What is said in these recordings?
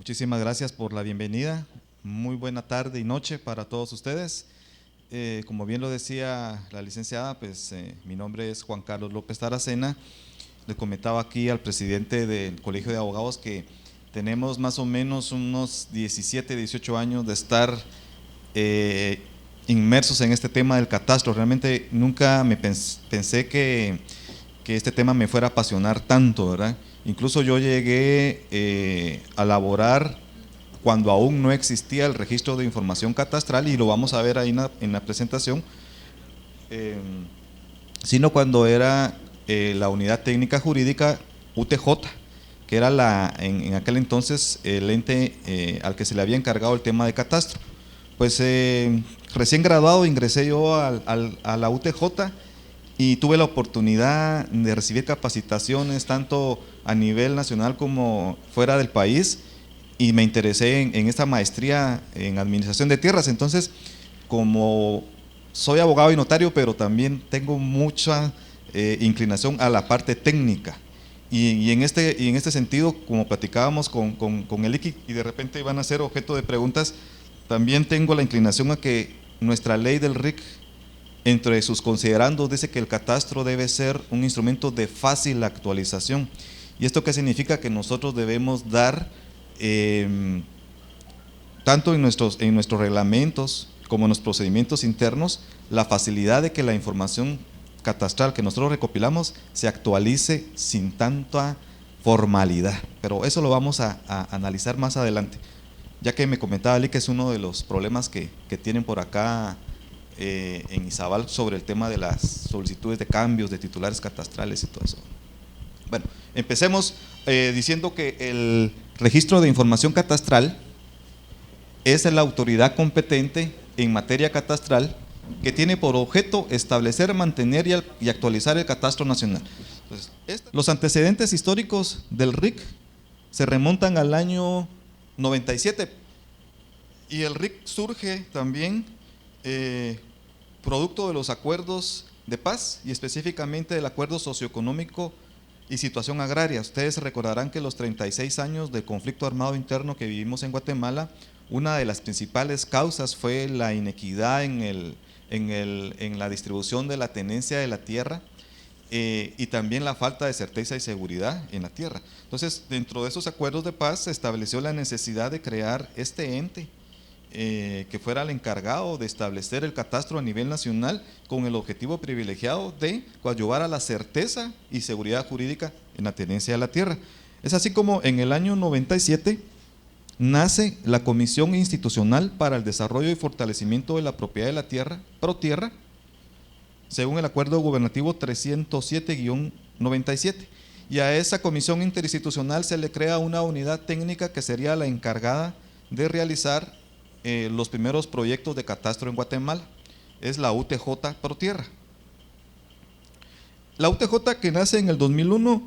Muchísimas gracias por la bienvenida. Muy buena tarde y noche para todos ustedes. Como bien lo decía la licenciada, pues mi nombre es Juan Carlos López Taracena. Le comentaba aquí al presidente del Colegio de Abogados que tenemos más o menos unos 17, 18 años de estar inmersos en este tema del catastro. Realmente nunca me pensé que este tema me fuera a apasionar tanto, ¿verdad? Incluso yo llegué a laborar cuando aún no existía el registro de información catastral, y lo vamos a ver ahí en la presentación, sino cuando era la unidad técnica jurídica UTJ, que era en aquel entonces el ente al que se le había encargado el tema de catastro. Pues recién graduado ingresé yo a la UTJ y tuve la oportunidad de recibir capacitaciones tanto a nivel nacional como fuera del país, y me interesé en esta maestría en administración de tierras. Entonces, como soy abogado y notario, pero también tengo mucha inclinación a la parte técnica, y en este sentido, como platicábamos con el ICI y de repente iban a ser objeto de preguntas, también tengo la inclinación a que nuestra ley del RIC, entre sus considerandos, dice que el catastro debe ser un instrumento de fácil actualización. ¿Y esto qué significa? Que nosotros debemos dar, tanto en nuestros reglamentos como en los procedimientos internos, la facilidad de que la información catastral que nosotros recopilamos se actualice sin tanta formalidad. Pero eso lo vamos a analizar más adelante, ya que me comentaba Ali que es uno de los problemas que tienen por acá en Izabal sobre el tema de las solicitudes de cambios de titulares catastrales y todo eso. Bueno, empecemos diciendo que el registro de información catastral es la autoridad competente en materia catastral que tiene por objeto establecer, mantener y actualizar el catastro nacional. Entonces, los antecedentes históricos del RIC se remontan al año 97, y el RIC surge también producto de los acuerdos de paz, y específicamente del acuerdo socioeconómico y situación agraria. Ustedes recordarán que los 36 años de conflicto armado interno que vivimos en Guatemala, una de las principales causas fue la inequidad en la distribución de la tenencia de la tierra, y también la falta de certeza y seguridad en la tierra. Entonces, dentro de esos acuerdos de paz se estableció la necesidad de crear este ente que fuera el encargado de establecer el catastro a nivel nacional, con el objetivo privilegiado de coadyuvar a la certeza y seguridad jurídica en la tenencia de la tierra. Es así como en el año 97 nace la Comisión Institucional para el Desarrollo y Fortalecimiento de la Propiedad de la Tierra, ProTierra, según el Acuerdo Gubernativo 307-97, y a esa comisión interinstitucional se le crea una unidad técnica que sería la encargada de realizar los primeros proyectos de catastro en Guatemala. Es la UTJ ProTierra. La UTJ, que nace en el 2001,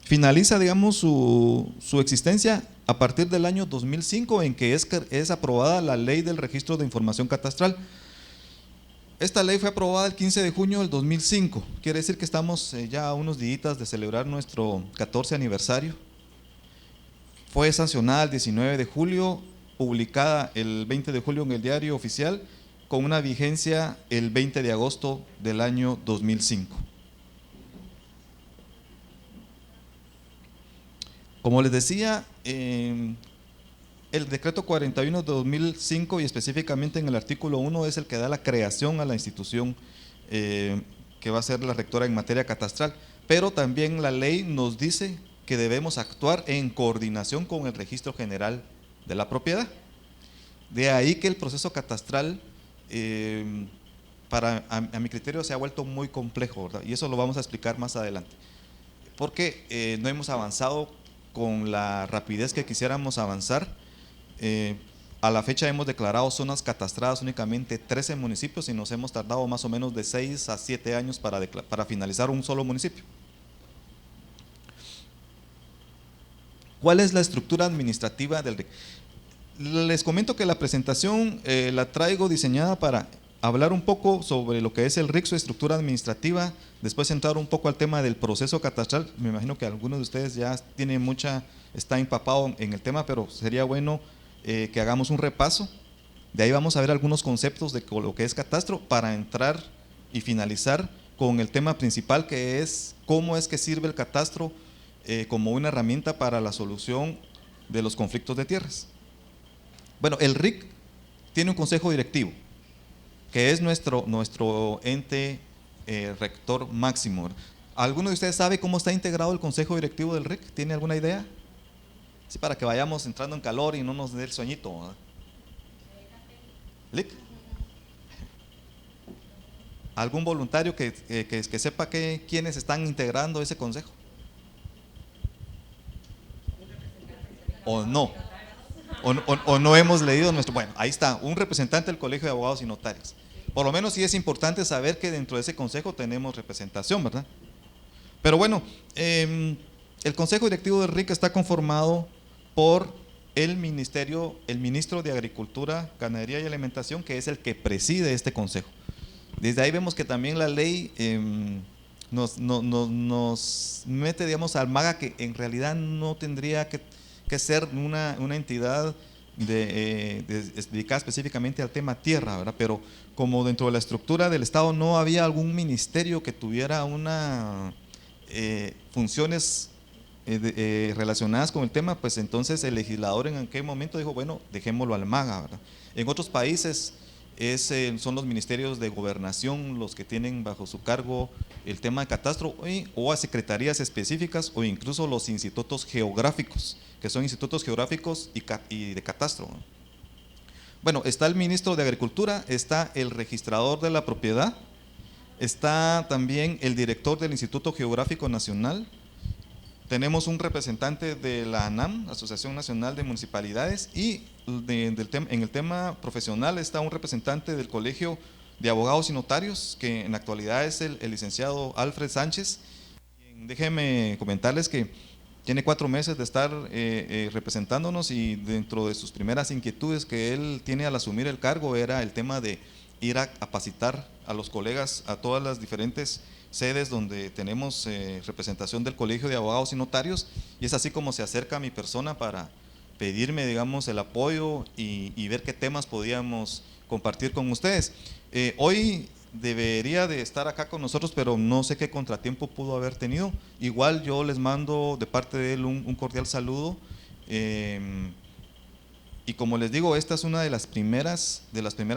finaliza, digamos, su existencia a partir del año 2005, en que es aprobada la Ley del Registro de Información Catastral. Esta ley fue aprobada el 15 de junio del 2005, quiere decir que estamos ya a unos días de celebrar nuestro 14 aniversario. Fue sancionada el 19 de julio, publicada el 20 de julio en el Diario Oficial, con una vigencia el 20 de agosto del año 2005. Como les decía, el decreto 41 de 2005, y específicamente en el artículo 1, es el que da la creación a la institución que va a ser la rectora en materia catastral, pero también la ley nos dice que debemos actuar en coordinación con el Registro General de la Propiedad. De ahí que el proceso catastral, a mi criterio, se ha vuelto muy complejo, ¿verdad? Y eso lo vamos a explicar más adelante, porque no hemos avanzado con la rapidez que quisiéramos avanzar. A la fecha hemos declarado zonas catastradas únicamente 13 municipios, y nos hemos tardado más o menos de 6 a 7 años para finalizar un solo municipio. ¿Cuál es la estructura administrativa del RIC? Les comento que la presentación la traigo diseñada para hablar un poco sobre lo que es el RIC, su estructura administrativa, después entrar un poco al tema del proceso catastral. Me imagino que algunos de ustedes ya tienen está empapado en el tema, pero sería bueno que hagamos un repaso. De ahí vamos a ver algunos conceptos de lo que es catastro para entrar y finalizar con el tema principal, que es cómo es que sirve el catastro como una herramienta para la solución de los conflictos de tierras. Bueno, el RIC tiene un consejo directivo, que es nuestro ente rector máximo. ¿Alguno de ustedes sabe cómo está integrado el consejo directivo del RIC? ¿Tiene alguna idea? Sí, para que vayamos entrando en calor y no nos dé el sueñito, ¿verdad? ¿LIC? ¿Algún voluntario que sepa quiénes están integrando ese consejo? ¿O no? ¿O no hemos leído nuestro? Bueno, ahí está, un representante del Colegio de Abogados y Notarios. Por lo menos sí es importante saber que dentro de ese consejo tenemos representación, ¿verdad? Pero bueno, el consejo directivo del RIC está conformado por el ministro de Agricultura, Ganadería y Alimentación, que es el que preside este consejo. Desde ahí vemos que también la ley nos mete, digamos, al MAGA, que en realidad no tendría que ser una entidad dedicada específicamente al tema tierra, ¿verdad? Pero como dentro de la estructura del Estado no había algún ministerio que tuviera funciones relacionadas con el tema, pues entonces el legislador en aquel momento dijo, bueno, dejémoslo al MAGA, ¿verdad? En otros países son los ministerios de gobernación los que tienen bajo su cargo el tema de catastro, o a secretarías específicas, o incluso los institutos geográficos, que son institutos geográficos y de catastro. Bueno, está el ministro de Agricultura, está el registrador de la propiedad, está también el director del Instituto Geográfico Nacional, tenemos un representante de la ANAM, Asociación Nacional de Municipalidades, y en el tema profesional está un representante del Colegio de Abogados y Notarios, que en la actualidad es el licenciado Alfred Sánchez. Déjenme comentarles que tiene 4 meses de estar representándonos, y dentro de sus primeras inquietudes que él tiene al asumir el cargo era el tema de ir a capacitar a los colegas a todas las diferentes sedes donde tenemos representación del Colegio de Abogados y Notarios, y es así como se acerca a mi persona para pedirme, digamos, el apoyo y ver qué temas podíamos compartir con ustedes. Hoy debería de estar acá con nosotros, pero no sé qué contratiempo pudo haber tenido. Igual yo les mando de parte de él un cordial saludo. Y como les digo, esta es una de las primeras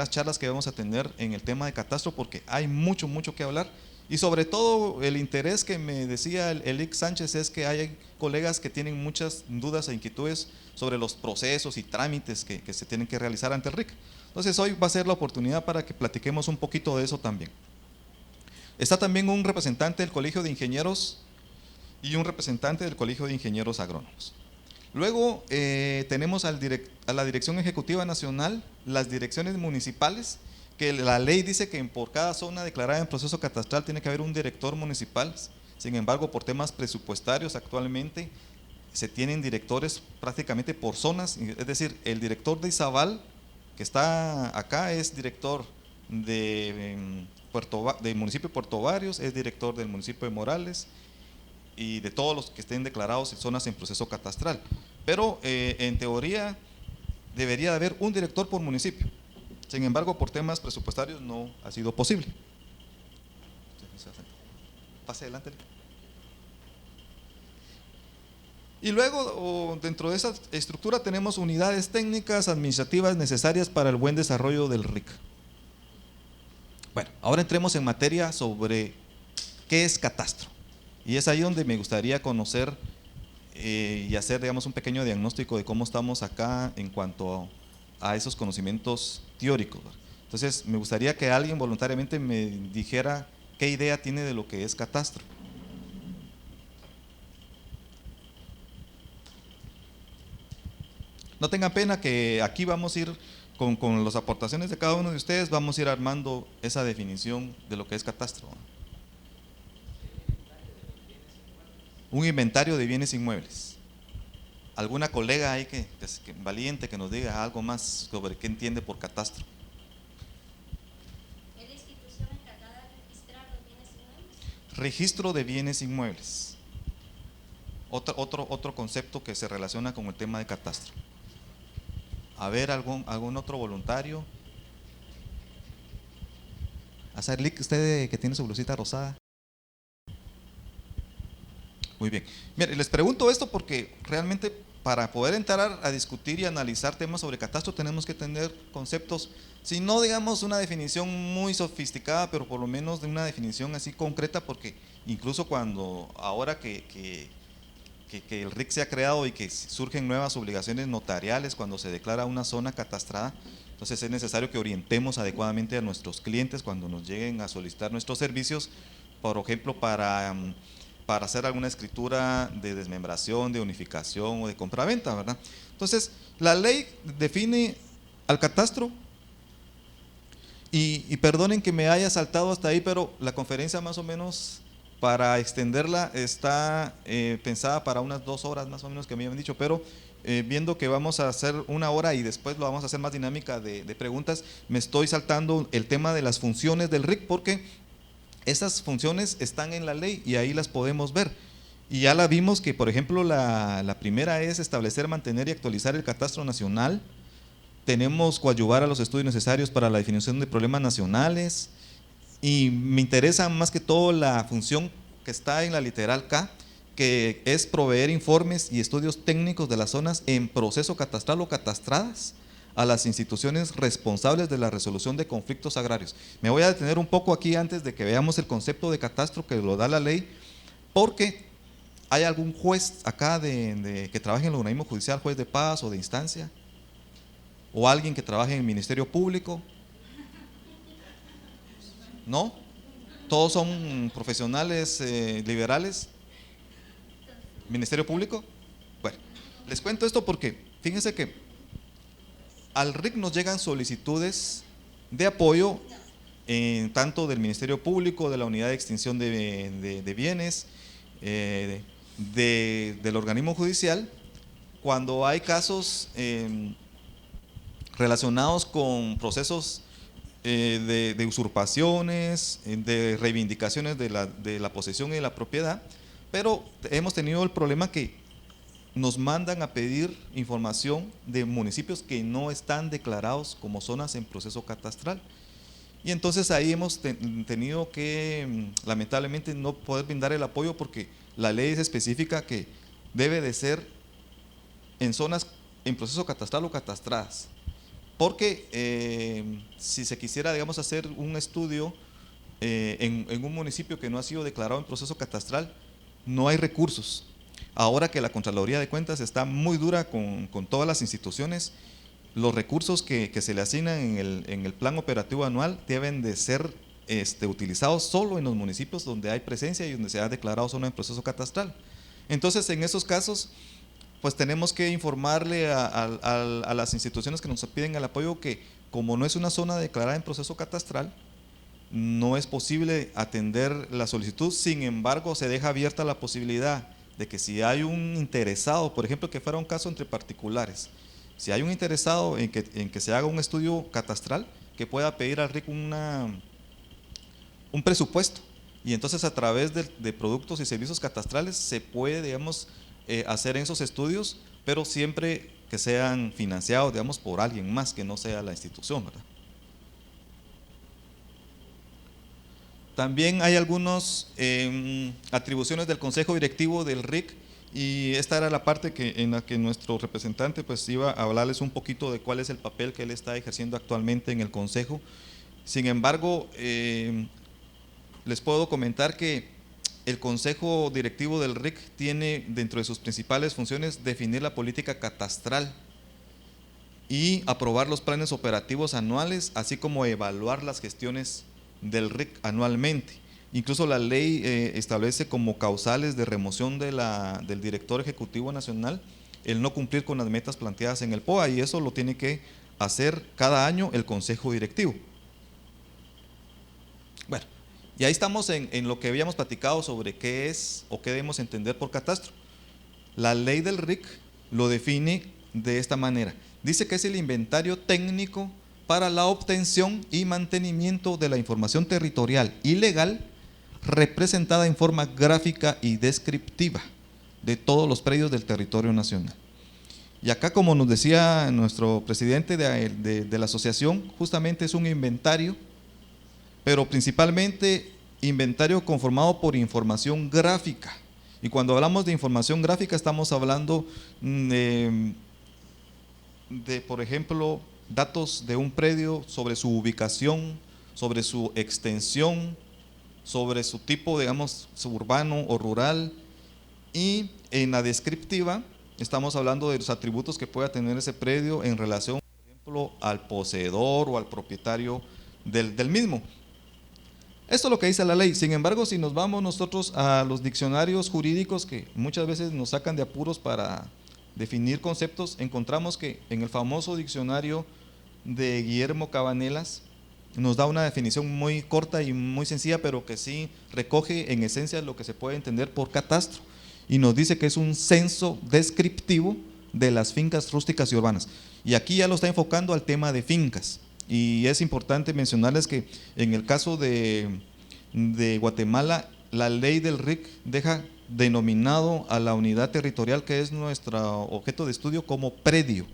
charlas que vamos a tener en el tema de catastro, porque hay mucho que hablar. Y sobre todo el interés que me decía el Lic Sánchez es que hay colegas que tienen muchas dudas e inquietudes sobre los procesos y trámites que se tienen que realizar ante el RIC. Entonces hoy va a ser la oportunidad para que platiquemos un poquito de eso también. Está también un representante del Colegio de Ingenieros y un representante del Colegio de Ingenieros Agrónomos. Luego tenemos a la Dirección Ejecutiva Nacional, las direcciones municipales, que la ley dice que por cada zona declarada en proceso catastral tiene que haber un director municipal. Sin embargo, por temas presupuestarios actualmente se tienen directores prácticamente por zonas, es decir, el director de Izabal, que está acá, es director del municipio de Puerto Varios, es director del municipio de Morales y de todos los que estén declarados en zonas en proceso catastral. Pero en teoría debería de haber un director por municipio. Sin embargo, por temas presupuestarios no ha sido posible. Pase adelante. Y luego, dentro de esa estructura tenemos unidades técnicas administrativas necesarias para el buen desarrollo del RIC. Bueno, ahora entremos en materia sobre qué es catastro. Y es ahí donde me gustaría conocer y hacer, digamos, un pequeño diagnóstico de cómo estamos acá en cuanto a esos conocimientos teóricos. Entonces, me gustaría que alguien voluntariamente me dijera qué idea tiene de lo que es catastro. No tengan pena, que aquí vamos a ir con las aportaciones de cada uno de ustedes, vamos a ir armando esa definición de lo que es catastro. Un inventario de bienes inmuebles. ¿Alguna colega ahí que valiente que nos diga algo más sobre qué entiende por catastro? Registro de bienes inmuebles. Otro concepto que se relaciona con el tema de catastro. A ver, algún otro voluntario. Hacer clic usted que tiene su blusita rosada. Muy bien. Mire, les pregunto esto porque realmente para poder entrar a discutir y analizar temas sobre catastro tenemos que tener conceptos, si no digamos una definición muy sofisticada, pero por lo menos de una definición así concreta, porque incluso cuando ahora que el RIC se ha creado y que surgen nuevas obligaciones notariales cuando se declara una zona catastrada, entonces es necesario que orientemos adecuadamente a nuestros clientes cuando nos lleguen a solicitar nuestros servicios, por ejemplo, para hacer alguna escritura de desmembración, de unificación o de compraventa, ¿verdad? Entonces, la ley define al catastro y perdonen que me haya saltado hasta ahí, pero la conferencia más o menos para extenderla está pensada para unas 2 horas más o menos que me habían dicho, pero viendo que vamos a hacer 1 hora y después lo vamos a hacer más dinámica de preguntas, me estoy saltando el tema de las funciones del RIC porque esas funciones están en la ley y ahí las podemos ver. Y ya la vimos que, por ejemplo, la primera es establecer, mantener y actualizar el catastro nacional. Tenemos coadyuvar a los estudios necesarios para la definición de problemas nacionales. Y me interesa más que todo la función que está en la literal K, que es proveer informes y estudios técnicos de las zonas en proceso catastral o catastradas a las instituciones responsables de la resolución de conflictos agrarios. Me voy a detener un poco aquí antes de que veamos el concepto de catastro que lo da la ley, porque hay algún juez acá que trabaje en el organismo judicial, juez de paz o de instancia, o alguien que trabaje en el Ministerio Público. ¿No? ¿Todos son profesionales liberales? ¿Ministerio Público? Bueno, les cuento esto porque fíjense que al RIC nos llegan solicitudes de apoyo tanto del Ministerio Público, de la Unidad de Extinción de Bienes, del organismo judicial, cuando hay casos relacionados con procesos de usurpaciones, de reivindicaciones de la posesión y de la propiedad, pero hemos tenido el problema que nos mandan a pedir información de municipios que no están declarados como zonas en proceso catastral. Y entonces ahí hemos tenido que lamentablemente no poder brindar el apoyo porque la ley es específica que debe de ser en zonas en proceso catastral o catastradas. Porque si se quisiera, digamos, hacer un estudio en un municipio que no ha sido declarado en proceso catastral, no hay recursos. Ahora que la Contraloría de Cuentas está muy dura con todas las instituciones, los recursos que se le asignan en el plan operativo anual deben de ser utilizados solo en los municipios donde hay presencia y donde se ha declarado zona en proceso catastral. Entonces, en esos casos, pues tenemos que informarle a las instituciones que nos piden el apoyo que como no es una zona declarada en proceso catastral, no es posible atender la solicitud. Sin embargo, se deja abierta la posibilidad de que si hay un interesado, por ejemplo, que fuera un caso entre particulares, si hay un interesado en que se haga un estudio catastral, que pueda pedir al RIC un presupuesto, y entonces a través de productos y servicios catastrales se puede, digamos, hacer esos estudios, pero siempre que sean financiados, digamos, por alguien más que no sea la institución, ¿verdad? También hay algunas atribuciones del Consejo Directivo del RIC, y esta era la parte en la que nuestro representante pues iba a hablarles un poquito de cuál es el papel que él está ejerciendo actualmente en el Consejo. Sin embargo, les puedo comentar que el Consejo Directivo del RIC tiene dentro de sus principales funciones definir la política catastral y aprobar los planes operativos anuales, así como evaluar las gestiones del RIC anualmente. Incluso la ley establece como causales de remoción del director ejecutivo nacional el no cumplir con las metas planteadas en el POA, y eso lo tiene que hacer cada año el Consejo Directivo. Bueno, y ahí estamos en lo que habíamos platicado sobre qué es o qué debemos entender por catastro. La ley del RIC lo define de esta manera. Dice que es el inventario técnico para la obtención y mantenimiento de la información territorial y legal representada en forma gráfica y descriptiva de todos los predios del territorio nacional. Y acá, como nos decía nuestro presidente de la asociación, justamente es un inventario, pero principalmente inventario conformado por información gráfica. Y cuando hablamos de información gráfica estamos hablando por ejemplo, datos de un predio sobre su ubicación, sobre su extensión, sobre su tipo, digamos, suburbano o rural. Y en la descriptiva estamos hablando de los atributos que pueda tener ese predio en relación, por ejemplo, al poseedor o al propietario del mismo. Esto es lo que dice la ley. Sin embargo, si nos vamos nosotros a los diccionarios jurídicos que muchas veces nos sacan de apuros para definir conceptos, encontramos que en el famoso diccionario de Guillermo Cabanelas nos da una definición muy corta y muy sencilla, pero que sí recoge en esencia lo que se puede entender por catastro, y nos dice que es un censo descriptivo de las fincas rústicas y urbanas. Y aquí ya lo está enfocando al tema de fincas. Y es importante mencionarles que en el caso de Guatemala, la ley del RIC deja denominado a la unidad territorial que es nuestro objeto de estudio como predio,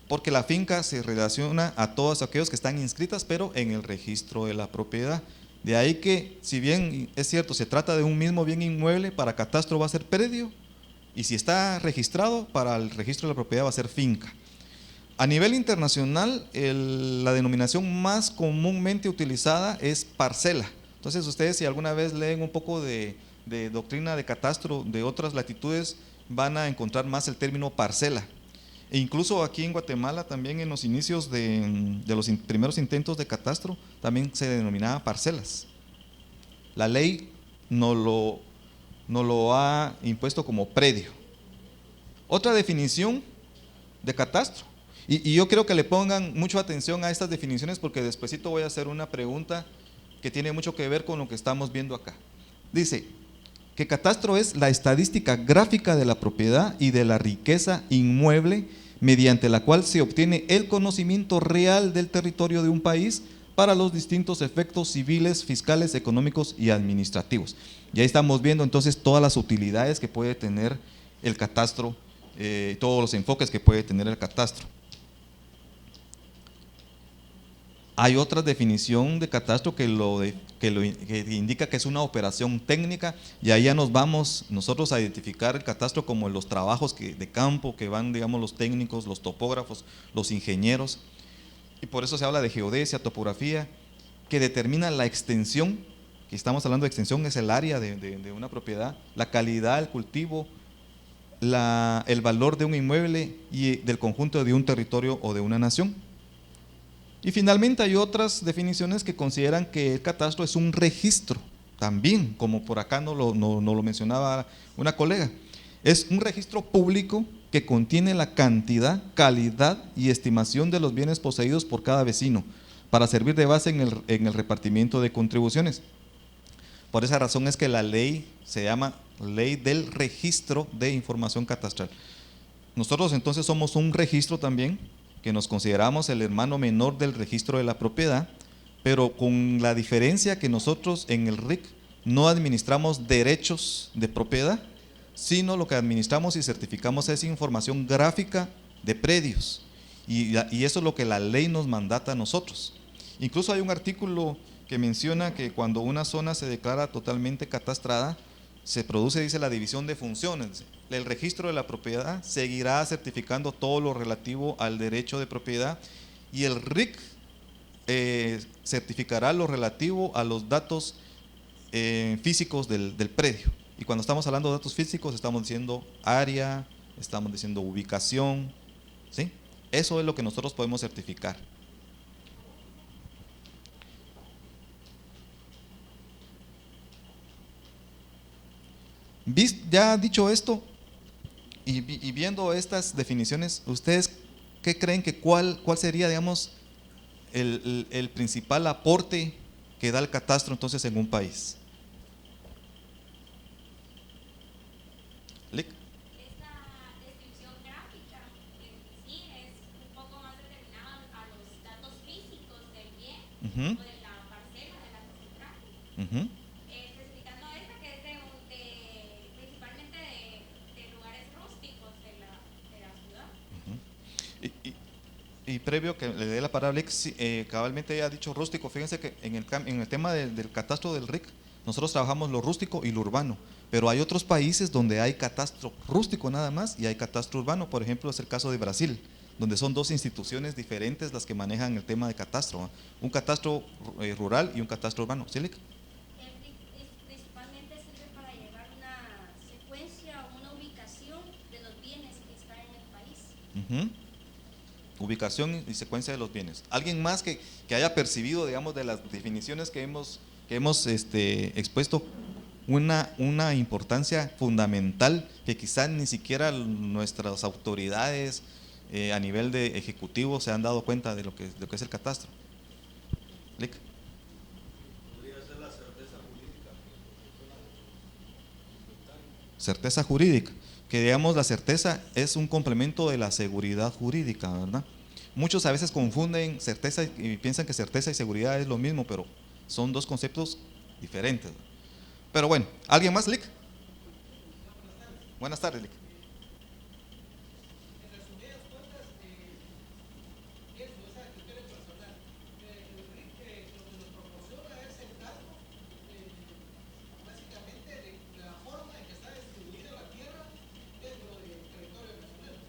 porque la finca se relaciona a todos aquellos que están inscritas pero en el registro de la propiedad. De ahí que, si bien es cierto, se trata de un mismo bien inmueble, para catastro va a ser predio, y si está registrado, para el registro de la propiedad va a ser finca. A nivel internacional, la denominación más comúnmente utilizada es parcela. Entonces, ustedes, si alguna vez leen un poco de doctrina de catastro de otras latitudes, van a encontrar más el término parcela. E incluso aquí en Guatemala, también en los inicios de los primeros intentos de catastro, también se denominaba parcelas. La ley no lo ha impuesto como predio. Otra definición de catastro, y yo creo que le pongan mucha atención a estas definiciones, porque despuesito voy a hacer una pregunta que tiene mucho que ver con lo que estamos viendo acá. Dice que catastro es la estadística gráfica de la propiedad y de la riqueza inmueble, mediante la cual se obtiene el conocimiento real del territorio de un país para los distintos efectos civiles, fiscales, económicos y administrativos. Y ahí estamos viendo entonces todas las utilidades que puede tener el catastro, todos los enfoques que puede tener el catastro. Hay otra definición de catastro que indica que es una operación técnica, y ahí ya nos vamos nosotros a identificar el catastro como los trabajos de campo que van, digamos, los técnicos, los topógrafos, los ingenieros, y por eso se habla de geodesia, topografía, que determina la extensión, que estamos hablando de extensión, es el área de una propiedad, la calidad del cultivo, el valor de un inmueble y del conjunto de un territorio o de una nación. Y finalmente hay otras definiciones que consideran que el catastro es un registro, también, como por acá no lo mencionaba una colega. Es un registro público que contiene la cantidad, calidad y estimación de los bienes poseídos por cada vecino, para servir de base en el repartimiento de contribuciones. Por esa razón es que la ley se llama Ley del Registro de Información Catastral. Nosotros entonces somos un registro también, que nos consideramos el hermano menor del registro de la propiedad, pero con la diferencia que nosotros en el RIC no administramos derechos de propiedad, sino lo que administramos y certificamos es información gráfica de predios, y eso es lo que la ley nos mandata a nosotros. Incluso hay un artículo que menciona que cuando una zona se declara totalmente catastrada, se produce, dice, la división de funciones. El registro de la propiedad seguirá certificando todo lo relativo al derecho de propiedad, y el RIC certificará lo relativo a los datos físicos del predio. Y cuando estamos hablando de datos físicos, estamos diciendo área, estamos diciendo ubicación, ¿sí? Eso es lo que nosotros podemos certificar. Ya dicho esto, y viendo estas definiciones, ¿ustedes qué creen que cuál sería, digamos, el principal aporte que da el catastro entonces en un país? ¿Lic? Esta descripción gráfica en sí es un poco más determinada a los datos físicos del bien o de la parcela de la que se trata. Ujú. Especificando esta que es principalmente de lugares rústicos de la ciudad. Y, y- y previo que le dé la palabra a Alex, sí, cabalmente ella ha dicho rústico. Fíjense que en el tema del catastro del RIC, nosotros trabajamos lo rústico y lo urbano, pero hay otros países donde hay catastro rústico nada más y hay catastro urbano. Por ejemplo, es el caso de Brasil, donde son dos instituciones diferentes las que manejan el tema de catastro, ¿va? Un catastro rural y un catastro urbano. ¿Sí, Lick? Principalmente sirve para llevar una secuencia o una ubicación de los bienes que están en el país. Ujú. Ubicación y secuencia de los bienes. ¿Alguien más que haya percibido, digamos, de las definiciones que hemos expuesto, una importancia fundamental que quizá ni siquiera nuestras autoridades a nivel de ejecutivo se han dado cuenta de lo que es el catastro? Lick. Certeza jurídica, que digamos la certeza es un complemento de la seguridad jurídica, ¿verdad? Muchos a veces confunden certeza y piensan que certeza y seguridad es lo mismo, pero son dos conceptos diferentes. Pero bueno, ¿alguien más, Lick? Buenas tardes, Lick.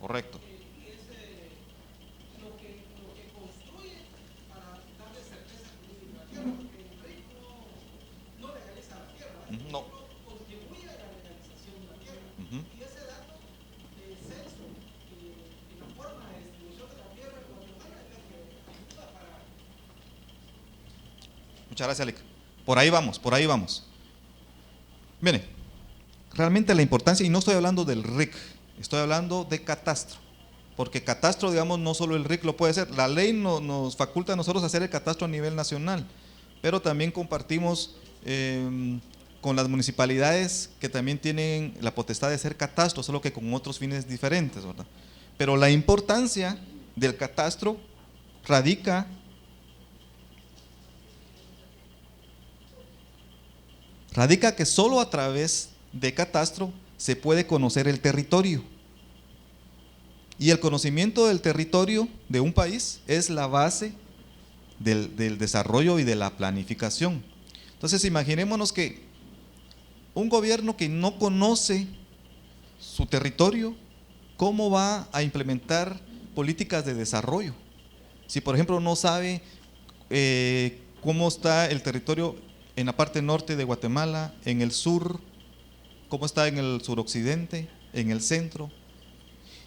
Correcto. No. Ujú. Muchas gracias, Lick. Por ahí vamos, por ahí vamos. Miren, realmente la importancia, y no estoy hablando del RIC, estoy hablando de catastro. Porque catastro, digamos, no solo el RIC lo puede hacer. La ley nos faculta a nosotros hacer el catastro a nivel nacional, pero también compartimos con las municipalidades que también tienen la potestad de hacer catastro, solo que con otros fines diferentes, ¿verdad? Pero la importancia del catastro radica que solo a través de catastro se puede conocer el territorio. Y el conocimiento del territorio de un país es la base del desarrollo y de la planificación. Entonces, imaginémonos que un gobierno que no conoce su territorio, ¿cómo va a implementar políticas de desarrollo? Si, por ejemplo, no sabe cómo está el territorio en la parte norte de Guatemala, en el sur, cómo está en el suroccidente, en el centro.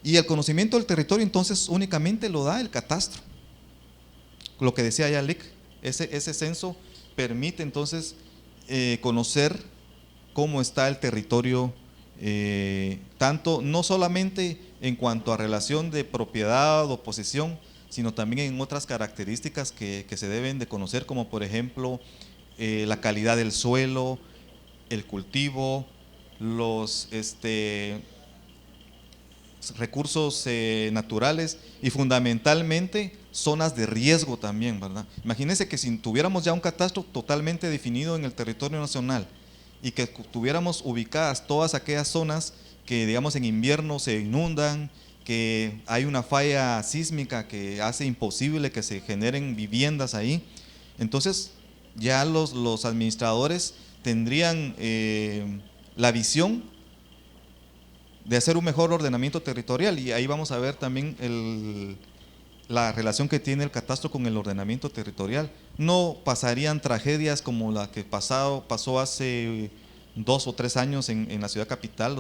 Y el conocimiento del territorio entonces únicamente lo da el catastro. Lo que decía ya Lick, ese censo permite entonces conocer cómo está el territorio, tanto no solamente en cuanto a relación de propiedad o posesión, sino también en otras características que se deben de conocer, como por ejemplo la calidad del suelo, el cultivo, los recursos naturales y fundamentalmente zonas de riesgo también, ¿verdad? Imagínense que si tuviéramos ya un catastro totalmente definido en el territorio nacional y que tuviéramos ubicadas todas aquellas zonas que digamos en invierno se inundan, que hay una falla sísmica que hace imposible que se generen viviendas ahí, entonces ya los administradores tendrían la visión de hacer un mejor ordenamiento territorial, y ahí vamos a ver también la relación que tiene el catastro con el ordenamiento territorial. No pasarían tragedias como la que pasó hace 2 o 3 años en la ciudad capital,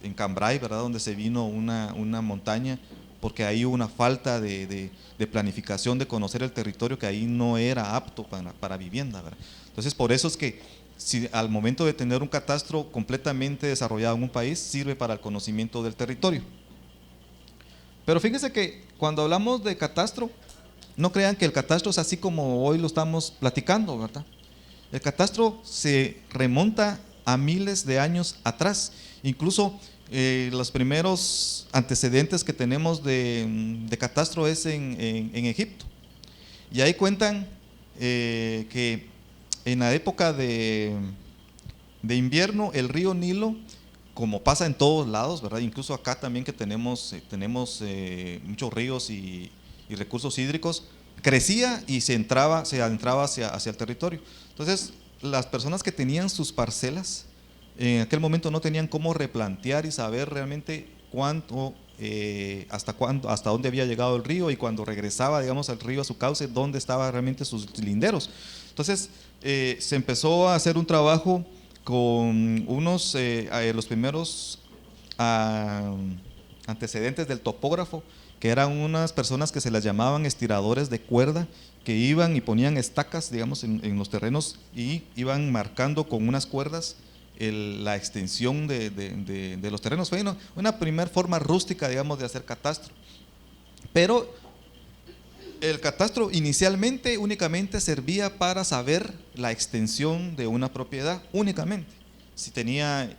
en Cambrai, ¿verdad? Donde se vino una montaña, porque ahí hubo una falta de planificación, de conocer el territorio, que ahí no era apto para vivienda, ¿verdad? Entonces, por eso es que si al momento de tener un catastro completamente desarrollado en un país, sirve para el conocimiento del territorio. Pero fíjense que cuando hablamos de catastro, no crean que el catastro es así como hoy lo estamos platicando, ¿verdad? El catastro se remonta a miles de años atrás. Incluso los primeros antecedentes que tenemos de catastro es en Egipto. Y ahí cuentan que en la época de invierno, el río Nilo, como pasa en todos lados, ¿verdad? Incluso acá también que tenemos muchos ríos y recursos hídricos, crecía y se adentraba hacia el territorio. Entonces, las personas que tenían sus parcelas, en aquel momento no tenían cómo replantear y saber realmente hasta dónde había llegado el río, y cuando regresaba, digamos, al río a su cauce, dónde estaban realmente sus linderos. Entonces, se empezó a hacer un trabajo con los primeros antecedentes del topógrafo, que eran unas personas que se las llamaban estiradores de cuerda, que iban y ponían estacas, digamos, en los terrenos, y iban marcando con unas cuerdas la extensión de los terrenos. Fue una primera forma rústica, digamos, de hacer catastro. Pero el catastro inicialmente únicamente servía para saber la extensión de una propiedad, únicamente. Si tenía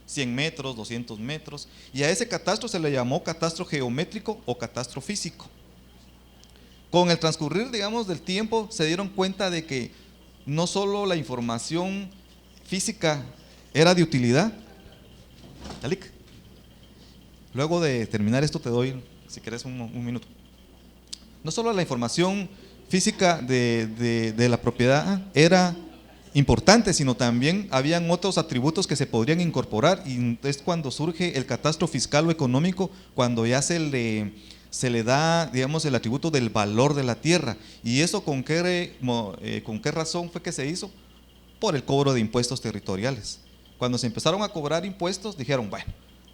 100 metros, 200 metros, y a ese catastro se le llamó catastro geométrico o catastro físico. Con el transcurrir, digamos, del tiempo, se dieron cuenta de que no solo la información física era de utilidad. Talik, luego de terminar esto te doy, si querés, un minuto. No solo la información física de la propiedad era importante, sino también habían otros atributos que se podrían incorporar, y es cuando surge el catastro fiscal o económico, cuando ya se le da, digamos, el atributo del valor de la tierra. ¿Y eso con qué razón fue que se hizo? Por el cobro de impuestos territoriales. Cuando se empezaron a cobrar impuestos, dijeron, bueno,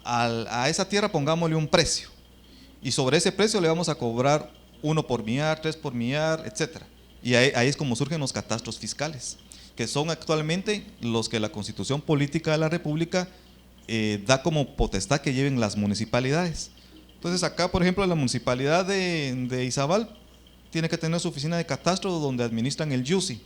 a esa tierra pongámosle un precio, y sobre ese precio le vamos a cobrar 1 por millar, 3 por millar, etc. Y ahí es como surgen los catastros fiscales, que son actualmente los que la Constitución Política de la República da como potestad que lleven las municipalidades. Entonces acá, por ejemplo, la municipalidad de Izabal tiene que tener su oficina de catastro donde administran el YUSI.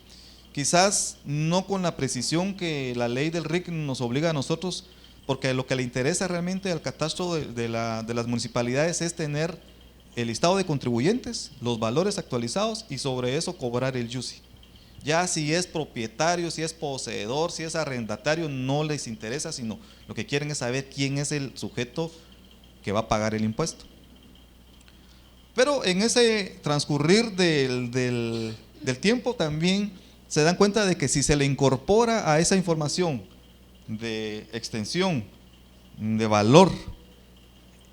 Quizás no con la precisión que la ley del RIC nos obliga a nosotros, porque lo que le interesa realmente al catastro de las municipalidades es tener el listado de contribuyentes, los valores actualizados, y sobre eso cobrar el YUSI. Ya si es propietario, si es poseedor, si es arrendatario, no les interesa, sino lo que quieren es saber quién es el sujeto que va a pagar el impuesto. Pero en ese transcurrir del tiempo también se dan cuenta de que si se le incorpora a esa información de extensión, de valor,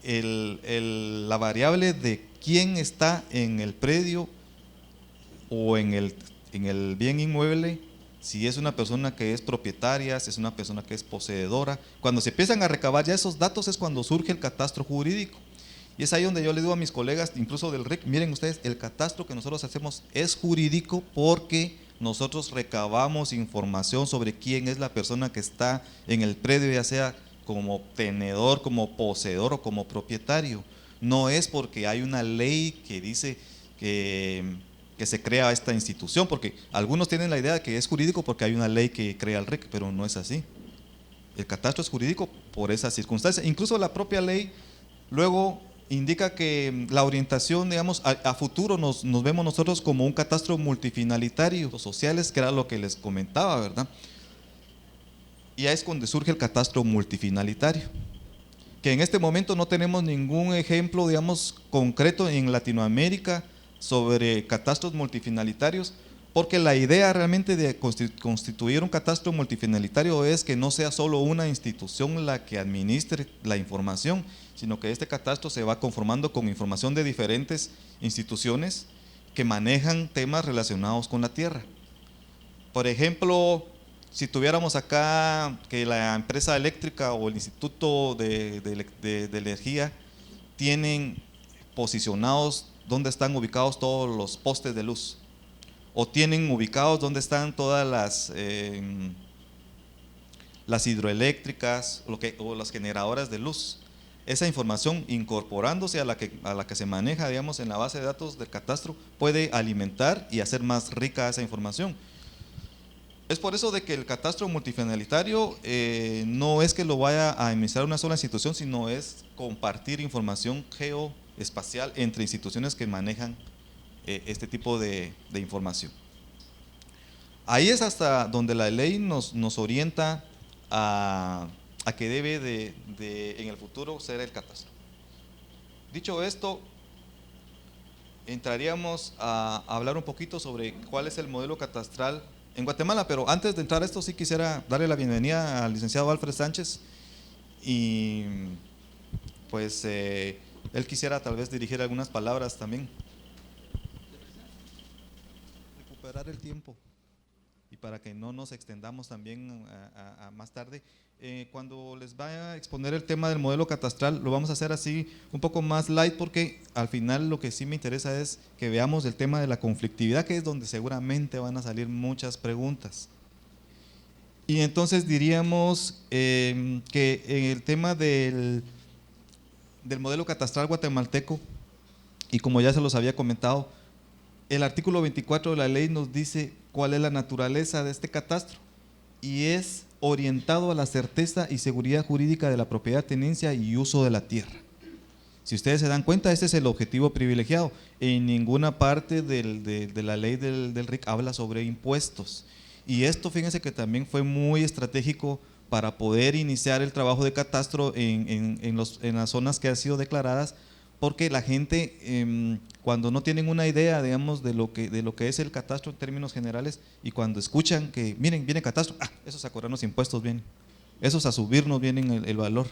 la variable de quién está en el predio o en el bien inmueble, si es una persona que es propietaria, si es una persona que es poseedora, cuando se empiezan a recabar ya esos datos es cuando surge el catastro jurídico. Y es ahí donde yo le digo a mis colegas, incluso del RIC, miren ustedes, el catastro que nosotros hacemos es jurídico porque nosotros recabamos información sobre quién es la persona que está en el predio, ya sea como tenedor, como poseedor o como propietario. No es porque hay una ley que dice que se crea esta institución, porque algunos tienen la idea de que es jurídico porque hay una ley que crea el RIC, pero no es así. El catastro es jurídico por esa circunstancia. Incluso la propia ley luego indica que la orientación, digamos, a futuro nos vemos nosotros como un catastro multifinalitario, los sociales, que era lo que les comentaba, ¿verdad? Y ahí es donde surge el catastro multifinalitario, que en este momento no tenemos ningún ejemplo, digamos, concreto en Latinoamérica sobre catastros multifinalitarios, porque la idea realmente de constituir un catastro multifinalitario es que no sea solo una institución la que administre la información, sino que este catastro se va conformando con información de diferentes instituciones que manejan temas relacionados con la tierra. Por ejemplo, si tuviéramos acá que la empresa eléctrica o el Instituto de Energía tienen posicionados donde están ubicados todos los postes de luz, o tienen ubicados donde están todas las hidroeléctricas o las generadoras de luz. Esa información, incorporándose a la que se maneja, digamos, en la base de datos del catastro, puede alimentar y hacer más rica esa información. Es por eso de que el catastro multifinalitario no es que lo vaya a administrar una sola institución, sino es compartir información geoespacial entre instituciones que manejan este tipo de información. Ahí es hasta donde la ley nos orienta a que debe en el futuro ser el catastro. Dicho esto, entraríamos a hablar un poquito sobre cuál es el modelo catastral en Guatemala, pero antes de entrar a esto sí quisiera darle la bienvenida al licenciado Alfred Sánchez y pues él quisiera tal vez dirigir algunas palabras también. Recuperar el tiempo y para que no nos extendamos también a más tarde. Cuando les vaya a exponer el tema del modelo catastral, lo vamos a hacer así un poco más light porque al final lo que sí me interesa es que veamos el tema de la conflictividad, que es donde seguramente van a salir muchas preguntas. Y entonces diríamos que en el tema del modelo catastral guatemalteco, y como ya se los había comentado, el artículo 24 de la ley nos dice cuál es la naturaleza de este catastro y es orientado a la certeza y seguridad jurídica de la propiedad, tenencia y uso de la tierra. Si ustedes se dan cuenta, ese es el objetivo privilegiado. En ninguna parte de la ley del RIC habla sobre impuestos. Y esto, fíjense que también fue muy estratégico para poder iniciar el trabajo de catastro en las zonas que han sido declaradas, porque la gente cuando no tienen una idea, digamos, de lo que es el catastro en términos generales, y cuando escuchan que, miren, viene catastro, esos a cobrarnos impuestos vienen, esos a subirnos vienen el valor.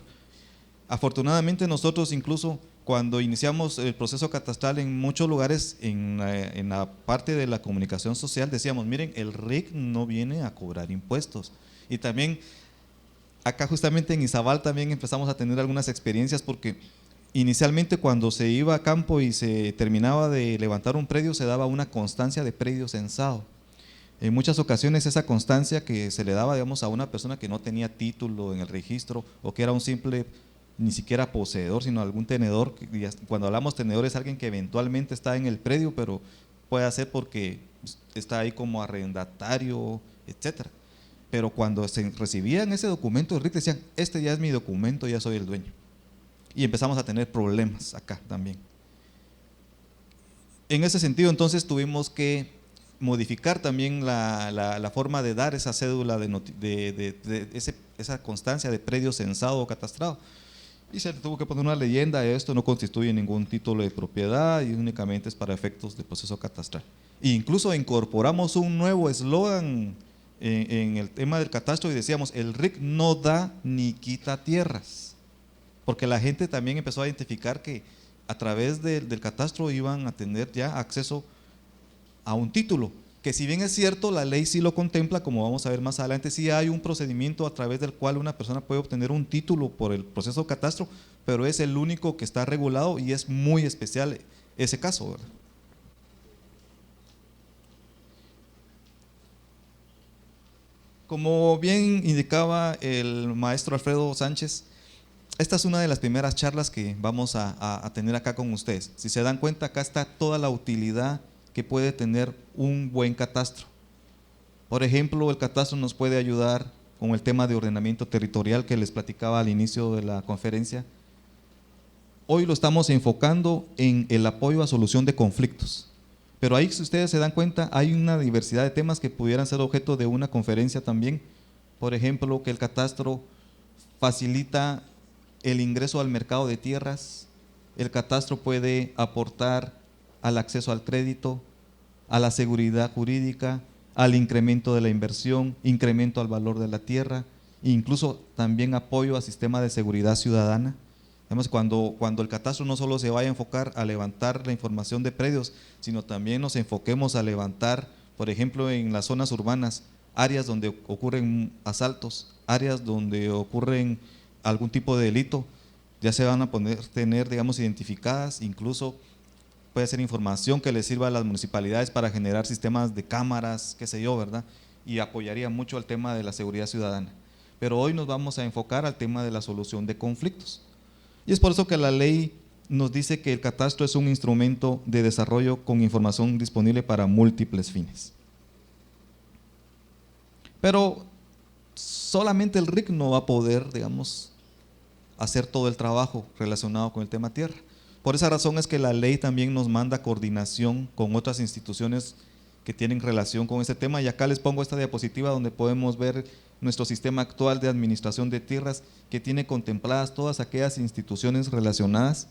Afortunadamente nosotros incluso cuando iniciamos el proceso catastral en muchos lugares, en la parte de la comunicación social, decíamos, miren, el RIC no viene a cobrar impuestos. Y también acá justamente en Izabal también empezamos a tener algunas experiencias porque inicialmente cuando se iba a campo y se terminaba de levantar un predio, se daba una constancia de predio censado. En muchas ocasiones esa constancia que se le daba, digamos, a una persona que no tenía título en el registro o que era un simple, ni siquiera poseedor, sino algún tenedor. Cuando hablamos tenedor es alguien que eventualmente está en el predio, pero puede ser porque está ahí como arrendatario, etcétera. Pero cuando se recibían ese documento del RIC decían, este ya es mi documento, ya soy el dueño. Y empezamos a tener problemas acá también. En ese sentido, entonces tuvimos que modificar también la forma de dar esa cédula, esa constancia de predio censado o catastrado. Y se le tuvo que poner una leyenda: esto no constituye ningún título de propiedad y únicamente es para efectos de proceso catastral. E incluso incorporamos un nuevo eslogan en el tema del catastro y decíamos: el RIC no da ni quita tierras. Porque la gente también empezó a identificar que a través del catastro iban a tener ya acceso a un título, que si bien es cierto, la ley sí lo contempla, como vamos a ver más adelante, sí hay un procedimiento a través del cual una persona puede obtener un título por el proceso catastro, pero es el único que está regulado y es muy especial ese caso, ¿verdad? Como bien indicaba el maestro Alfredo Sánchez, esta es una de las primeras charlas que vamos a tener acá con ustedes. Si se dan cuenta, acá está toda la utilidad que puede tener un buen catastro. Por ejemplo, el catastro nos puede ayudar con el tema de ordenamiento territorial que les platicaba al inicio de la conferencia. Hoy lo estamos enfocando en el apoyo a solución de conflictos. Pero ahí, si ustedes se dan cuenta, hay una diversidad de temas que pudieran ser objeto de una conferencia también. Por ejemplo, que el catastro facilita el ingreso al mercado de tierras, el catastro puede aportar al acceso al crédito, a la seguridad jurídica, al incremento de la inversión, incremento al valor de la tierra, incluso también apoyo al sistema de seguridad ciudadana. Además, cuando el catastro no solo se vaya a enfocar a levantar la información de predios, sino también nos enfoquemos a levantar, por ejemplo, en las zonas urbanas, áreas donde ocurren asaltos, áreas donde ocurren algún tipo de delito, ya se van a tener, digamos, identificadas. Incluso puede ser información que les sirva a las municipalidades para generar sistemas de cámaras, qué sé yo, ¿verdad? Y apoyaría mucho al tema de la seguridad ciudadana. Pero hoy nos vamos a enfocar al tema de la solución de conflictos. Y es por eso que la ley nos dice que el catastro es un instrumento de desarrollo con información disponible para múltiples fines. Pero solamente el RIC no va a poder, digamos, hacer todo el trabajo relacionado con el tema tierra. Por esa razón es que la ley también nos manda coordinación con otras instituciones que tienen relación con este tema. Y acá les pongo esta diapositiva donde podemos ver nuestro sistema actual de administración de tierras, que tiene contempladas todas aquellas instituciones relacionadas,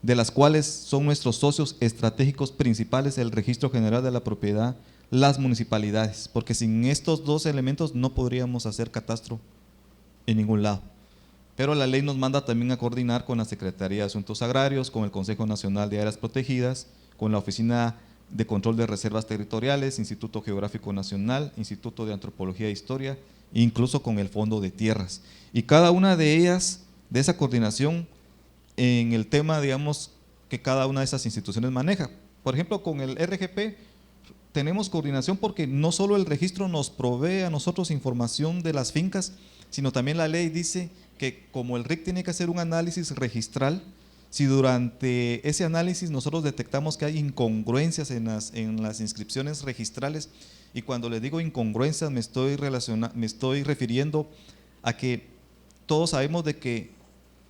de las cuales son nuestros socios estratégicos principales el Registro General de la Propiedad, las municipalidades, porque sin estos dos elementos no podríamos hacer catastro en ningún lado. Pero la ley nos manda también a coordinar con la Secretaría de Asuntos Agrarios, con el Consejo Nacional de Áreas Protegidas, con la Oficina de Control de Reservas Territoriales, Instituto Geográfico Nacional, Instituto de Antropología e Historia, e incluso con el Fondo de Tierras. Y cada una de ellas, de esa coordinación en el tema, digamos, que cada una de esas instituciones maneja. Por ejemplo, con el RGP tenemos coordinación porque no solo el registro nos provee a nosotros información de las fincas, sino también la ley dice que como el RIC tiene que hacer un análisis registral, si durante ese análisis nosotros detectamos que hay incongruencias en las inscripciones registrales, y cuando les digo incongruencias me estoy refiriendo a que todos sabemos de que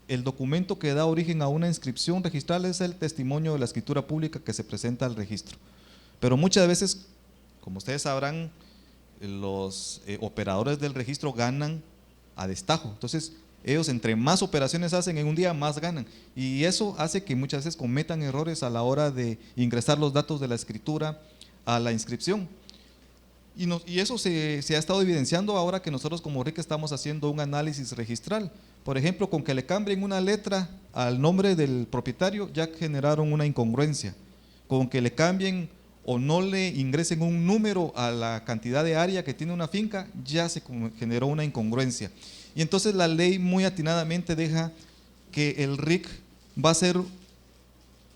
el documento que da origen a una inscripción registral es el testimonio de la escritura pública que se presenta al registro. Pero muchas veces, como ustedes sabrán, los operadores del registro ganan a destajo. Entonces, ellos entre más operaciones hacen en un día, más ganan. Y eso hace que muchas veces cometan errores a la hora de ingresar los datos de la escritura a la inscripción. Y eso se ha estado evidenciando ahora que nosotros como RIC estamos haciendo un análisis registral. Por ejemplo, con que le cambien una letra al nombre del propietario, ya generaron una incongruencia. Con que le cambien o no le ingresen un número a la cantidad de área que tiene una finca, ya se generó una incongruencia. Y entonces la ley muy atinadamente deja que el RIC va a hacer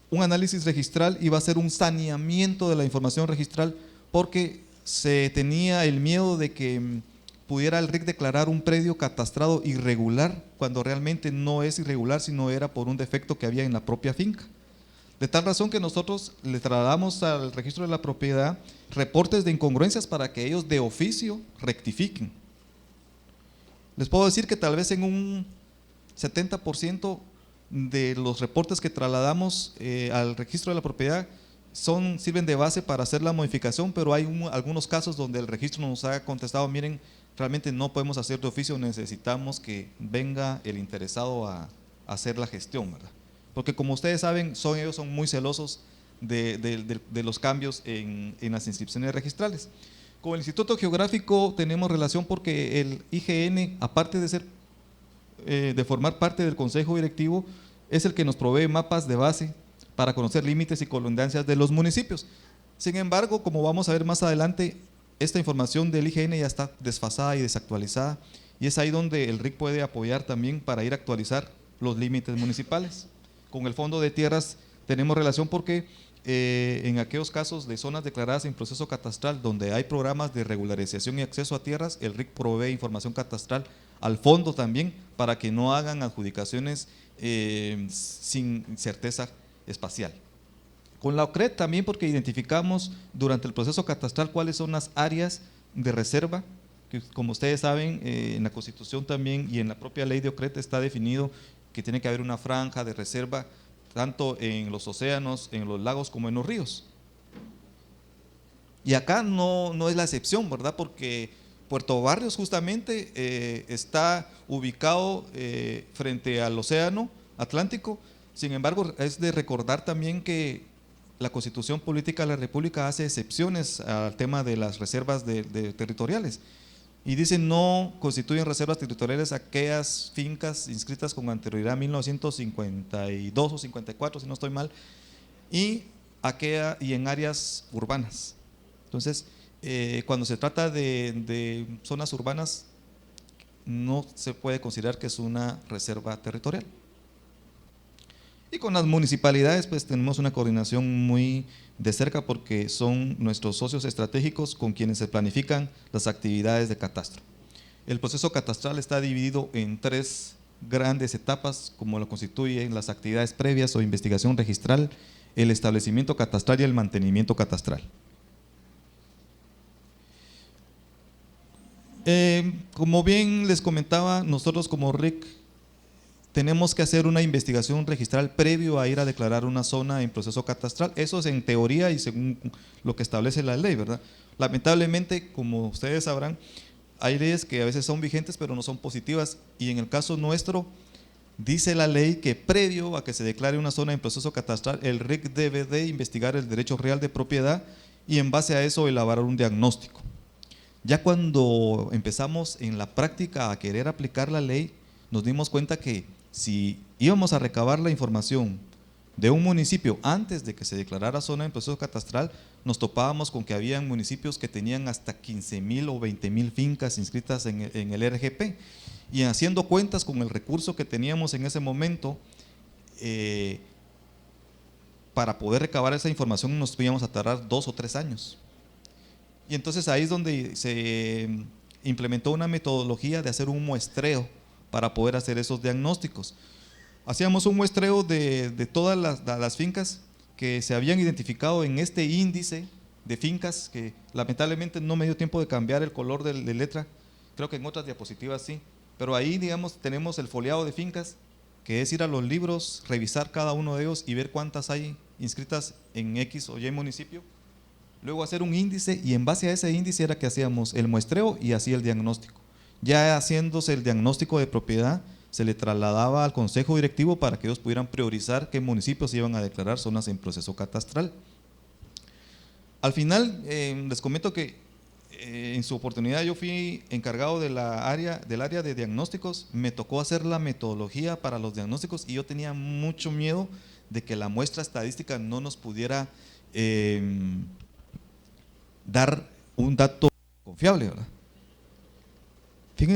un análisis registral y va a hacer un saneamiento de la información registral, porque se tenía el miedo de que pudiera el RIC declarar un predio catastrado irregular, cuando realmente no es irregular, sino era por un defecto que había en la propia finca. De tal razón que nosotros le trasladamos al registro de la propiedad reportes de incongruencias para que ellos de oficio rectifiquen. Les puedo decir que tal vez en un 70% de los reportes que trasladamos al registro de la propiedad sirven de base para hacer la modificación, pero hay algunos casos donde el registro nos ha contestado: miren, realmente no podemos hacer de oficio, necesitamos que venga el interesado a hacer la gestión, ¿verdad? Porque como ustedes saben, ellos son muy celosos de los cambios en las inscripciones registrales. Con el Instituto Geográfico tenemos relación porque el IGN, aparte de formar parte del Consejo Directivo, es el que nos provee mapas de base para conocer límites y colindancias de los municipios. Sin embargo, como vamos a ver más adelante, esta información del IGN ya está desfasada y desactualizada, y es ahí donde el RIC puede apoyar también para ir a actualizar los límites municipales. Con el Fondo de Tierras tenemos relación porque en aquellos casos de zonas declaradas en proceso catastral donde hay programas de regularización y acceso a tierras, el RIC provee información catastral al fondo también para que no hagan adjudicaciones sin certeza espacial. Con la OCRED también porque identificamos durante el proceso catastral cuáles son las áreas de reserva, que como ustedes saben en la Constitución también y en la propia ley de OCRED está definido que tiene que haber una franja de reserva tanto en los océanos, en los lagos como en los ríos. Y acá no es la excepción, ¿verdad? Porque Puerto Barrios justamente está ubicado frente al océano Atlántico. Sin embargo, es de recordar también que la Constitución Política de la República hace excepciones al tema de las reservas territoriales. Y dice: no constituyen reservas territoriales aquellas fincas inscritas con anterioridad a 1952 o 54, si no estoy mal, y en áreas urbanas. Entonces, cuando se trata de zonas urbanas, no se puede considerar que es una reserva territorial. Y con las municipalidades pues tenemos una coordinación muy de cerca porque son nuestros socios estratégicos con quienes se planifican las actividades de catastro. El proceso catastral está dividido en 3 grandes etapas, como lo constituyen las actividades previas o investigación registral, el establecimiento catastral y el mantenimiento catastral. Como bien les comentaba, nosotros como RIC tenemos que hacer una investigación registral previo a ir a declarar una zona en proceso catastral. Eso es en teoría y según lo que establece la ley, ¿verdad? Lamentablemente, como ustedes sabrán, hay leyes que a veces son vigentes pero no son positivas, y en el caso nuestro dice la ley que previo a que se declare una zona en proceso catastral, el RIC debe de investigar el derecho real de propiedad y en base a eso elaborar un diagnóstico. Ya cuando empezamos en la práctica a querer aplicar la ley, nos dimos cuenta que si íbamos a recabar la información de un municipio antes de que se declarara zona en proceso catastral, nos topábamos con que había municipios que tenían hasta 15,000 o 20,000 fincas inscritas en el RGP, y haciendo cuentas con el recurso que teníamos en ese momento, para poder recabar esa información nos íbamos a tardar 2 o 3 años. Y entonces ahí es donde se implementó una metodología de hacer un muestreo para poder hacer esos diagnósticos. Hacíamos un muestreo de todas las fincas que se habían identificado en este índice de fincas, que lamentablemente no me dio tiempo de cambiar el color de letra, creo que en otras diapositivas sí, pero ahí, digamos, tenemos el foliado de fincas, que es ir a los libros, revisar cada uno de ellos y ver cuántas hay inscritas en X o Y municipio, luego hacer un índice, y en base a ese índice era que hacíamos el muestreo y así el diagnóstico. Ya haciéndose el diagnóstico de propiedad, se le trasladaba al consejo directivo para que ellos pudieran priorizar qué municipios iban a declarar zonas en proceso catastral. Al final, les comento que en su oportunidad yo fui encargado del área de diagnósticos, me tocó hacer la metodología para los diagnósticos y yo tenía mucho miedo de que la muestra estadística no nos pudiera dar un dato confiable, ¿verdad?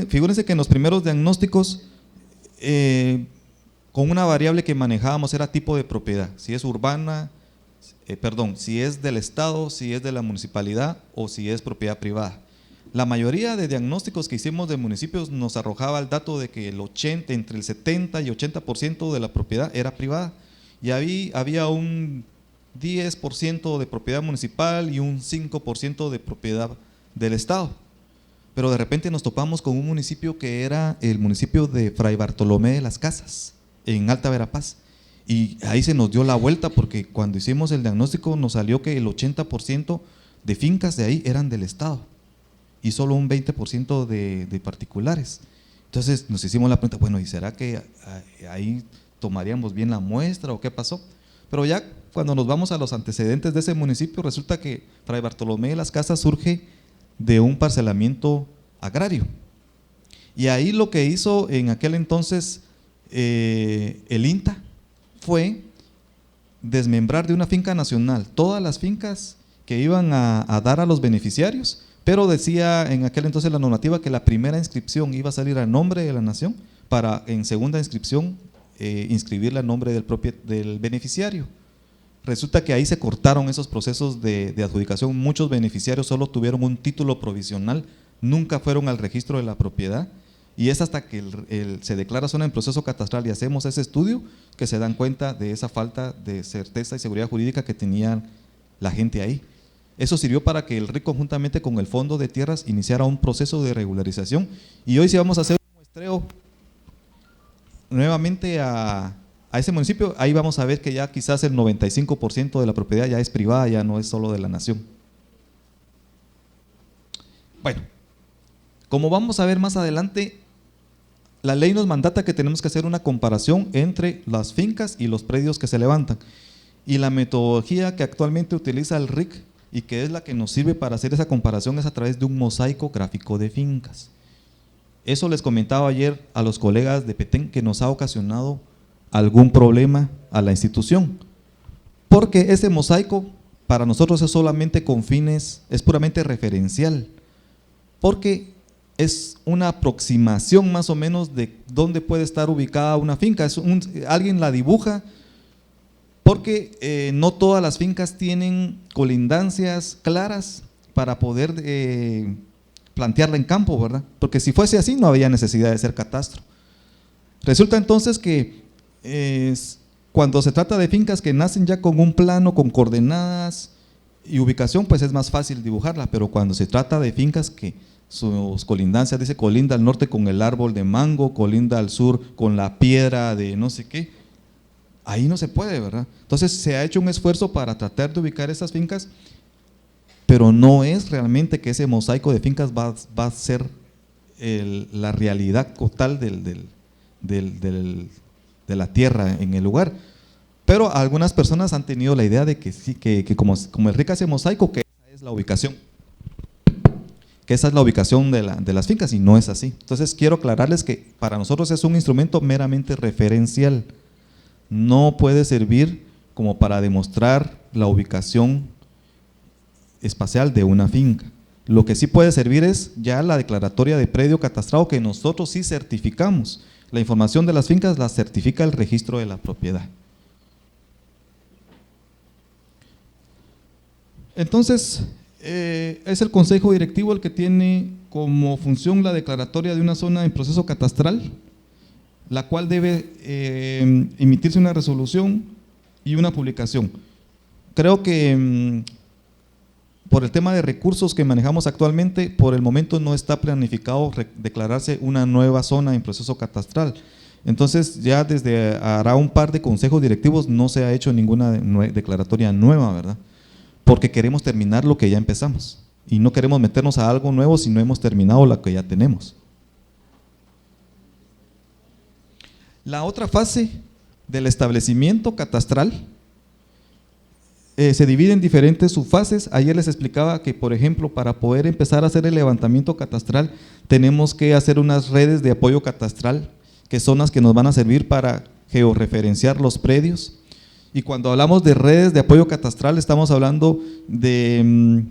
Figúrense que en los primeros diagnósticos, con una variable que manejábamos era tipo de propiedad, si es urbana, si es del Estado, si es de la municipalidad o si es propiedad privada. La mayoría de diagnósticos que hicimos de municipios nos arrojaba el dato de que entre el 70 y 80% de la propiedad era privada, y había un 10% de propiedad municipal y un 5% de propiedad del Estado. Pero de repente nos topamos con un municipio que era el municipio de Fray Bartolomé de las Casas, en Alta Verapaz, y ahí se nos dio la vuelta, porque cuando hicimos el diagnóstico nos salió que el 80% de fincas de ahí eran del Estado y solo un 20% de particulares. Entonces nos hicimos la pregunta, bueno, ¿y será que ahí tomaríamos bien la muestra o qué pasó? Pero ya cuando nos vamos a los antecedentes de ese municipio, resulta que Fray Bartolomé de las Casas surge de un parcelamiento agrario, y ahí lo que hizo en aquel entonces el INTA fue desmembrar de una finca nacional todas las fincas que iban a dar a los beneficiarios, pero decía en aquel entonces la normativa que la primera inscripción iba a salir a nombre de la nación para en segunda inscripción inscribirla a nombre del beneficiario. Resulta que ahí se cortaron esos procesos de adjudicación, muchos beneficiarios solo tuvieron un título provisional, nunca fueron al registro de la propiedad, y es hasta que se declara zona en proceso catastral y hacemos ese estudio que se dan cuenta de esa falta de certeza y seguridad jurídica que tenía la gente ahí. Eso sirvió para que el RIC conjuntamente con el Fondo de Tierras iniciara un proceso de regularización, y hoy sí vamos a hacer un muestreo nuevamente a ese municipio, ahí vamos a ver que ya quizás el 95% de la propiedad ya es privada, ya no es solo de la nación. Bueno, como vamos a ver más adelante, la ley nos mandata que tenemos que hacer una comparación entre las fincas y los predios que se levantan, y la metodología que actualmente utiliza el RIC y que es la que nos sirve para hacer esa comparación es a través de un mosaico gráfico de fincas. Eso les comentaba ayer a los colegas de Petén, que nos ha ocasionado algún problema a la institución, porque ese mosaico para nosotros es solamente con fines, es puramente referencial, porque es una aproximación más o menos de dónde puede estar ubicada una finca. Alguien la dibuja porque no todas las fincas tienen colindancias claras para poder plantearla en campo, ¿verdad? Porque si fuese así no había necesidad de hacer catastro. Resulta entonces que cuando se trata de fincas que nacen ya con un plano, con coordenadas y ubicación, pues es más fácil dibujarla, pero cuando se trata de fincas que sus colindancias, dice colinda al norte con el árbol de mango, colinda al sur con la piedra de no sé qué. Ahí no se puede, ¿verdad? Entonces se ha hecho un esfuerzo para tratar de ubicar esas fincas, pero no es realmente que ese mosaico de fincas va a ser la realidad total de la tierra en el lugar. Pero algunas personas han tenido la idea de que sí, que como el RIC hace mosaico, que esa es la ubicación. Que esa es la ubicación de las fincas, y no es así. Entonces quiero aclararles que para nosotros es un instrumento meramente referencial. No puede servir como para demostrar la ubicación espacial de una finca. Lo que sí puede servir es ya la declaratoria de predio catastrado, que nosotros sí certificamos. La información de las fincas la certifica el registro de la propiedad. Entonces, es el consejo directivo el que tiene como función la declaratoria de una zona en proceso catastral, la cual debe emitirse una resolución y una publicación. Creo que por el tema de recursos que manejamos actualmente, por el momento no está planificado declararse una nueva zona en proceso catastral. Entonces ya desde hará un par de consejos directivos no se ha hecho ninguna declaratoria nueva, ¿verdad? Porque queremos terminar lo que ya empezamos y no queremos meternos a algo nuevo si no hemos terminado lo que ya tenemos. La otra fase del establecimiento catastral se divide en diferentes subfases. Ayer les explicaba que, por ejemplo, para poder empezar a hacer el levantamiento catastral tenemos que hacer unas redes de apoyo catastral, que son las que nos van a servir para georreferenciar los predios. Y cuando hablamos de redes de apoyo catastral estamos hablando de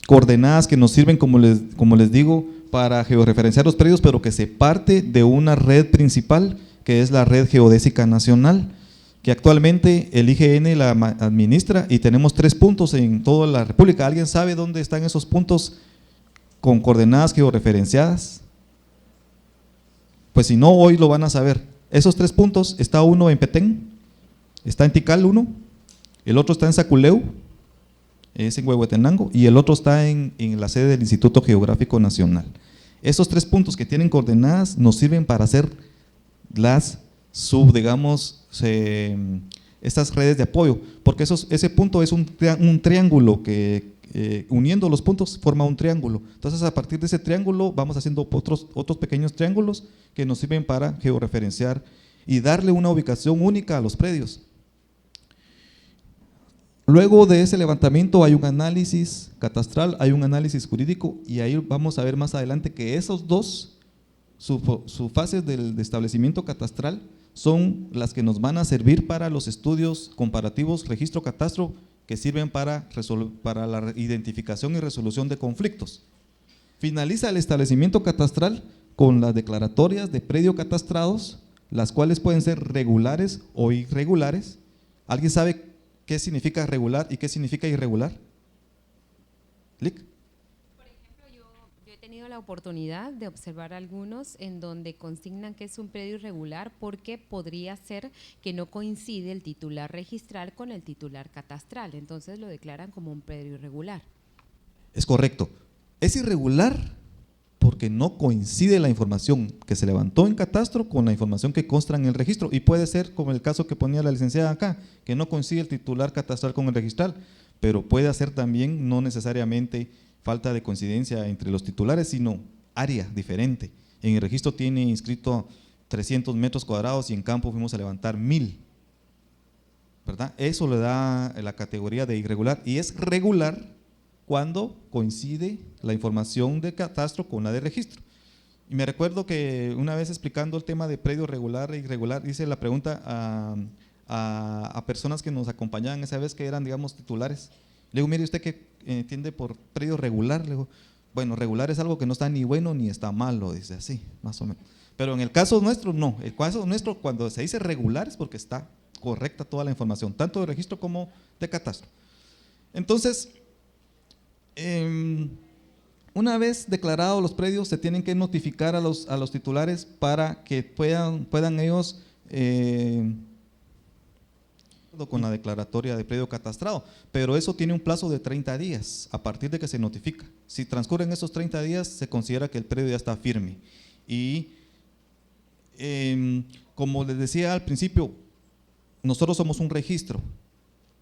coordenadas que nos sirven, como les digo, para georreferenciar los predios, pero que se parte de una red principal, que es la Red Geodésica Nacional, que actualmente el IGN la administra, y tenemos 3 puntos en toda la República. ¿Alguien sabe dónde están esos puntos con coordenadas georreferenciadas? Pues si no, hoy lo van a saber. Esos 3 puntos, está uno en Petén, está en Tikal uno, el otro está en Saculeu, es en Huehuetenango, y el otro está en la sede del Instituto Geográfico Nacional. Esos 3 puntos que tienen coordenadas nos sirven para hacer las estas redes de apoyo, porque ese punto es un triángulo que uniendo los puntos forma un triángulo. Entonces a partir de ese triángulo vamos haciendo otros pequeños triángulos que nos sirven para georreferenciar y darle una ubicación única a los predios. Luego de ese levantamiento hay un análisis catastral, hay un análisis jurídico, y ahí vamos a ver más adelante que esos dos subfases del establecimiento catastral son las que nos van a servir para los estudios comparativos registro-catastro, que sirven para la identificación y resolución de conflictos. Finaliza el establecimiento catastral con las declaratorias de predio catastrados, las cuales pueden ser regulares o irregulares. ¿Alguien sabe qué significa regular y qué significa irregular? ¿Lic? Por ejemplo, yo he tenido la oportunidad de observar algunos en donde consignan que es un predio irregular porque podría ser que no coincide el titular registral con el titular catastral, entonces lo declaran como un predio irregular. Es correcto, es irregular porque no coincide la información que se levantó en catastro con la información que consta en el registro, y puede ser como el caso que ponía la licenciada acá, que no coincide el titular catastral con el registral, pero puede ser también no necesariamente falta de coincidencia entre los titulares, sino área diferente. En el registro tiene inscrito 300 metros cuadrados y en campo fuimos a levantar 1000, ¿verdad? Eso le da la categoría de irregular, y es regular cuando coincide la información de catastro con la de registro. Y me recuerdo que una vez explicando el tema de predio regular e irregular, hice la pregunta a personas que nos acompañaban esa vez, que eran, digamos, titulares. Le digo, mire, ¿usted qué entiende por predio regular? Le digo, bueno, regular es algo que no está ni bueno ni está malo, dice así, más o menos. Pero en el caso nuestro, no. El caso nuestro, cuando se dice regular, es porque está correcta toda la información, tanto de registro como de catastro. Entonces, una vez declarados los predios, se tienen que notificar a los titulares para que puedan ellos con la declaratoria de predio catastrado, pero eso tiene un plazo de 30 días a partir de que se notifica. Si transcurren esos 30 días, se considera que el predio ya está firme. Y como les decía al principio, nosotros somos un registro.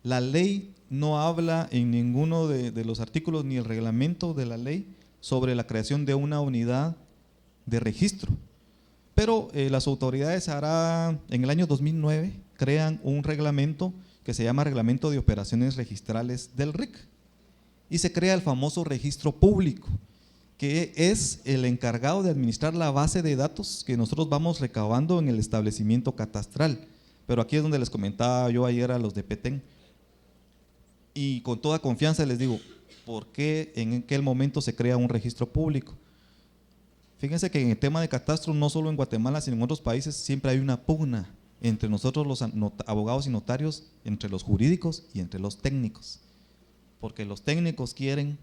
La ley no habla en ninguno de los artículos ni el reglamento de la ley sobre la creación de una unidad de registro. Pero las autoridades en el año 2009 crean un reglamento que se llama Reglamento de Operaciones Registrales del RIC y se crea el famoso registro público, que es el encargado de administrar la base de datos que nosotros vamos recabando en el establecimiento catastral. Pero aquí es donde les comentaba yo ayer a los de Petén, y con toda confianza les digo, ¿por qué en aquel momento se crea un registro público? Fíjense que en el tema de catastro, no solo en Guatemala, sino en otros países, siempre hay una pugna entre nosotros los abogados y notarios, entre los jurídicos y entre los técnicos, porque los técnicos quieren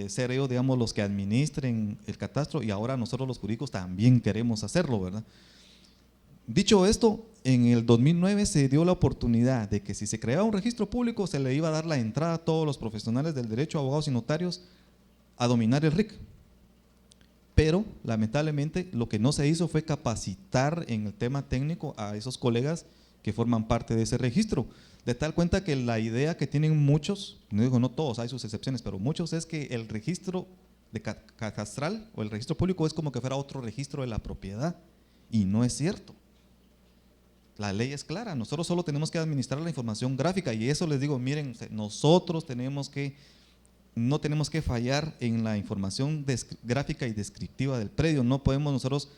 ser ellos, digamos, los que administren el catastro, y ahora nosotros los jurídicos también queremos hacerlo, ¿verdad? Dicho esto, en el 2009 se dio la oportunidad de que si se creaba un registro público se le iba a dar la entrada a todos los profesionales del derecho, abogados y notarios, a dominar el RIC. Pero lamentablemente lo que no se hizo fue capacitar en el tema técnico a esos colegas que forman parte de ese registro, de tal cuenta que la idea que tienen muchos, no digo no todos, hay sus excepciones, pero muchos, es que el registro de catastral o el registro público es como que fuera otro registro de la propiedad, y no es cierto. La ley es clara, nosotros solo tenemos que administrar la información gráfica, y eso les digo, miren, nosotros no tenemos que fallar en la información gráfica y descriptiva del predio. No podemos nosotros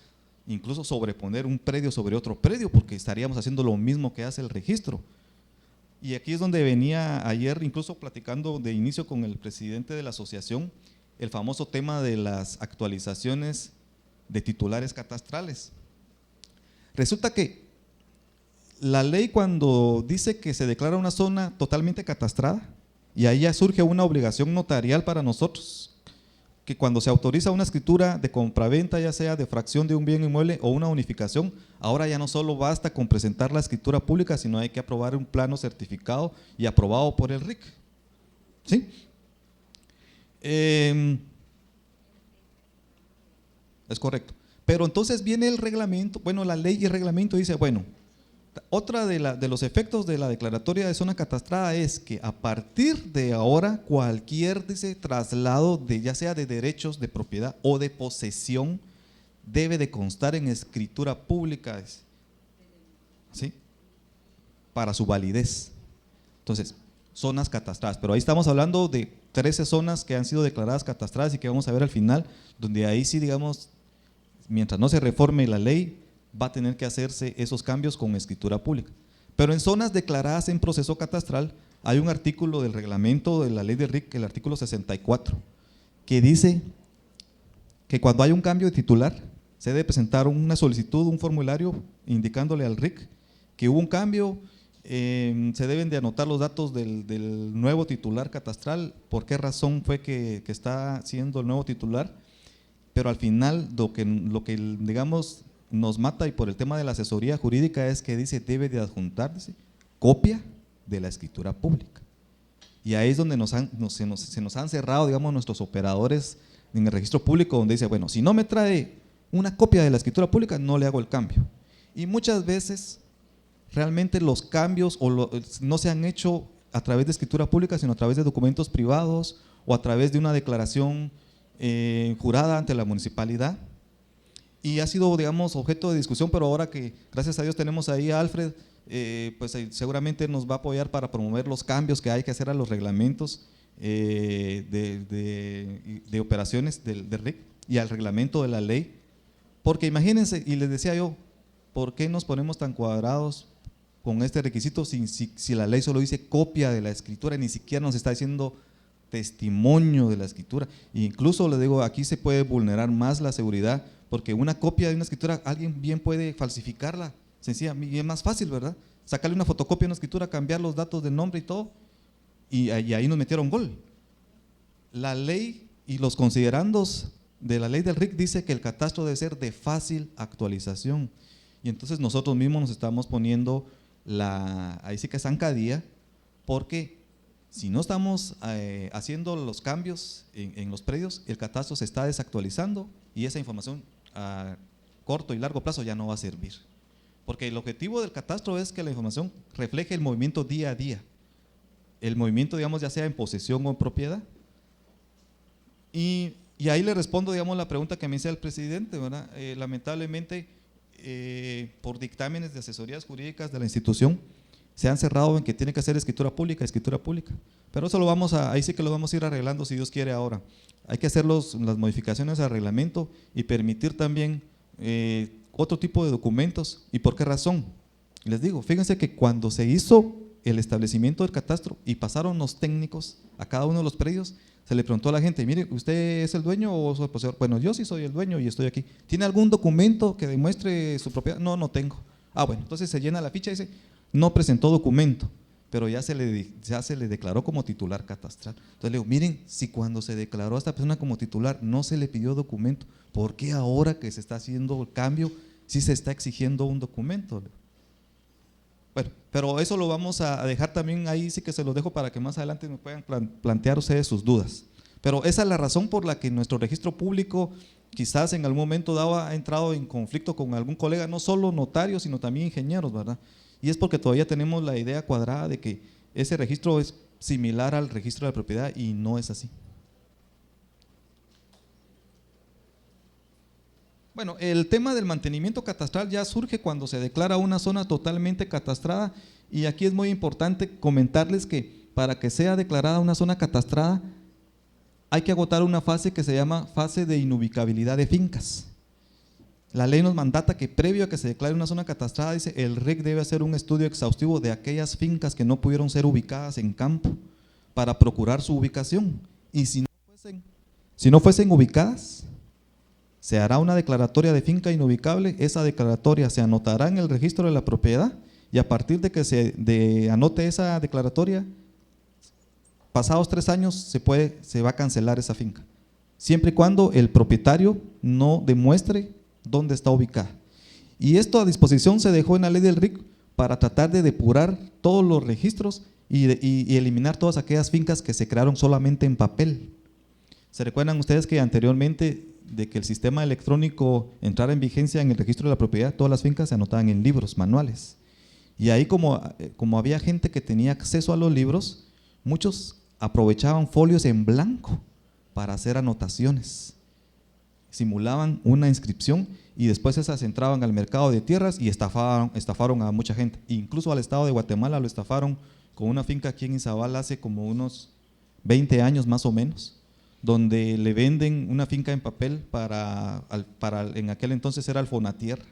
incluso sobreponer un predio sobre otro predio, porque estaríamos haciendo lo mismo que hace el registro. Y aquí es donde venía ayer, incluso platicando de inicio con el presidente de la asociación, el famoso tema de las actualizaciones de titulares catastrales. Resulta que la ley, cuando dice que se declara una zona totalmente catastrada, y ahí ya surge una obligación notarial para nosotros, que cuando se autoriza una escritura de compraventa, ya sea de fracción de un bien inmueble o una unificación, ahora ya no solo basta con presentar la escritura pública, sino hay que aprobar un plano certificado y aprobado por el RIC. ¿Sí? Es correcto. Pero entonces viene el reglamento, bueno, la ley y el reglamento dice, bueno, otra de los efectos de la declaratoria de zona catastrada es que a partir de ahora cualquier traslado de ya sea de derechos de propiedad o de posesión debe de constar en escritura pública, ¿sí? Para su validez. Entonces, zonas catastradas, pero ahí estamos hablando de 13 zonas que han sido declaradas catastradas y que vamos a ver al final, donde ahí sí, digamos, mientras no se reforme la ley, va a tener que hacerse esos cambios con escritura pública. Pero en zonas declaradas en proceso catastral hay un artículo del reglamento de la ley de RIC, el artículo 64, que dice que cuando hay un cambio de titular se debe presentar una solicitud, un formulario indicándole al RIC que hubo un cambio, se deben de anotar los datos del nuevo titular catastral, por qué razón fue que está siendo el nuevo titular, pero al final lo que digamos nos mata, y por el tema de la asesoría jurídica, es que dice debe de adjuntarse copia de la escritura pública, y ahí es donde se nos han cerrado, digamos, nuestros operadores en el registro público, donde dice, bueno, si no me trae una copia de la escritura pública no le hago el cambio, y muchas veces realmente los cambios no se han hecho a través de escritura pública, sino a través de documentos privados o a través de una declaración jurada ante la municipalidad. Y ha sido, digamos, objeto de discusión, pero ahora que gracias a Dios tenemos ahí a Alfred, pues seguramente nos va a apoyar para promover los cambios que hay que hacer a los reglamentos de operaciones del RIC y al reglamento de la ley, porque imagínense, y les decía yo, ¿por qué nos ponemos tan cuadrados con este requisito si la ley solo dice copia de la escritura, ni siquiera nos está diciendo testimonio de la escritura? E incluso les digo, aquí se puede vulnerar más la seguridad, porque una copia de una escritura alguien bien puede falsificarla, sencilla, y es más fácil, ¿verdad? Sacarle una fotocopia de una escritura, cambiar los datos del nombre y todo, y ahí nos metieron gol. La ley y los considerandos de la ley del RIC dice que el catastro debe ser de fácil actualización, y entonces nosotros mismos nos estamos poniendo ahí sí que zancadilla, porque si no estamos haciendo los cambios en los predios, el catastro se está desactualizando y esa información a corto y largo plazo ya no va a servir. Porque el objetivo del catastro es que la información refleje el movimiento día a día, el movimiento, digamos, ya sea en posesión o en propiedad. Y ahí le respondo, digamos, la pregunta que me hizo el presidente, ¿verdad? Lamentablemente, por dictámenes de asesorías jurídicas de la institución, se han cerrado en que tiene que hacer escritura pública. Pero eso ahí sí que lo vamos a ir arreglando si Dios quiere ahora. Hay que hacer las modificaciones al reglamento y permitir también otro tipo de documentos. ¿Y por qué razón? Les digo, fíjense que cuando se hizo el establecimiento del catastro y pasaron los técnicos a cada uno de los predios, se le preguntó a la gente, mire, ¿usted es el dueño o soy el poseedor? Bueno, yo sí soy el dueño y estoy aquí. ¿Tiene algún documento que demuestre su propiedad? No, no tengo. Ah, bueno, entonces se llena la ficha y dice, no presentó documento, pero ya se le declaró como titular catastral. Entonces le digo, miren, si cuando se declaró a esta persona como titular no se le pidió documento, ¿por qué ahora que se está haciendo el cambio sí se está exigiendo un documento? Bueno, pero eso lo vamos a dejar también ahí, sí que se lo dejo para que más adelante me puedan plantear ustedes sus dudas. Pero esa es la razón por la que nuestro registro público quizás en algún momento dado ha entrado en conflicto con algún colega, no solo notarios, sino también ingenieros, ¿verdad? Y es porque todavía tenemos la idea cuadrada de que ese registro es similar al registro de la propiedad y no es así. Bueno, el tema del mantenimiento catastral ya surge cuando se declara una zona totalmente catastrada, y aquí es muy importante comentarles que para que sea declarada una zona catastrada hay que agotar una fase que se llama fase de inubicabilidad de fincas. La ley nos mandata que previo a que se declare una zona catastrada, dice, el RIC debe hacer un estudio exhaustivo de aquellas fincas que no pudieron ser ubicadas en campo para procurar su ubicación, y si no fuesen ubicadas, se hará una declaratoria de finca inubicable. Esa declaratoria se anotará en el registro de la propiedad, y a partir de que se anote esa declaratoria, pasados 3 años se va a cancelar esa finca, siempre y cuando el propietario no demuestre dónde está ubicada. Y esto a disposición se dejó en la ley del RIC para tratar de depurar todos los registros y eliminar todas aquellas fincas que se crearon solamente en papel. ¿Se recuerdan ustedes que anteriormente de que el sistema electrónico entrara en vigencia en el registro de la propiedad, todas las fincas se anotaban en libros, manuales? Y ahí como había gente que tenía acceso a los libros, muchos aprovechaban folios en blanco para hacer anotaciones, simulaban una inscripción y después esas entraban al mercado de tierras y estafaron a mucha gente. Incluso al estado de Guatemala lo estafaron con una finca aquí en Izabal hace como unos 20 años más o menos, donde le venden una finca en papel para en aquel entonces era el Fonatierra,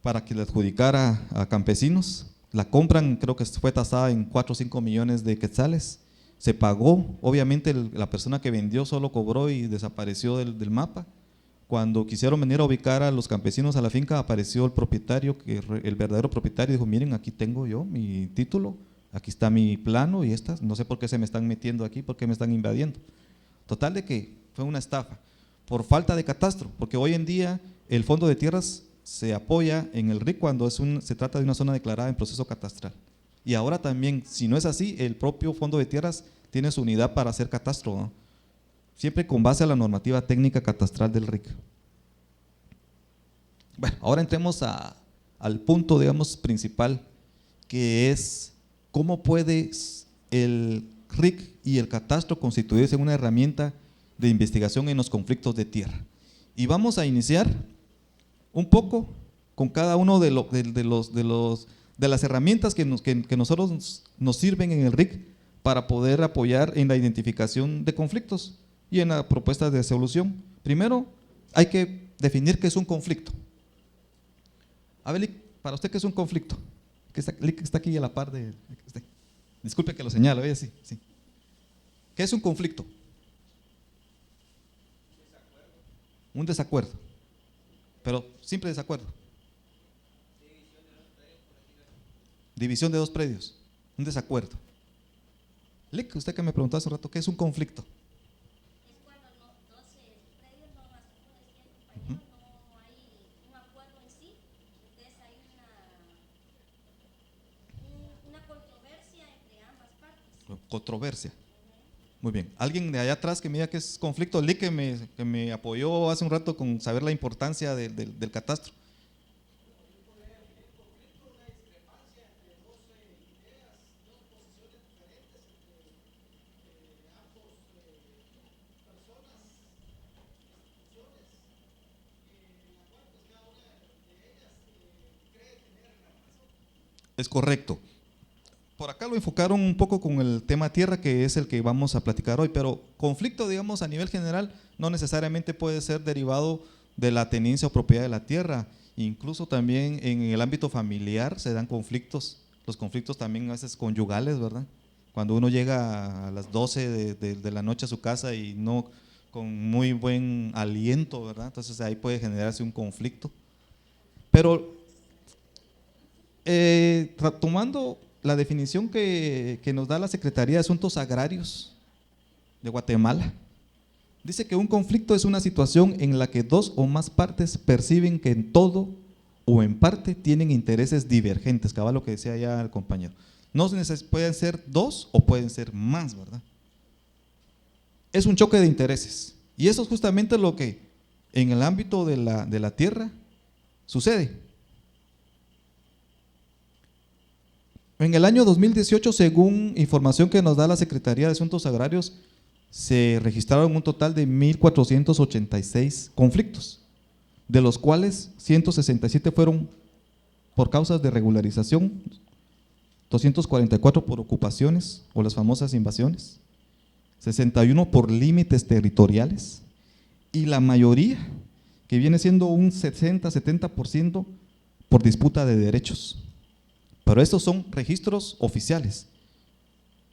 para que le adjudicara a campesinos. La compran, creo que fue tasada en 4 o 5 millones de quetzales. Se pagó, obviamente la persona que vendió solo cobró y desapareció del mapa. Cuando quisieron venir a ubicar a los campesinos a la finca, apareció el propietario, el verdadero propietario, dijo, miren, aquí tengo yo mi título, aquí está mi plano y estas, no sé por qué se me están metiendo aquí, por qué me están invadiendo. Total de que fue una estafa, por falta de catastro, porque hoy en día el Fondo de Tierras se apoya en el RIC cuando se trata de una zona declarada en proceso catastral. Y ahora también, si no es así, el propio Fondo de Tierras tiene su unidad para hacer catastro, ¿no? Siempre con base a la normativa técnica catastral del RIC. Bueno, ahora entremos al punto, digamos, principal, que es cómo puede el RIC y el catastro constituirse en una herramienta de investigación en los conflictos de tierra. Y vamos a iniciar un poco con cada uno de las herramientas que nosotros nos sirven en el RIC para poder apoyar en la identificación de conflictos y en la propuesta de solución. Primero, hay que definir qué es un conflicto. A ver, para usted, ¿qué es un conflicto? Que está aquí a la par de… Disculpe que lo señalo, sí. ¿Qué es un conflicto? Un desacuerdo. Pero simple desacuerdo. División de 2 predios. Un desacuerdo. Usted que me preguntó hace rato, ¿qué es un conflicto? Es cuando 12 predios no hacen, como decía el compañero, no hay un acuerdo en sí, entonces hay Controversia. Muy bien. ¿Alguien de allá atrás que me diga que es conflicto? Lee que me apoyó hace un rato con saber la importancia del catastro. Es correcto. Por acá lo enfocaron un poco con el tema tierra, que es el que vamos a platicar hoy, pero conflicto, digamos, a nivel general, no necesariamente puede ser derivado de la tenencia o propiedad de la tierra. Incluso también en el ámbito familiar se dan conflictos, los conflictos también a veces conyugales, ¿verdad? Cuando uno llega a las 12 de la noche a su casa y no con muy buen aliento, ¿verdad? Entonces ahí puede generarse un conflicto. Pero tomando la definición que nos da la Secretaría de Asuntos Agrarios de Guatemala, dice que un conflicto es una situación en la que dos o más partes perciben que en todo o en parte tienen intereses divergentes, cabal lo que decía ya el compañero. No pueden ser dos o pueden ser más, ¿verdad? Es un choque de intereses y eso es justamente lo que en el ámbito de la tierra sucede. En el año 2018, según información que nos da la Secretaría de Asuntos Agrarios, se registraron un total de 1,486 conflictos, de los cuales 167 fueron por causas de regularización, 244 por ocupaciones o las famosas invasiones, 61 por límites territoriales y la mayoría, que viene siendo un 60-70%, por disputa de derechos. Pero estos son registros oficiales.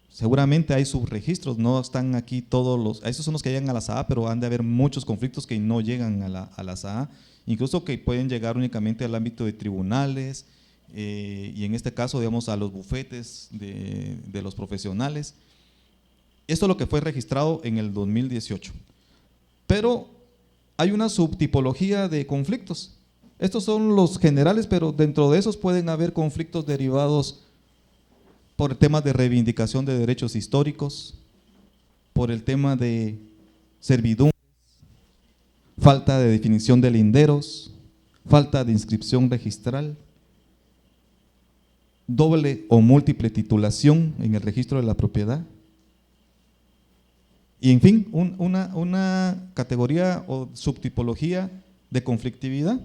Seguramente hay subregistros, no están aquí todos los, esos son los que llegan a la SAA, pero han de haber muchos conflictos que no llegan a la SAA, incluso que pueden llegar únicamente al ámbito de tribunales, y en este caso, digamos, a los bufetes de los profesionales. Esto es lo que fue registrado en el 2018. Pero hay una subtipología de conflictos. Estos son los generales, pero dentro de esos pueden haber conflictos derivados por temas de reivindicación de derechos históricos, por el tema de servidumbre, falta de definición de linderos, falta de inscripción registral, doble o múltiple titulación en el registro de la propiedad. Y en fin, una categoría o subtipología de conflictividad.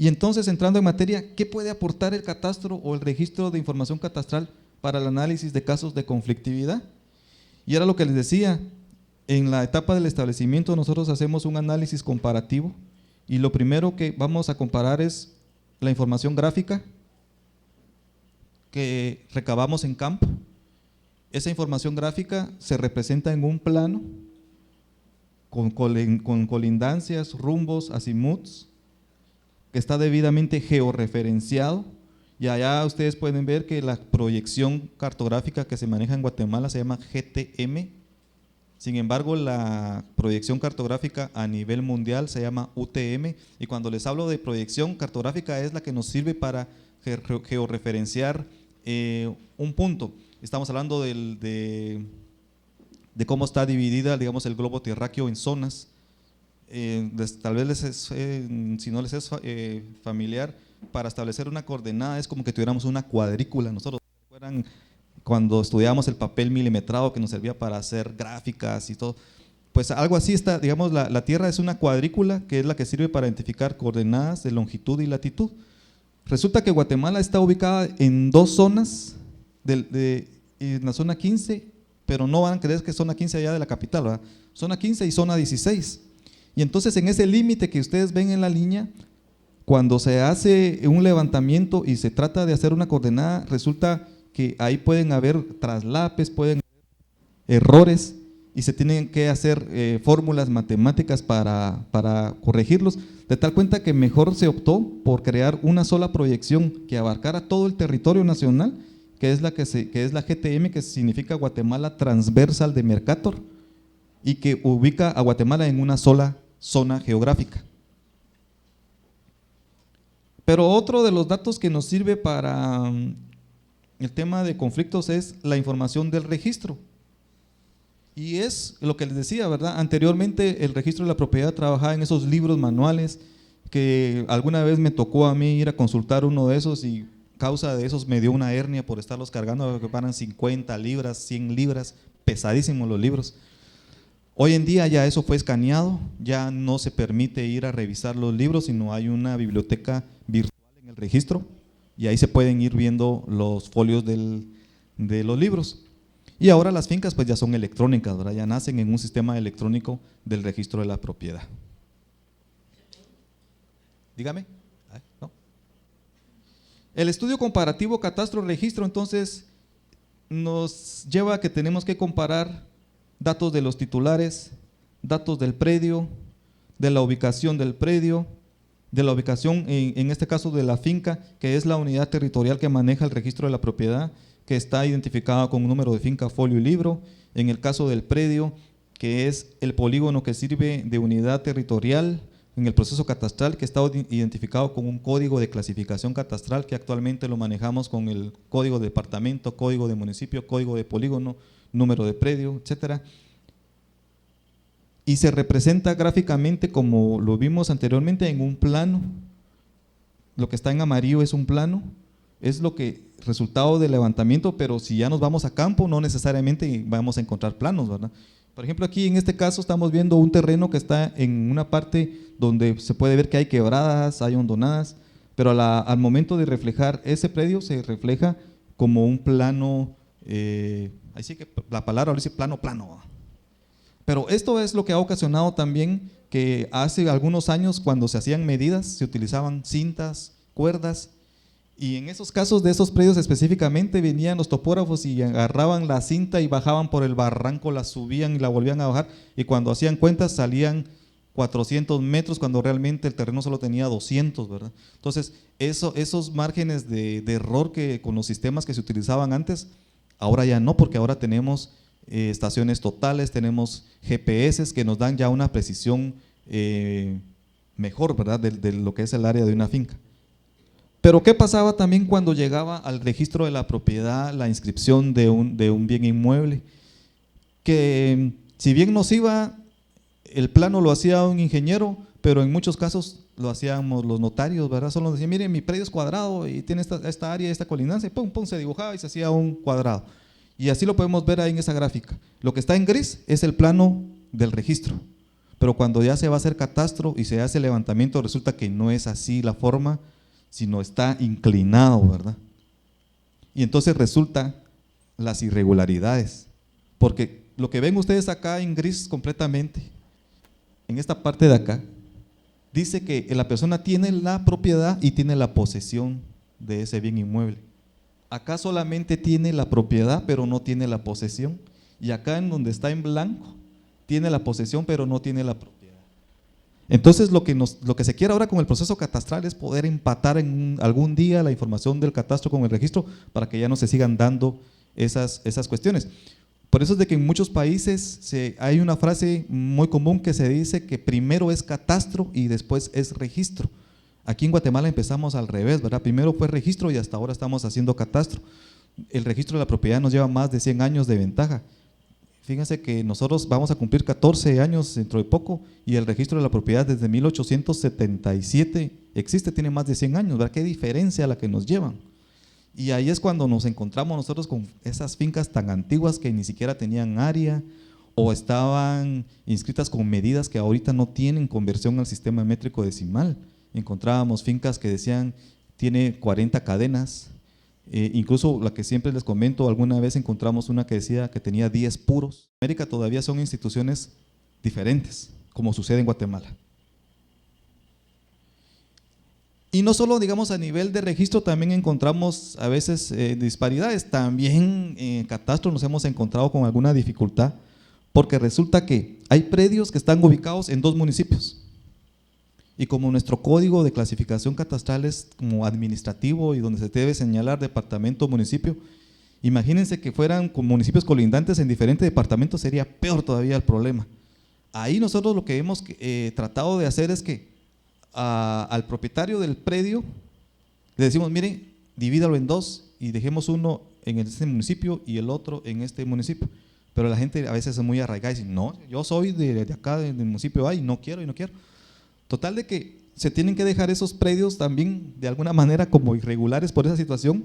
Y entonces, entrando en materia, ¿qué puede aportar el catastro o el registro de información catastral para el análisis de casos de conflictividad? Y era lo que les decía, en la etapa del establecimiento nosotros hacemos un análisis comparativo y lo primero que vamos a comparar es la información gráfica que recabamos en campo. Esa información gráfica se representa en un plano con colindancias, rumbos, azimuts, que está debidamente georreferenciado, y allá ustedes pueden ver que la proyección cartográfica que se maneja en Guatemala se llama GTM. Sin embargo, la proyección cartográfica a nivel mundial se llama UTM, y cuando les hablo de proyección cartográfica es la que nos sirve para georreferenciar un punto. Estamos hablando de cómo está dividida, digamos, el globo terráqueo en zonas. Tal vez si no les es familiar, para establecer una coordenada es como que tuviéramos una cuadrícula. Nosotros recuerdan cuando estudiábamos el papel milimetrado que nos servía para hacer gráficas y todo, pues algo así está, digamos, la Tierra es una cuadrícula que es la que sirve para identificar coordenadas de longitud y latitud. Resulta que Guatemala está ubicada en dos zonas, en la zona 15, pero no van a creer que es zona 15 allá de la capital, ¿verdad? Zona 15 y zona 16. Y entonces en ese límite que ustedes ven en la línea, cuando se hace un levantamiento y se trata de hacer una coordenada, resulta que ahí pueden haber traslapes, pueden haber errores y se tienen que hacer fórmulas matemáticas para corregirlos, de tal cuenta que mejor se optó por crear una sola proyección que abarcara todo el territorio nacional, que es la GTM, que significa Guatemala Transversal de Mercator, y que ubica a Guatemala en una sola zona geográfica. Pero otro de los datos que nos sirve para el tema de conflictos es la información del registro. Y es lo que les decía, ¿verdad? Anteriormente el registro de la propiedad trabajaba en esos libros manuales que alguna vez me tocó a mí ir a consultar uno de esos y causa de esos me dio una hernia por estarlos cargando, que paran 50 libras, 100 libras, pesadísimos los libros. Hoy en día ya eso fue escaneado, ya no se permite ir a revisar los libros, sino hay una biblioteca virtual en el registro y ahí se pueden ir viendo los folios de los libros. Y ahora las fincas pues ya son electrónicas, ¿verdad? Ya nacen en un sistema electrónico del registro de la propiedad. Dígame. ¿No? El estudio comparativo catastro-registro entonces nos lleva a que tenemos que comparar datos de los titulares, datos del predio, de la ubicación del predio, de la ubicación en este caso de la finca, que es la unidad territorial que maneja el registro de la propiedad, que está identificada con un número de finca, folio y libro. En el caso del predio, que es el polígono que sirve de unidad territorial en el proceso catastral, que está identificado con un código de clasificación catastral que actualmente lo manejamos con el código de departamento, código de municipio, código de polígono, número de predio, etcétera. Y se representa gráficamente como lo vimos anteriormente en un plano. Lo que está en amarillo es un plano, es lo que resultado del levantamiento, pero si ya nos vamos a campo no necesariamente vamos a encontrar planos, ¿verdad? Por ejemplo, aquí en este caso estamos viendo un terreno que está en una parte donde se puede ver que hay quebradas, hay hondonadas, pero al momento de reflejar ese predio se refleja como un plano, así que la palabra dice plano. Pero esto es lo que ha ocasionado también que hace algunos años cuando se hacían medidas se utilizaban cintas, cuerdas, y en esos casos de esos predios específicamente venían los topógrafos y agarraban la cinta y bajaban por el barranco, la subían y la volvían a bajar, y cuando hacían cuentas salían 400 metros cuando realmente el terreno solo tenía 200, ¿verdad? Entonces esos márgenes de error que con los sistemas que se utilizaban antes, ahora ya no, porque ahora tenemos estaciones totales, tenemos GPS que nos dan ya una precisión mejor, ¿verdad? De lo que es el área de una finca. Pero ¿qué pasaba también cuando llegaba al registro de la propiedad la inscripción de un bien inmueble? Que si bien nos iba, el plano lo hacía un ingeniero, pero en muchos casos lo hacíamos los notarios, ¿verdad? Solo decían, miren, mi predio es cuadrado y tiene esta área, esta colindancia, y pum, pum, se dibujaba y se hacía un cuadrado. Y así lo podemos ver ahí en esa gráfica. Lo que está en gris es el plano del registro, pero cuando ya se va a hacer catastro y se hace levantamiento, resulta que no es así la forma, sino está inclinado, ¿verdad? Y entonces resulta las irregularidades, porque lo que ven ustedes acá en gris completamente, en esta parte de acá, dice que la persona tiene la propiedad y tiene la posesión de ese bien inmueble. Acá solamente tiene la propiedad, pero no tiene la posesión, y acá en donde está en blanco, tiene la posesión, pero no tiene la propiedad. Entonces lo que se quiere ahora con el proceso catastral es poder empatar en algún día la información del catastro con el registro para que ya no se sigan dando esas cuestiones. Por eso es de que en muchos países hay una frase muy común que se dice que primero es catastro y después es registro. Aquí en Guatemala empezamos al revés, ¿verdad? Primero fue registro y hasta ahora estamos haciendo catastro. El registro de la propiedad nos lleva más de 100 años de ventaja. Fíjense que nosotros vamos a cumplir 14 años dentro de poco y el registro de la propiedad desde 1877 existe, tiene más de 100 años, ¿verdad? Qué diferencia la que nos llevan. Y ahí es cuando nos encontramos nosotros con esas fincas tan antiguas que ni siquiera tenían área o estaban inscritas con medidas que ahorita no tienen conversión al sistema métrico decimal. Encontrábamos fincas que decían tiene 40 cadenas. Incluso la que siempre les comento, alguna vez encontramos una que decía que tenía 10 puros. En América todavía son instituciones diferentes, como sucede en Guatemala. Y no solo, digamos, a nivel de registro, también encontramos a veces disparidades. También en catastro nos hemos encontrado con alguna dificultad, porque resulta que hay predios que están ubicados en 2 municipios. Y como nuestro código de clasificación catastral es como administrativo y donde se debe señalar departamento o municipio, imagínense que fueran con municipios colindantes en diferentes departamentos, sería peor todavía el problema. Ahí nosotros lo que hemos tratado de hacer es que al propietario del predio le decimos, miren, divídalo en dos y dejemos uno en este municipio y el otro en este municipio. Pero la gente a veces es muy arraigada y dice, no, yo soy de acá, del municipio A, y no quiero. Total de que se tienen que dejar esos predios también de alguna manera como irregulares por esa situación,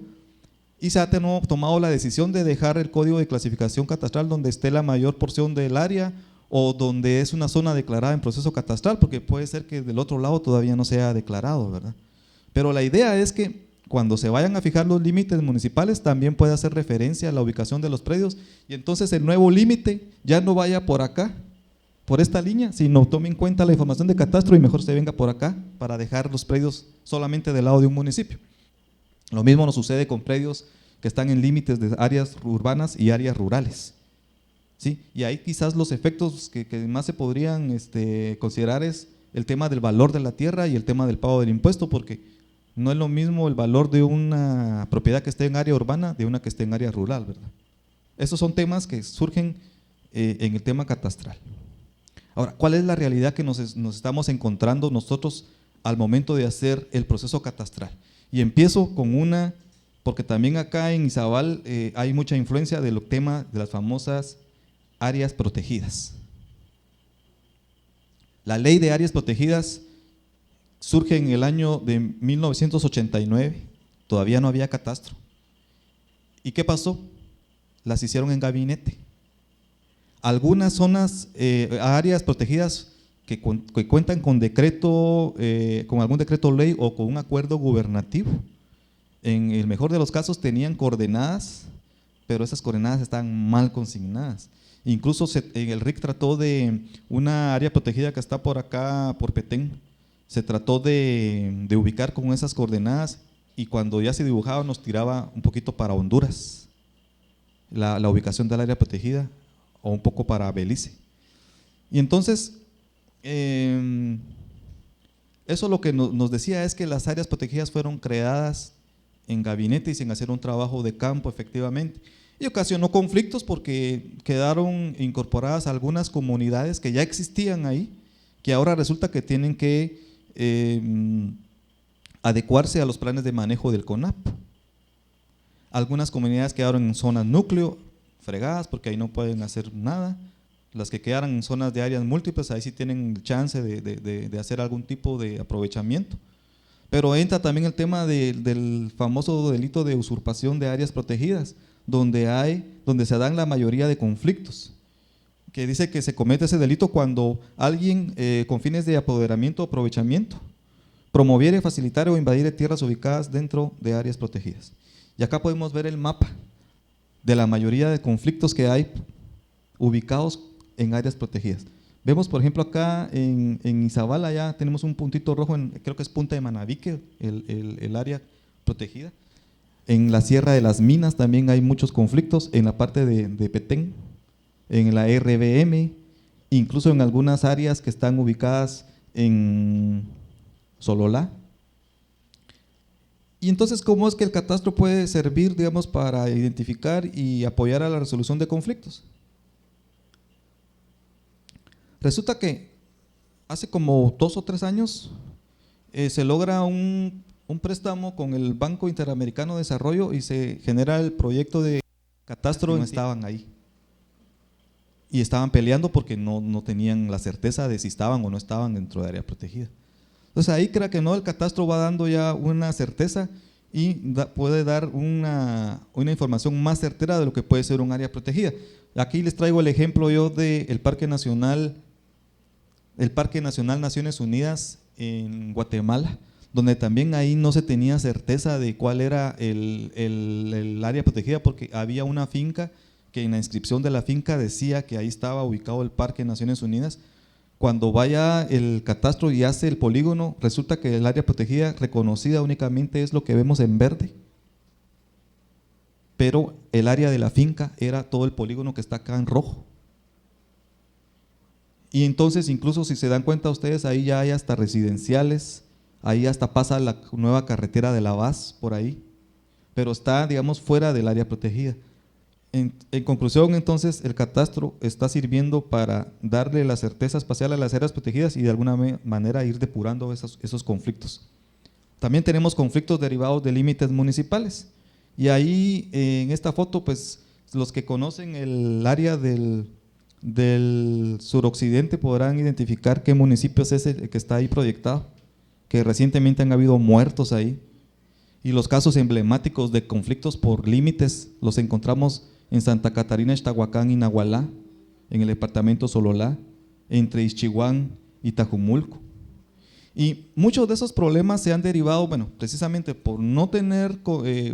y se ha tomado la decisión de dejar el código de clasificación catastral donde esté la mayor porción del área o donde es una zona declarada en proceso catastral, porque puede ser que del otro lado todavía no sea declarado, ¿verdad? Pero la idea es que cuando se vayan a fijar los límites municipales también puede hacer referencia a la ubicación de los predios, y entonces el nuevo límite ya no vaya por acá, por esta línea, sino tome en cuenta la información de catastro y mejor se venga por acá para dejar los predios solamente del lado de un municipio. Lo mismo nos sucede con predios que están en límites de áreas urbanas y áreas rurales, ¿sí? Y ahí quizás los efectos que más se podrían considerar es el tema del valor de la tierra y el tema del pago del impuesto, porque no es lo mismo el valor de una propiedad que esté en área urbana de una que esté en área rural, ¿verdad? Esos son temas que surgen en el tema catastral. Ahora, ¿cuál es la realidad que nos estamos encontrando nosotros al momento de hacer el proceso catastral? Y empiezo con una, porque también acá en Izabal hay mucha influencia del tema de las famosas áreas protegidas. La ley de áreas protegidas surge en el año de 1989, todavía no había catastro. ¿Y qué pasó? Las hicieron en gabinete. Algunas zonas, áreas protegidas que cuentan con decreto, con algún decreto ley o con un acuerdo gubernativo. En el mejor de los casos tenían coordenadas, pero esas coordenadas están mal consignadas. Incluso el RIC trató de una área protegida que está por acá, por Petén, se trató de ubicar con esas coordenadas, y cuando ya se dibujaba nos tiraba un poquito para Honduras, la ubicación del área protegida, o un poco para Belice. Y entonces, eso lo que nos decía es que las áreas protegidas fueron creadas en gabinete y sin hacer un trabajo de campo efectivamente, y ocasionó conflictos porque quedaron incorporadas algunas comunidades que ya existían ahí, que ahora resulta que tienen que adecuarse a los planes de manejo del CONAP. Algunas comunidades quedaron en zonas núcleo, fregadas porque ahí no pueden hacer nada. Las que quedaran en zonas de áreas múltiples, ahí sí tienen chance de hacer algún tipo de aprovechamiento. Pero entra también el tema del famoso delito de usurpación de áreas protegidas, donde se dan la mayoría de conflictos, que dice que se comete ese delito cuando alguien con fines de apoderamiento o aprovechamiento promoviere, facilitar o invadir tierras ubicadas dentro de áreas protegidas. Y acá podemos ver el mapa de la mayoría de conflictos que hay ubicados en áreas protegidas. Vemos, por ejemplo, acá en Izabal, ya tenemos un puntito rojo, creo que es Punta de Manabique, el área protegida. En la Sierra de las Minas también hay muchos conflictos, en la parte de Petén, en la RBM, incluso en algunas áreas que están ubicadas en Sololá. Y entonces, ¿cómo es que el catastro puede servir, digamos, para identificar y apoyar a la resolución de conflictos? Resulta que hace como 2 o 3 años se logra un préstamo con el Banco Interamericano de Desarrollo y se genera el proyecto de catastro. No estaban ahí y estaban peleando porque no tenían la certeza de si estaban o no estaban dentro de área protegida. Entonces ahí crea que no, el catastro va dando ya una certeza y puede dar una información más certera de lo que puede ser un área protegida. Aquí les traigo el ejemplo yo del Parque Nacional Naciones Unidas en Guatemala, donde también ahí no se tenía certeza de cuál era el área protegida, porque había una finca que en la inscripción de la finca decía que ahí estaba ubicado el Parque Naciones Unidas. Cuando vaya el catastro y hace el polígono, resulta que el área protegida reconocida únicamente es lo que vemos en verde, pero el área de la finca era todo el polígono que está acá en rojo. Y entonces, incluso si se dan cuenta ustedes, ahí ya hay hasta residenciales, ahí hasta pasa la nueva carretera de la Vaz por ahí, pero está, digamos, fuera del área protegida. En conclusión, entonces, el catastro está sirviendo para darle la certeza espacial a las áreas protegidas y de alguna manera ir depurando esos conflictos. También tenemos conflictos derivados de límites municipales. Y ahí en esta foto, pues los que conocen el área del suroccidente podrán identificar qué municipio es ese que está ahí proyectado, que recientemente han habido muertos ahí. Y los casos emblemáticos de conflictos por límites los encontramos en Santa Catarina, Ixtahuacán y Nahualá, en el departamento Sololá, entre Ixchihuán y Tajumulco. Y muchos de esos problemas se han derivado, bueno, precisamente por no tener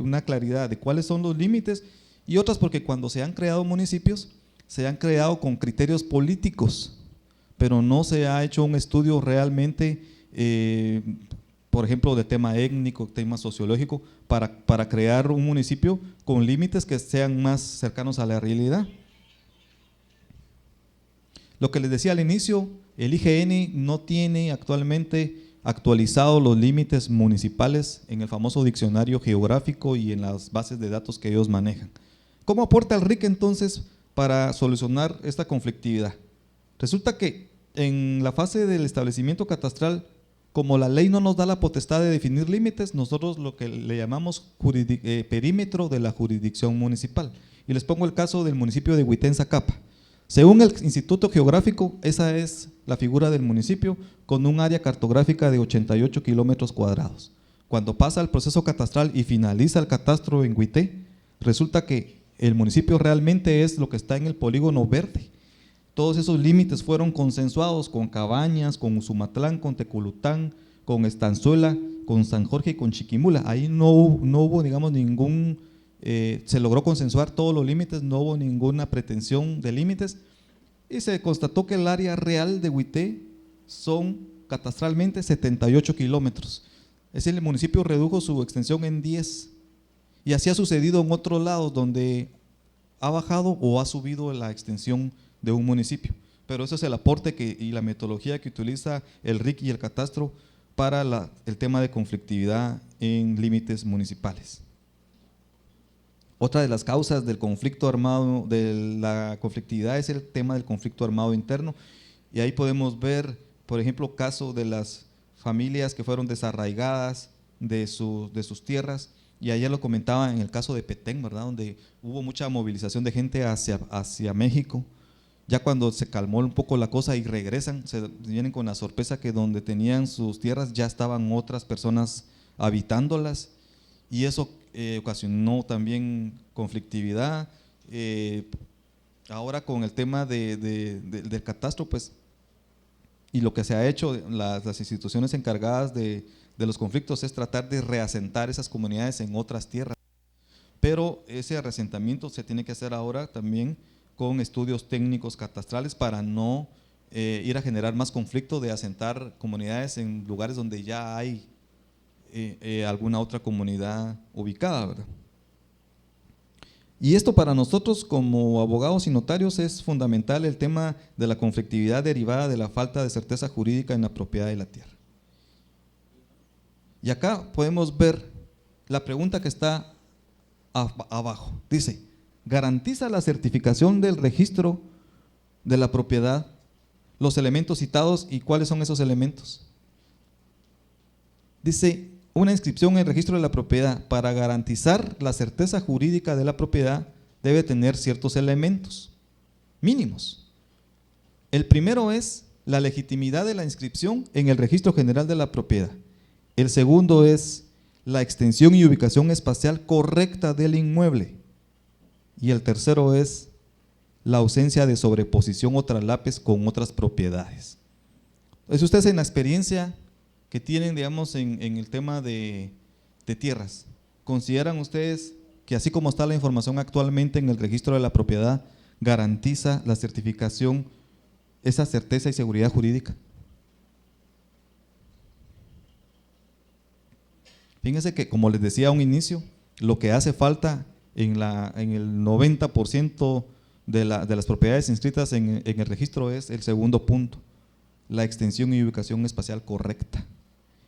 una claridad de cuáles son los límites, y otras porque cuando se han creado municipios, se han creado con criterios políticos, pero no se ha hecho un estudio realmente, por ejemplo, de tema étnico, tema sociológico, para crear un municipio con límites que sean más cercanos a la realidad. Lo que les decía al inicio, el IGN no tiene actualmente actualizado los límites municipales en el famoso diccionario geográfico y en las bases de datos que ellos manejan. ¿Cómo aporta el RIC entonces para solucionar esta conflictividad? Resulta que en la fase del establecimiento catastral, como la ley no nos da la potestad de definir límites, nosotros lo que le llamamos perímetro de la jurisdicción municipal. Y les pongo el caso del municipio de Huitén-Zacapa. Según el Instituto Geográfico, esa es la figura del municipio con un área cartográfica de 88 kilómetros cuadrados. Cuando pasa el proceso catastral y finaliza el catastro en Huité, resulta que el municipio realmente es lo que está en el polígono verde. Todos esos límites fueron consensuados con Cabañas, con Usumatlán, con Teculután, con Estanzuela, con San Jorge y con Chiquimula. Ahí no hubo, digamos, se logró consensuar todos los límites, no hubo ninguna pretensión de límites y se constató que el área real de Huité son catastralmente 78 kilómetros. Es decir, el municipio redujo su extensión en 10 y así ha sucedido en otros lados donde ha bajado o ha subido la extensión de un municipio, pero eso es el aporte y la metodología que utiliza el RIC y el catastro para el tema de conflictividad en límites municipales. Otra de las causas del conflicto armado, de la conflictividad, es el tema del conflicto armado interno, y ahí podemos ver, por ejemplo, caso de las familias que fueron desarraigadas de sus tierras, y ayer lo comentaba en el caso de Petén, ¿verdad?, donde hubo mucha movilización de gente hacia México. Ya cuando se calmó un poco la cosa y regresan, se vienen con la sorpresa que donde tenían sus tierras ya estaban otras personas habitándolas, y eso ocasionó también conflictividad. Ahora con el tema del catastro, pues, y lo que se ha hecho, las instituciones encargadas de los conflictos es tratar de reasentar esas comunidades en otras tierras, pero ese reasentamiento se tiene que hacer ahora también con estudios técnicos catastrales para no ir a generar más conflicto de asentar comunidades en lugares donde ya hay alguna otra comunidad ubicada, ¿verdad? Y esto para nosotros como abogados y notarios es fundamental, el tema de la conflictividad derivada de la falta de certeza jurídica en la propiedad de la tierra. Y acá podemos ver la pregunta que está abajo, dice: ¿garantiza la certificación del registro de la propiedad los elementos citados? ¿Y cuáles son esos elementos? Dice: una inscripción en el registro de la propiedad, para garantizar la certeza jurídica de la propiedad, debe tener ciertos elementos mínimos. El primero es la legitimidad de la inscripción en el registro general de la propiedad. El segundo es la extensión y ubicación espacial correcta del inmueble. Y el tercero es la ausencia de sobreposición o traslapes con otras propiedades. Entonces, ustedes en la experiencia que tienen, digamos, en el tema de tierras, ¿consideran ustedes que así como está la información actualmente en el registro de la propiedad, garantiza la certificación esa certeza y seguridad jurídica? Fíjense que, como les decía a un inicio, lo que hace falta en el 90% de las propiedades inscritas en el registro es el segundo punto, la extensión y ubicación espacial correcta.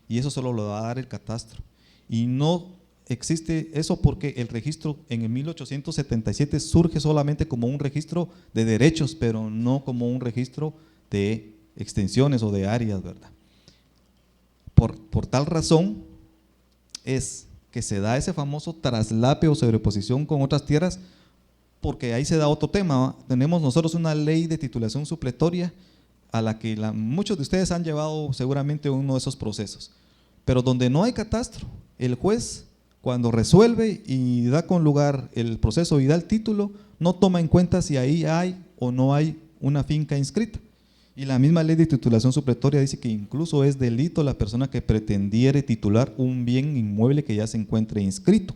Y eso solo lo va a dar el catastro. Y no existe eso porque el registro en el 1877 surge solamente como un registro de derechos, pero no como un registro de extensiones o de áreas, ¿verdad? Por tal razón, es que se da ese famoso traslape o sobreposición con otras tierras, porque ahí se da otro tema, ¿va? Tenemos nosotros una ley de titulación supletoria a la que muchos de ustedes han llevado seguramente uno de esos procesos, pero donde no hay catastro, el juez cuando resuelve y da con lugar el proceso y da el título, no toma en cuenta si ahí hay o no hay una finca inscrita. Y la misma ley de titulación supletoria dice que incluso es delito la persona que pretendiere titular un bien inmueble que ya se encuentre inscrito,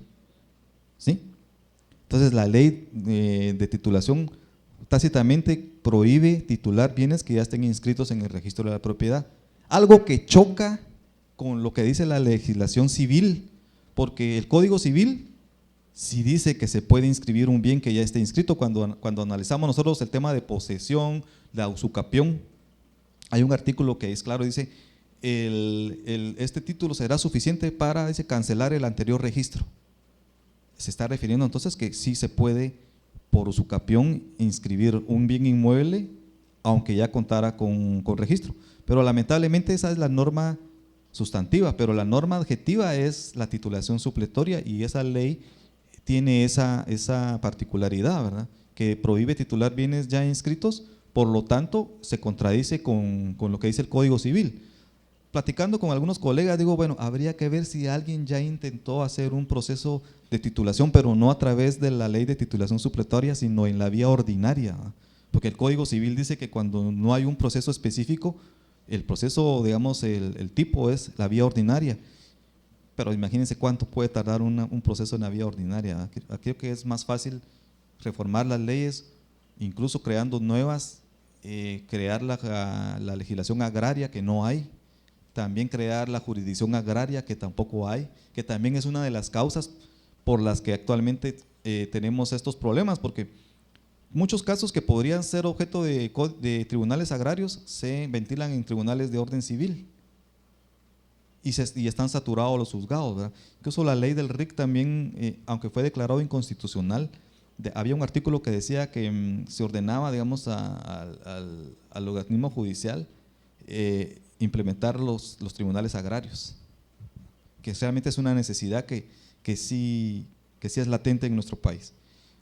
¿sí? Entonces la ley de titulación tácitamente prohíbe titular bienes que ya estén inscritos en el registro de la propiedad, algo que choca con lo que dice la legislación civil, porque el Código Civil sí dice que se puede inscribir un bien que ya esté inscrito. Cuando analizamos nosotros el tema de posesión, la usucapión, hay un artículo que es claro, dice, este título será suficiente para, dice, cancelar el anterior registro. Se está refiriendo entonces que sí se puede por usucapión inscribir un bien inmueble aunque ya contara con registro, pero lamentablemente esa es la norma sustantiva, pero la norma adjetiva es la titulación supletoria, y esa ley tiene esa particularidad, ¿verdad?, que prohíbe titular bienes ya inscritos, por lo tanto se contradice con lo que dice el Código Civil. Platicando con algunos colegas, digo, bueno, habría que ver si alguien ya intentó hacer un proceso de titulación, pero no a través de la ley de titulación supletoria, sino en la vía ordinaria, ¿verdad?, porque el Código Civil dice que cuando no hay un proceso específico, el proceso, digamos, el tipo es la vía ordinaria, pero imagínense cuánto puede tardar un proceso en la vía ordinaria. Creo que es más fácil reformar las leyes, incluso creando nuevas, crear la legislación agraria que no hay, también crear la jurisdicción agraria que tampoco hay, que también es una de las causas por las que actualmente tenemos estos problemas, porque muchos casos que podrían ser objeto de tribunales agrarios se ventilan en tribunales de orden civil y están saturados los juzgados, ¿verdad? Incluso la ley del RIC también, aunque fue declarado inconstitucional, había un artículo que decía que se ordenaba, digamos, al organismo judicial implementar los tribunales agrarios, que realmente es una necesidad que sí es latente en nuestro país.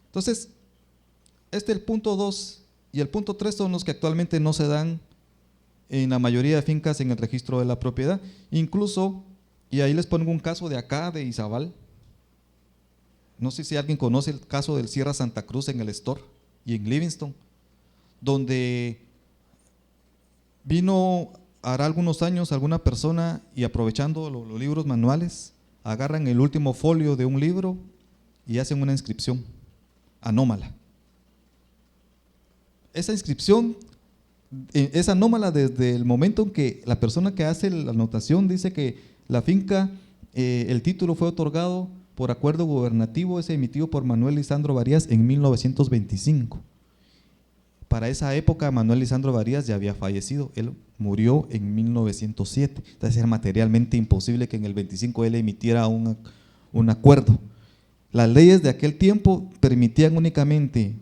Entonces, el punto 2 y el punto 3 son los que actualmente no se dan en la mayoría de fincas en el registro de la propiedad. Incluso, y ahí les pongo un caso de acá, de Izabal. No sé si alguien conoce el caso del Sierra Santa Cruz en el Store y en Livingston, donde vino hará algunos años alguna persona y aprovechando los libros manuales, agarran el último folio de un libro y hacen una inscripción anómala. Esa inscripción es anómala desde el momento en que la persona que hace la anotación dice que la finca, el título fue otorgado por acuerdo gubernativo, es emitido por Manuel Lisandro Varías en 1925. Para esa época Manuel Lisandro Varías ya había fallecido, él murió en 1907, entonces era materialmente imposible que en el 25 él emitiera un acuerdo. Las leyes de aquel tiempo permitían únicamente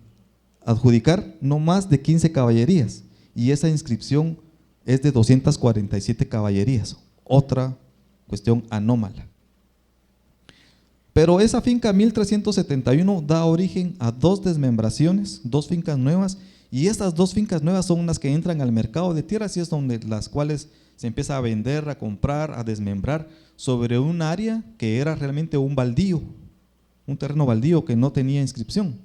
adjudicar no más de 15 caballerías, y esa inscripción es de 247 caballerías, otra cuestión anómala. Pero esa finca 1371 da origen a 2 desmembraciones, 2 fincas nuevas, y estas 2 fincas nuevas son las que entran al mercado de tierras, y es donde las cuales se empieza a vender, a comprar, a desmembrar sobre un área que era realmente un baldío, un terreno baldío que no tenía inscripción.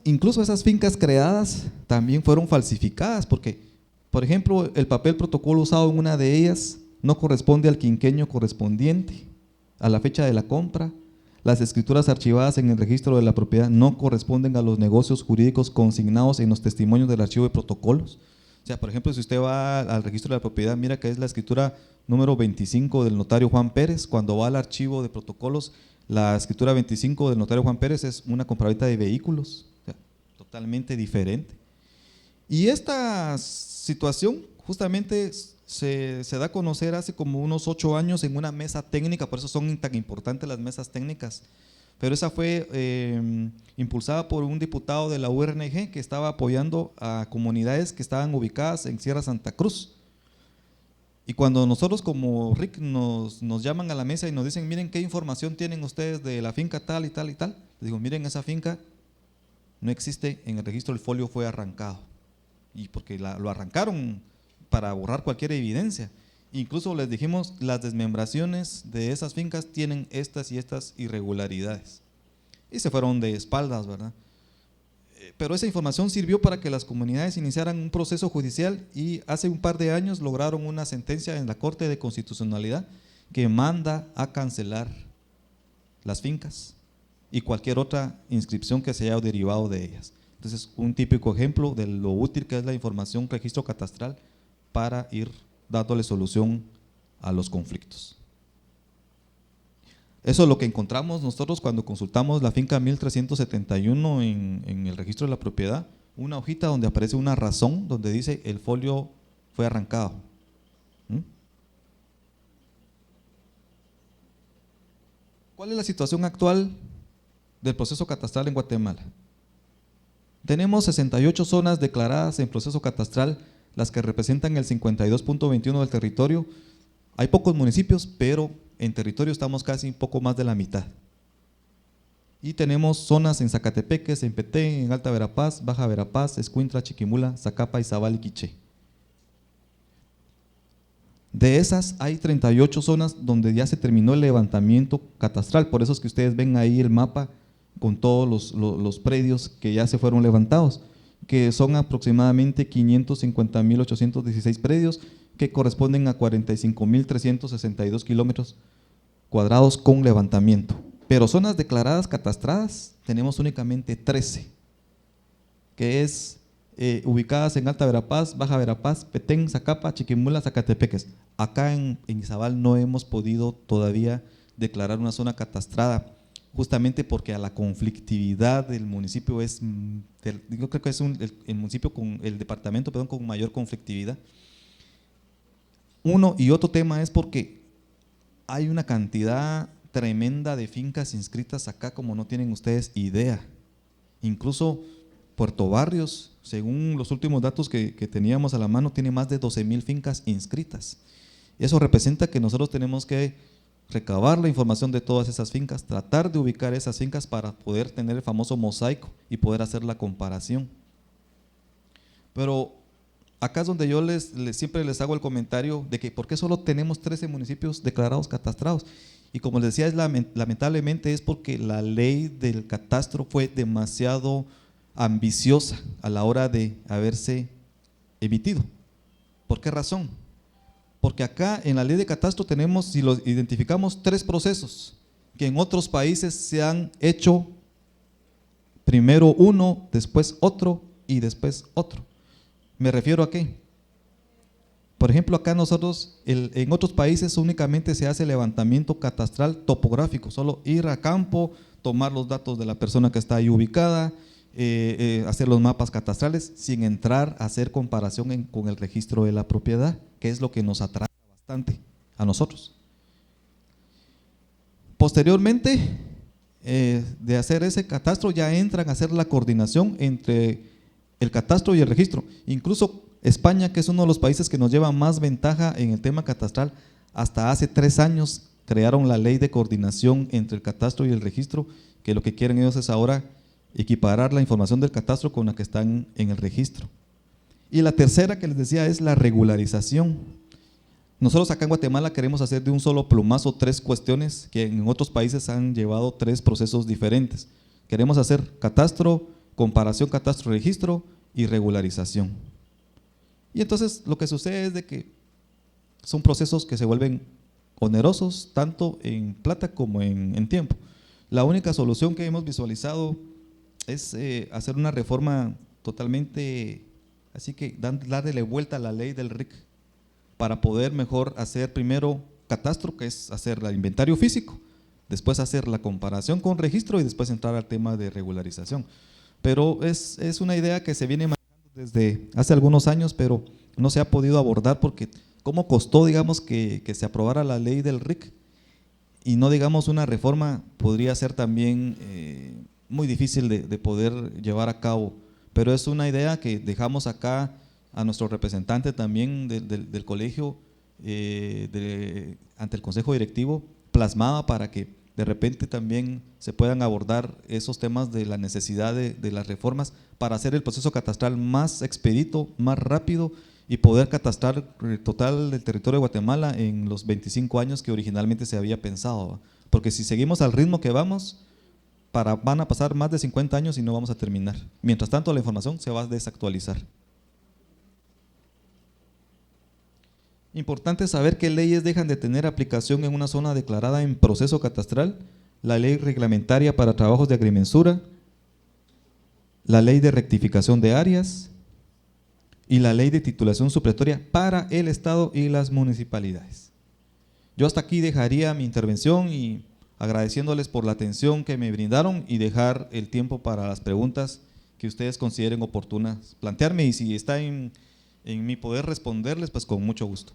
Incluso esas fincas creadas también fueron falsificadas, porque, por ejemplo, el papel protocolo usado en una de ellas no corresponde al quinquenio correspondiente a la fecha de la compra. Las escrituras archivadas en el registro de la propiedad no corresponden a los negocios jurídicos consignados en los testimonios del archivo de protocolos. O sea, por ejemplo, si usted va al registro de la propiedad, mira que es la escritura número 25 del notario Juan Pérez. Cuando va al archivo de protocolos, la escritura 25 del notario Juan Pérez es una compraventa de vehículos, o sea, totalmente diferente. Y esta situación justamente se da a conocer hace como unos 8 años en una mesa técnica, por eso son tan importantes las mesas técnicas, pero esa fue impulsada por un diputado de la URNG que estaba apoyando a comunidades que estaban ubicadas en Sierra Santa Cruz. Y cuando nosotros como RIC nos llaman a la mesa y nos dicen, miren qué información tienen ustedes de la finca tal y tal y tal, les digo, miren, esa finca no existe en el registro, el folio fue arrancado. Y porque lo arrancaron para borrar cualquier evidencia. Incluso les dijimos, las desmembraciones de esas fincas tienen estas y estas irregularidades. Y se fueron de espaldas, ¿verdad? Pero esa información sirvió para que las comunidades iniciaran un proceso judicial y hace un par de años lograron una sentencia en la Corte de Constitucionalidad que manda a cancelar las fincas y cualquier otra inscripción que se haya derivado de ellas. Entonces, un típico ejemplo de lo útil que es la información registro catastral para ir dándole solución a los conflictos. Eso es lo que encontramos nosotros cuando consultamos la finca 1371 en el registro de la propiedad, una hojita donde aparece una razón donde dice el folio fue arrancado. ¿Cuál es la situación actual del proceso catastral en Guatemala? Tenemos 68 zonas declaradas en proceso catastral, las que representan el 52.21 del territorio. Hay pocos municipios, pero en territorio estamos casi un poco más de la mitad. Y tenemos zonas en Zacatepeques, en Petén, en Alta Verapaz, Baja Verapaz, Escuintla, Chiquimula, Zacapa, Izabal y Quiché. De esas hay 38 zonas donde ya se terminó el levantamiento catastral, por eso es que ustedes ven ahí el mapa con todos los predios que ya se fueron levantados, que son aproximadamente 550.816 predios, que corresponden a 45.362 kilómetros cuadrados con levantamiento. Pero zonas declaradas catastradas tenemos únicamente 13, que es ubicadas en Alta Verapaz, Baja Verapaz, Petén, Zacapa, Chiquimula, Zacatepeques. Acá en Izabal no hemos podido todavía declarar una zona catastrada, justamente porque a la conflictividad del municipio yo creo que es el municipio con el departamento, perdón, con mayor conflictividad. Uno y otro tema es porque hay una cantidad tremenda de fincas inscritas acá como no tienen ustedes idea. Incluso Puerto Barrios, según los últimos datos que teníamos a la mano, tiene más de 12,000 fincas inscritas. Eso representa que nosotros tenemos que recabar la información de todas esas fincas, tratar de ubicar esas fincas para poder tener el famoso mosaico y poder hacer la comparación. Pero acá es donde yo siempre les hago el comentario de que ¿por qué solo tenemos 13 municipios declarados catastrados? Y como les decía, lamentablemente es porque la ley del catastro fue demasiado ambiciosa a la hora de haberse emitido. ¿Por qué razón? Porque acá en la ley de catastro tenemos, si lo identificamos, 3 procesos que en otros países se han hecho primero uno, después otro y después otro. ¿Me refiero a qué? Por ejemplo, acá nosotros, en otros países únicamente se hace levantamiento catastral topográfico, solo ir a campo, tomar los datos de la persona que está ahí ubicada, hacer los mapas catastrales sin entrar a hacer comparación con el registro de la propiedad, que es lo que nos atrasa bastante a nosotros. Posteriormente de hacer ese catastro ya entran a hacer la coordinación entre el catastro y el registro. Incluso España, que es uno de los países que nos lleva más ventaja en el tema catastral, hasta hace 3 años crearon la ley de coordinación entre el catastro y el registro, que lo que quieren ellos es ahora equiparar la información del catastro con la que están en el registro. Y la tercera que les decía es la regularización. Nosotros acá en Guatemala queremos hacer de un solo plumazo 3 cuestiones que en otros países han llevado 3 procesos diferentes. Queremos hacer catastro, comparación catastro-registro y regularización. Y entonces lo que sucede es de que son procesos que se vuelven onerosos tanto en plata como en tiempo. La única solución que hemos visualizado es hacer una reforma totalmente, así que darle vuelta a la ley del RIC para poder mejor hacer primero catastro, que es hacer el inventario físico, después hacer la comparación con registro y después entrar al tema de regularización. Pero es una idea que se viene manejando desde hace algunos años, pero no se ha podido abordar porque cómo costó, digamos, que se aprobara la ley del RIC y no, digamos, una reforma podría ser también muy difícil de poder llevar a cabo, pero es una idea que dejamos acá a nuestro representante también del colegio ante el Consejo Directivo plasmada para que de repente también se puedan abordar esos temas de la necesidad de las reformas para hacer el proceso catastral más expedito, más rápido y poder catastrar el total del territorio de Guatemala en los 25 años que originalmente se había pensado. Porque si seguimos al ritmo que vamos, van a pasar más de 50 años y no vamos a terminar. Mientras tanto, la información se va a desactualizar. Importante saber qué leyes dejan de tener aplicación en una zona declarada en proceso catastral: la ley reglamentaria para trabajos de agrimensura, la ley de rectificación de áreas y la ley de titulación supletoria para el Estado y las municipalidades. Yo hasta aquí dejaría mi intervención y agradeciéndoles por la atención que me brindaron y dejar el tiempo para las preguntas que ustedes consideren oportunas plantearme, y si está en mi poder responderles, pues con mucho gusto.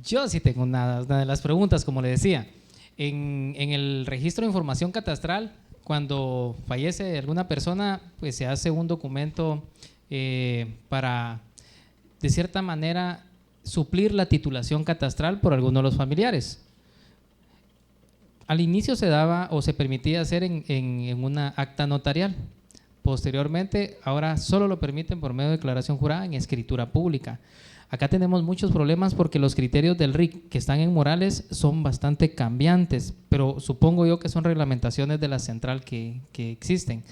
Yo sí tengo una de las preguntas, como le decía. En el registro de información catastral, cuando fallece alguna persona, pues se hace un documento para, de cierta manera, suplir la titulación catastral por alguno de los familiares. Al inicio se daba o se permitía hacer en una acta notarial. Posteriormente, ahora solo lo permiten por medio de declaración jurada en escritura pública. Acá tenemos muchos problemas porque los criterios del RIC que están en Morales son bastante cambiantes, pero supongo yo que son reglamentaciones de la central que existen.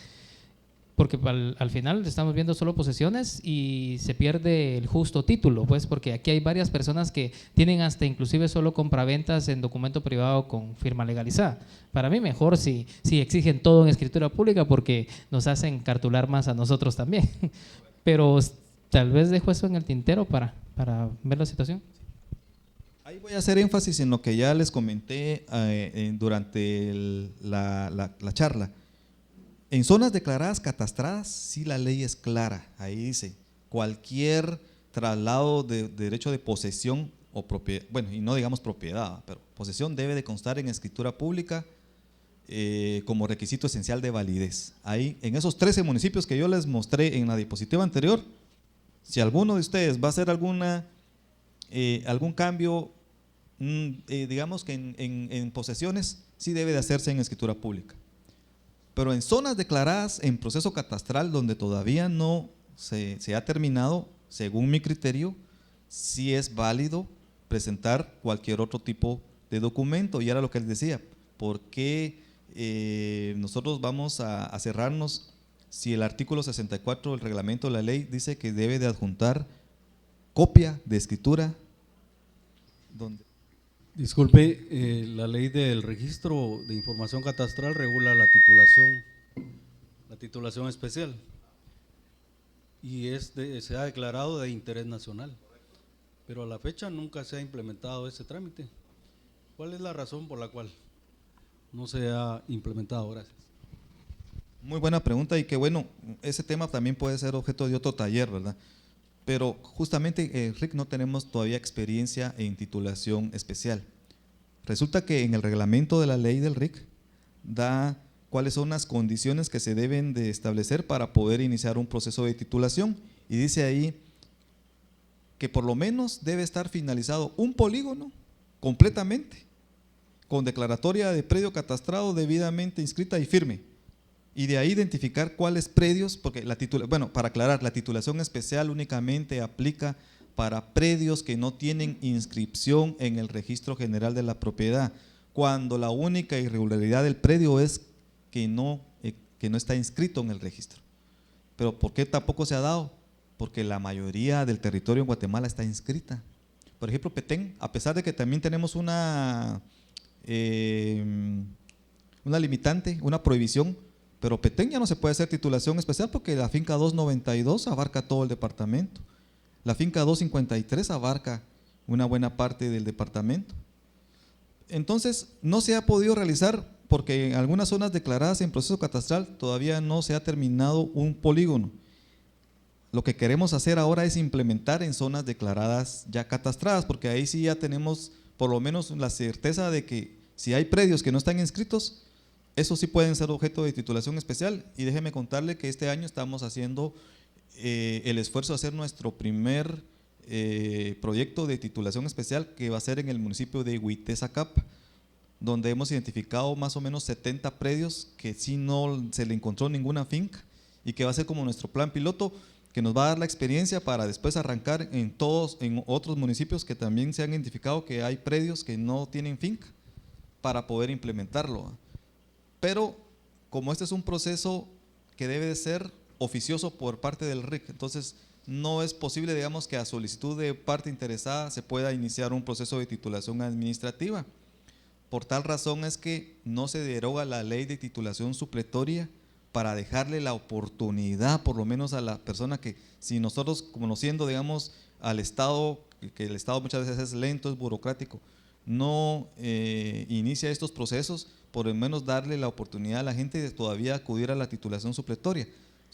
Porque al final estamos viendo solo posesiones y se pierde el justo título, pues, porque aquí hay varias personas que tienen hasta inclusive solo compraventas en documento privado con firma legalizada. Para mí mejor si exigen todo en escritura pública, porque nos hacen cartular más a nosotros también. Pero tal vez dejo eso en el tintero para ver la situación. Ahí voy a hacer énfasis en lo que ya les comenté durante la charla. En zonas declaradas catastradas, sí, la ley es clara. Ahí dice: cualquier traslado de derecho de posesión o propiedad, bueno, y no digamos propiedad, pero posesión, debe de constar en escritura pública como requisito esencial de validez. Ahí, en esos 13 municipios que yo les mostré en la diapositiva anterior, si alguno de ustedes va a hacer algún cambio, digamos que en posesiones, sí debe de hacerse en escritura pública. Pero en zonas declaradas en proceso catastral, donde todavía no se ha terminado, según mi criterio, sí es válido presentar cualquier otro tipo de documento. Y era lo que les decía: ¿por qué nosotros vamos a cerrarnos si el artículo 64 del reglamento de la ley dice que debe de adjuntar copia de escritura? Disculpe, la ley del registro de información catastral regula la titulación especial, y se ha declarado de interés nacional, pero a la fecha nunca se ha implementado ese trámite. ¿Cuál es la razón por la cual no se ha implementado? Gracias. Muy buena pregunta, y que bueno, ese tema también puede ser objeto de otro taller, ¿verdad? Pero justamente, RIC, no tenemos todavía experiencia en titulación especial. Resulta que en el reglamento de la ley del RIC da cuáles son las condiciones que se deben de establecer para poder iniciar un proceso de titulación, y dice ahí que por lo menos debe estar finalizado un polígono completamente, con declaratoria de predio catastrado debidamente inscrita y firme. Y de ahí identificar cuáles predios, porque para aclarar, la titulación especial únicamente aplica para predios que no tienen inscripción en el registro general de la propiedad, cuando la única irregularidad del predio es que no está inscrito en el registro. Pero ¿por qué tampoco se ha dado? Porque la mayoría del territorio en Guatemala está inscrita. Por ejemplo, Petén, a pesar de que también tenemos una limitante, una prohibición, pero Petén ya no se puede hacer titulación especial porque la finca 292 abarca todo el departamento. La finca 253 abarca una buena parte del departamento. Entonces, no se ha podido realizar porque en algunas zonas declaradas en proceso catastral todavía no se ha terminado un polígono. Lo que queremos hacer ahora es implementar en zonas declaradas ya catastradas, porque ahí sí ya tenemos por lo menos la certeza de que si hay predios que no están inscritos, esos sí pueden ser objeto de titulación especial. Y déjeme contarle que este año estamos haciendo el esfuerzo de hacer nuestro primer proyecto de titulación especial, que va a ser en el municipio de Huitezacapa, donde hemos identificado más o menos 70 predios que sí no se le encontró ninguna finca, y que va a ser como nuestro plan piloto, que nos va a dar la experiencia para después arrancar en otros municipios que también se han identificado que hay predios que no tienen finca, para poder implementarlo. Pero como este es un proceso que debe de ser oficioso por parte del RIC, entonces no es posible, digamos, que a solicitud de parte interesada se pueda iniciar un proceso de titulación administrativa. Por tal razón es que no se deroga la ley de titulación supletoria, para dejarle la oportunidad, por lo menos a la persona que, si nosotros, conociendo, digamos, al Estado, que el Estado muchas veces es lento, es burocrático, no inicia estos procesos, por lo menos darle la oportunidad a la gente de todavía acudir a la titulación supletoria,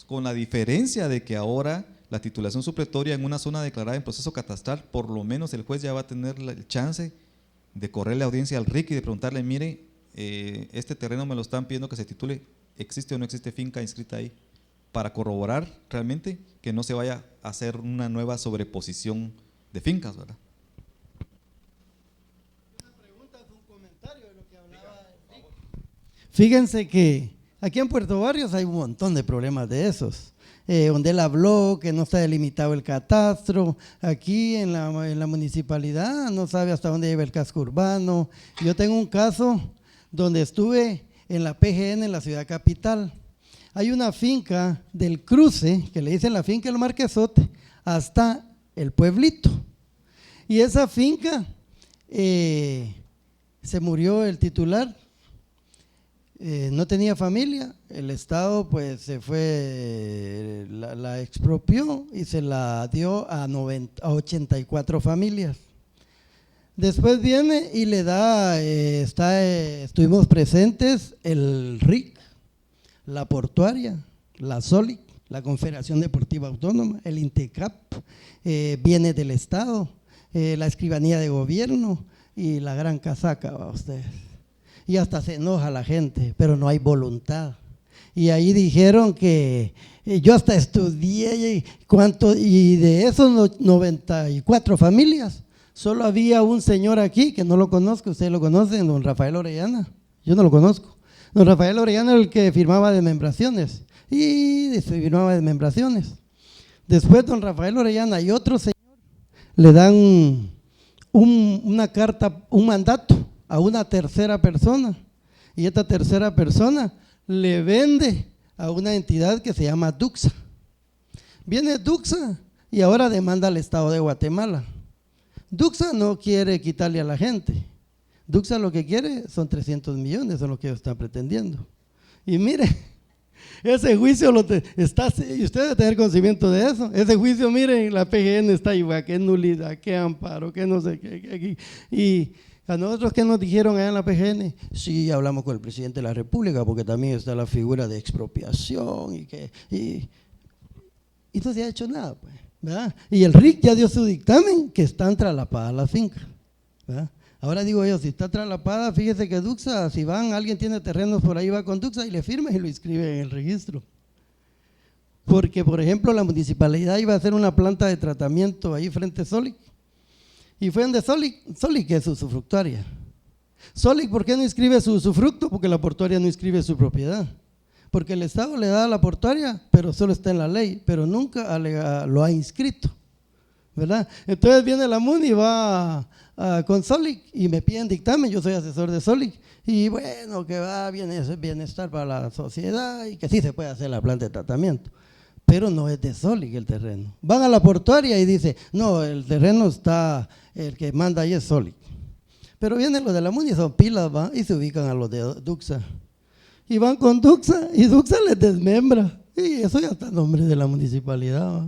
con la diferencia de que ahora la titulación supletoria en una zona declarada en proceso catastral, por lo menos el juez ya va a tener el chance de correrle audiencia al RIC y de preguntarle, mire, este terreno me lo están pidiendo que se titule, ¿existe o no existe finca inscrita ahí? Para corroborar realmente que no se vaya a hacer una nueva sobreposición de fincas, ¿verdad? Una pregunta, un comentario de lo que hablaba Enrique. Fíjense que aquí en Puerto Barrios hay un montón de problemas de esos. Donde él habló que no está delimitado el catastro, aquí en la municipalidad no sabe hasta dónde lleva el casco urbano. Yo tengo un caso donde estuve en la PGN en la ciudad capital. Hay una finca del cruce, que le dicen la finca del Marquesote, hasta el pueblito. Y esa finca, se murió el titular, no tenía familia, el Estado pues se fue, la expropió y se la dio a 84 familias. Después viene y le da, estuvimos presentes el RIC, la Portuaria, la SOLIC, la Confederación Deportiva Autónoma, el INTECAP, viene del Estado, la Escribanía de Gobierno y la Gran Casaca, va ustedes. Y hasta se enoja la gente, pero no hay voluntad. Y ahí dijeron que yo hasta estudié y de esos 94 familias, solo había un señor aquí, que no lo conozco, ustedes lo conocen, don Rafael Orellana, yo no lo conozco. Don Rafael Orellana era el que firmaba desmembraciones, y firmaba desmembraciones. Después don Rafael Orellana y otro señor le dan una carta, un mandato a una tercera persona, y esta tercera persona le vende a una entidad que se llama Duxa. Viene Duxa y ahora demanda al Estado de Guatemala. Duxa no quiere quitarle a la gente, Duxa lo que quiere son 300 millones, son lo que ellos están pretendiendo. Y mire, ese juicio está, y usted debe tener conocimiento de eso, ese juicio, miren, la PGN está igual, qué nulidad, qué amparo, qué no sé qué. Y a nosotros, ¿qué nos dijeron allá en la PGN? Sí, hablamos con el presidente de la República, porque también está la figura de expropiación y no se ha hecho nada, pues, ¿verdad? Y el RIC ya dio su dictamen que están traslapadas las fincas, ¿verdad? Ahora digo yo, si está traslapada, fíjese que Duxa, si alguien tiene terrenos por ahí, va con Duxa y le firma y lo inscribe en el registro. Porque, por ejemplo, la municipalidad iba a hacer una planta de tratamiento ahí frente a Solic, y fue donde Solic es su usufructuaria. Solic, ¿por qué no inscribe su usufructo? Porque la portuaria no inscribe su propiedad. Porque el Estado le da a la portuaria, pero solo está en la ley, pero nunca lo ha inscrito, ¿verdad? Entonces viene la MUNI y va con Solic y me piden dictamen, yo soy asesor de Solic, y bueno, que va bienestar para la sociedad y que sí se puede hacer la planta de tratamiento, pero no es de Solic el terreno. Van a la portuaria y dice, no, el terreno está, el que manda ahí es Solic. Pero vienen los de la MUNI, son pilas, ¿va? Y se ubican a los de Duxa. Y van con Duxa y Duxa les desmembra. Y eso ya está en nombre de la municipalidad, ¿va?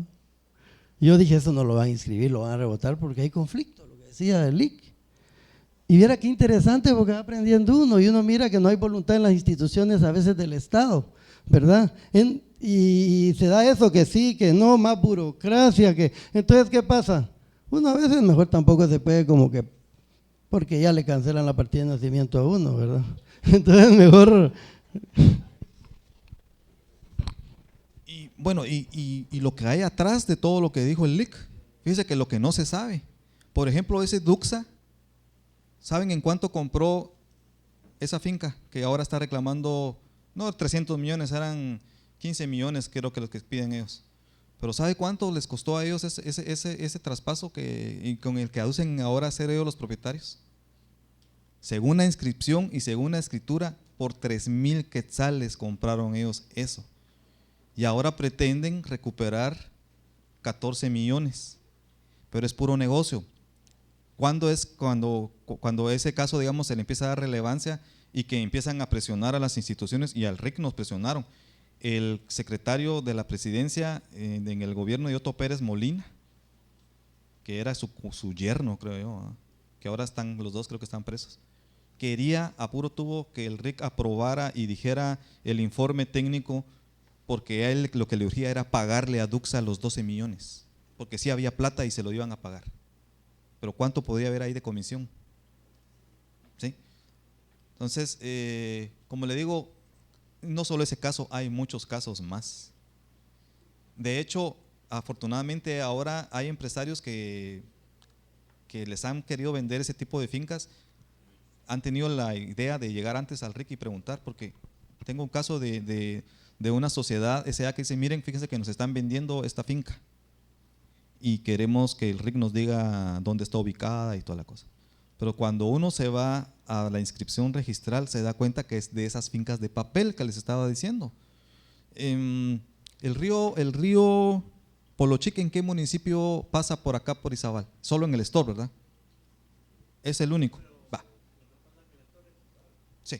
Yo dije, eso no lo van a inscribir, lo van a rebotar porque hay conflicto, lo que decía el LIC. Y viera qué interesante porque va aprendiendo uno y uno mira que no hay voluntad en las instituciones a veces del Estado, ¿verdad? Y se da eso que sí, que no, más burocracia, que entonces ¿qué pasa? Uno a veces mejor tampoco se puede como que, porque ya le cancelan la partida de nacimiento a uno, ¿verdad? Entonces mejor. Y Bueno, y lo que hay atrás de todo lo que dijo el LIC, fíjese que lo que no se sabe, por ejemplo, ese Duxa, ¿saben en cuánto compró esa finca que ahora está reclamando? No 300 millones, eran 15 millones creo que los que piden ellos. Pero ¿sabe cuánto les costó a ellos ese traspaso y con el que aducen ahora ser ellos los propietarios? Según la inscripción y según la escritura, por 3,000 quetzales compraron ellos eso. Y ahora pretenden recuperar 14 millones, pero es puro negocio. ¿Cuándo es cuando ese caso, digamos, se le empieza a dar relevancia y que empiezan a presionar a las instituciones? Y al RIC nos presionaron. El secretario de la presidencia en el gobierno de Otto Pérez Molina, que era su yerno, creo yo, que ahora están los dos, creo que están presos, quería, apuro tuvo que el RIC aprobara y dijera el informe técnico, porque a él lo que le urgía era pagarle a Duxa los 12 millones, porque sí había plata y se lo iban a pagar. Pero ¿cuánto podría haber ahí de comisión? ¿Sí? Entonces, como le digo, no solo ese caso, hay muchos casos más. De hecho, afortunadamente ahora hay empresarios que les han querido vender ese tipo de fincas, han tenido la idea de llegar antes al RIC y preguntar, porque tengo un caso de una sociedad SA que dice, miren, fíjense que nos están vendiendo esta finca y queremos que el RIC nos diga dónde está ubicada y toda la cosa. Pero cuando uno se va a la inscripción registral se da cuenta que es de esas fincas de papel que les estaba diciendo. El río Polochic, ¿en qué municipio pasa por acá por Izabal? Solo en el Store, ¿verdad? Es el único. Va. Sí,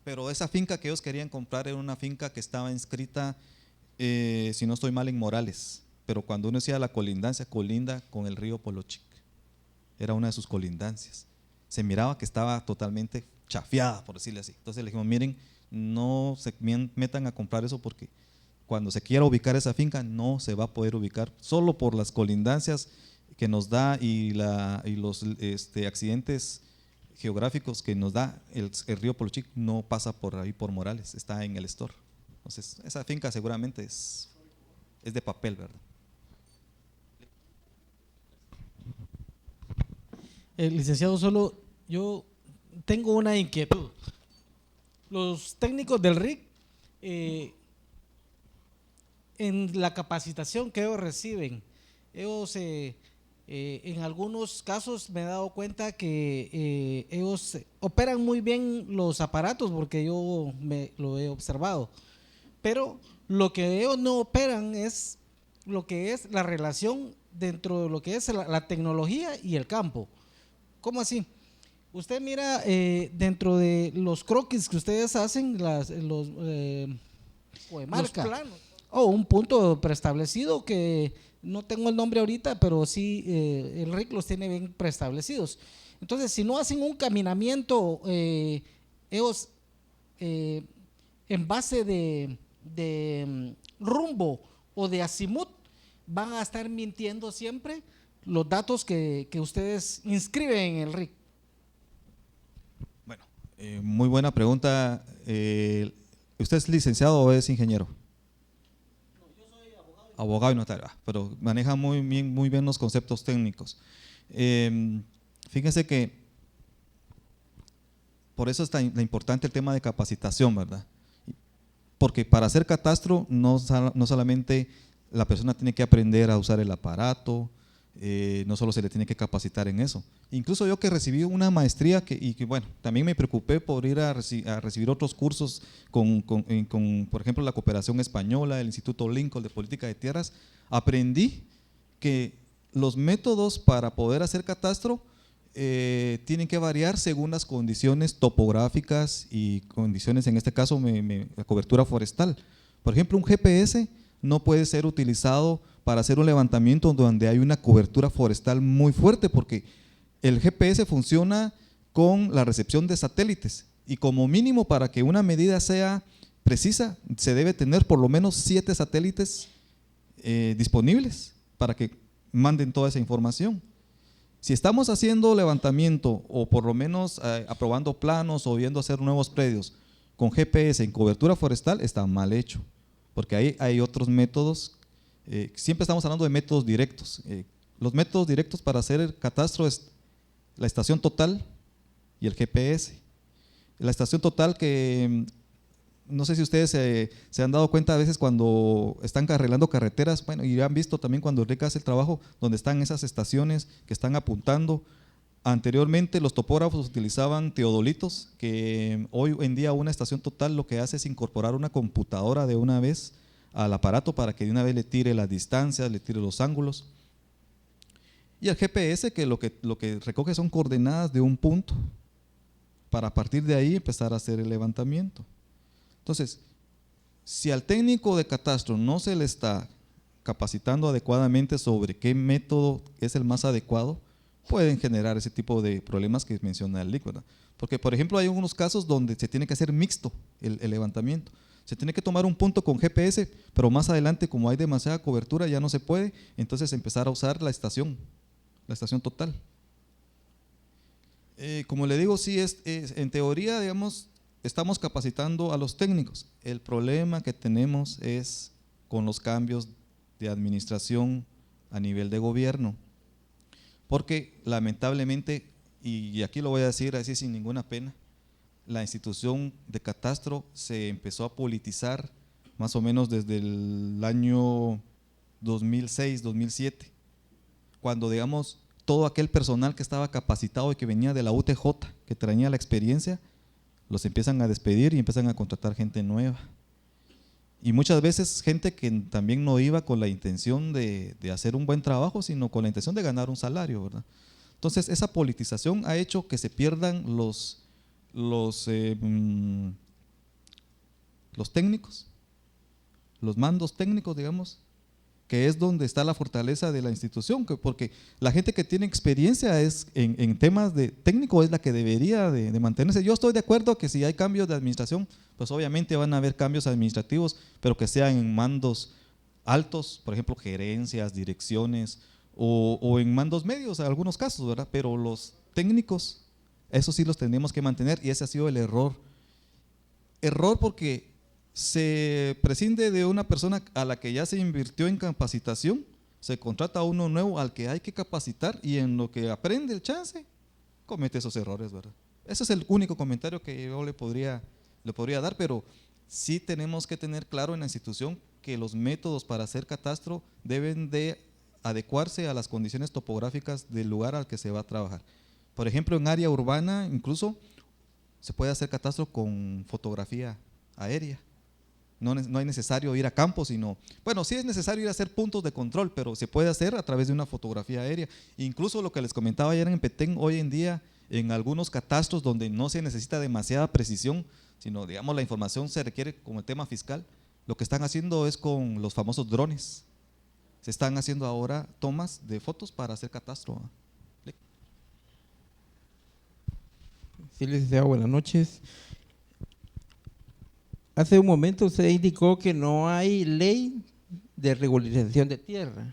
pero esa finca que ellos querían comprar era una finca que estaba inscrita, si no estoy mal, en Morales. Pero cuando uno decía la colindancia, colinda con el río Polochic. Era una de sus colindancias. Se miraba que estaba totalmente chafiada, por decirle así. Entonces le dijimos, miren, no se metan a comprar eso porque cuando se quiera ubicar esa finca no se va a poder ubicar solo por las colindancias que nos da y los accidentes geográficos que nos da el río Polochic. No pasa por ahí por Morales, está en el Store. Entonces esa finca seguramente es de papel, ¿verdad? Licenciado, solo yo tengo una inquietud. Los técnicos del RIC, en la capacitación que ellos reciben, ellos en algunos casos me he dado cuenta que ellos operan muy bien los aparatos, porque yo lo he observado, pero lo que ellos no operan es lo que es la relación dentro de lo que es la tecnología y el campo. ¿Cómo así? Usted mira dentro de los croquis que ustedes hacen, los planos, un punto preestablecido que no tengo el nombre ahorita, pero sí el RIC los tiene bien preestablecidos. Entonces, si no hacen un caminamiento, ellos en base de rumbo o de azimut van a estar mintiendo siempre los datos que ustedes inscriben en el RIC. Bueno, muy buena pregunta. ¿Usted es licenciado o es ingeniero? No, yo soy abogado. Abogado y notario, pero maneja muy bien los conceptos técnicos. Fíjense que por eso es tan importante el tema de capacitación, ¿verdad? Porque para hacer catastro no solamente la persona tiene que aprender a usar el aparato, no solo se le tiene que capacitar en eso. Incluso yo que recibí una maestría y que bueno, también me preocupé por ir a recibir otros cursos con, por ejemplo, la Cooperación Española, el Instituto Lincoln de Política de Tierras, aprendí que los métodos para poder hacer catastro tienen que variar según las condiciones topográficas y condiciones, en este caso, la cobertura forestal. Por ejemplo, un GPS no puede ser utilizado para hacer un levantamiento donde hay una cobertura forestal muy fuerte, porque el GPS funciona con la recepción de satélites y como mínimo para que una medida sea precisa se debe tener por lo menos 7 satélites disponibles para que manden toda esa información. Si estamos haciendo levantamiento o por lo menos aprobando planos o viendo hacer nuevos predios con GPS en cobertura forestal, está mal hecho, porque ahí hay otros métodos. Siempre estamos hablando de métodos directos. Los métodos directos para hacer el catastro es la estación total y el GPS. La estación total que no sé si ustedes se han dado cuenta a veces cuando están arreglando carreteras, bueno, y han visto también cuando Rick hace el trabajo, donde están esas estaciones que están apuntando. Anteriormente los topógrafos utilizaban teodolitos, que hoy en día una estación total lo que hace es incorporar una computadora de una vez al aparato para que de una vez le tire las distancias, le tire los ángulos. Y el GPS que lo que recoge son coordenadas de un punto, para a partir de ahí empezar a hacer el levantamiento. Entonces, si al técnico de catastro no se le está capacitando adecuadamente sobre qué método es el más adecuado, pueden generar ese tipo de problemas que menciona el LIC, ¿verdad? Porque, por ejemplo, hay algunos casos donde se tiene que hacer mixto el levantamiento. Se tiene que tomar un punto con GPS, pero más adelante, como hay demasiada cobertura, ya no se puede, entonces empezar a usar la estación total. Como le digo, sí, en teoría, digamos, estamos capacitando a los técnicos. El problema que tenemos es con los cambios de administración a nivel de gobierno. Porque lamentablemente, y aquí lo voy a decir así sin ninguna pena, la institución de catastro se empezó a politizar más o menos desde el año 2006, 2007, cuando digamos todo aquel personal que estaba capacitado y que venía de la UTJ, que traía la experiencia, los empiezan a despedir y empiezan a contratar gente nueva. Y muchas veces gente que también no iba con la intención de hacer un buen trabajo, sino con la intención de ganar un salario, ¿verdad? Entonces esa politización ha hecho que se pierdan los técnicos, los mandos técnicos, digamos, que es donde está la fortaleza de la institución, porque la gente que tiene experiencia en temas de técnico es la que debería de mantenerse. Yo estoy de acuerdo que si hay cambios de administración, pues obviamente van a haber cambios administrativos, pero que sean en mandos altos, por ejemplo, gerencias, direcciones, o en mandos medios, en algunos casos, ¿verdad? Pero los técnicos, eso sí los tenemos que mantener, y ese ha sido el error. Error porque se prescinde de una persona a la que ya se invirtió en capacitación, se contrata a uno nuevo al que hay que capacitar, y en lo que aprende el chance, comete esos errores, ¿verdad? Ese es el único comentario que yo le podría dar, pero sí tenemos que tener claro en la institución que los métodos para hacer catastro deben de adecuarse a las condiciones topográficas del lugar al que se va a trabajar. Por ejemplo, en área urbana incluso se puede hacer catastro con fotografía aérea. No es necesario ir a campo, sino, bueno, sí es necesario ir a hacer puntos de control, pero se puede hacer a través de una fotografía aérea. Incluso lo que les comentaba ayer en Petén, hoy en día en algunos catastros donde no se necesita demasiada precisión, sino digamos la información se requiere como el tema fiscal, lo que están haciendo es con los famosos drones. Se están haciendo ahora tomas de fotos para hacer catastro. Sí, licenciado, buenas noches. Hace un momento usted indicó que no hay ley de regularización de tierra.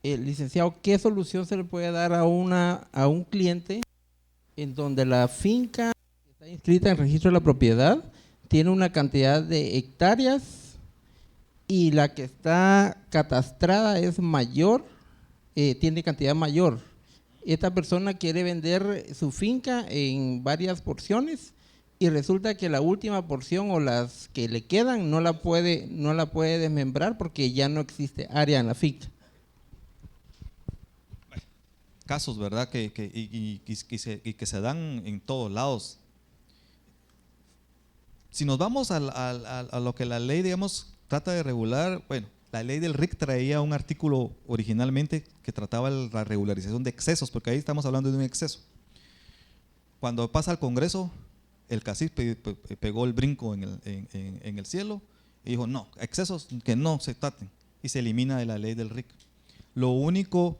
Licenciado, ¿qué solución se le puede dar a un cliente en donde la finca está inscrita en el registro de la propiedad tiene una cantidad de hectáreas y la que está catastrada es mayor, tiene cantidad mayor? Esta persona quiere vender su finca en varias porciones y resulta que la última porción o las que le quedan no la puede desmembrar porque ya no existe área en la finca. Casos, ¿verdad? Que se dan en todos lados. Si nos vamos a lo que la ley, digamos, trata de regular, bueno, la ley del RIC traía un artículo originalmente que trataba la regularización de excesos, porque ahí estamos hablando de un exceso. Cuando pasa al Congreso, el cacique pegó el brinco en el cielo y dijo, no, excesos que no se traten, y se elimina de la ley del RIC. Lo único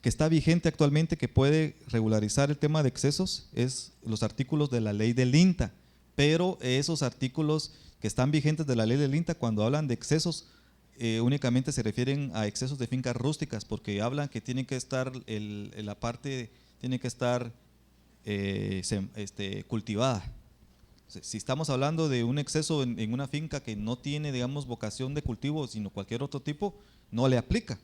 que está vigente actualmente que puede regularizar el tema de excesos es los artículos de la ley del INTA, pero esos artículos que están vigentes de la ley del INTA, cuando hablan de excesos, únicamente se refieren a excesos de fincas rústicas, porque hablan que tiene que estar la parte tiene que estar cultivada. Si estamos hablando de un exceso en una finca que no tiene, digamos, vocación de cultivo, sino cualquier otro tipo, no le aplica.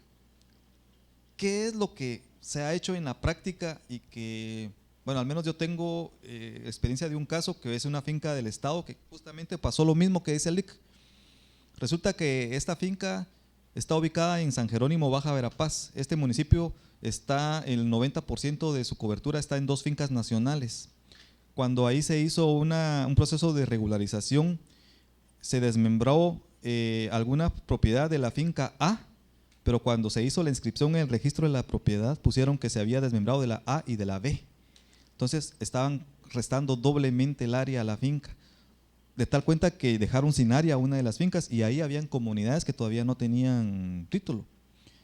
¿Qué es lo que se ha hecho en la práctica y que, bueno, al menos yo tengo experiencia de un caso que es una finca del estado que justamente pasó lo mismo que dice el LIC? Resulta que esta finca está ubicada en San Jerónimo, Baja Verapaz. Este municipio está, el 90% de su cobertura está en 2 fincas nacionales. Cuando ahí se hizo un proceso de regularización, se desmembró alguna propiedad de la finca A, pero cuando se hizo la inscripción en el registro de la propiedad pusieron que se había desmembrado de la A y de la B. Entonces estaban restando doblemente el área a la finca, de tal cuenta que dejaron sin área una de las fincas y ahí habían comunidades que todavía no tenían título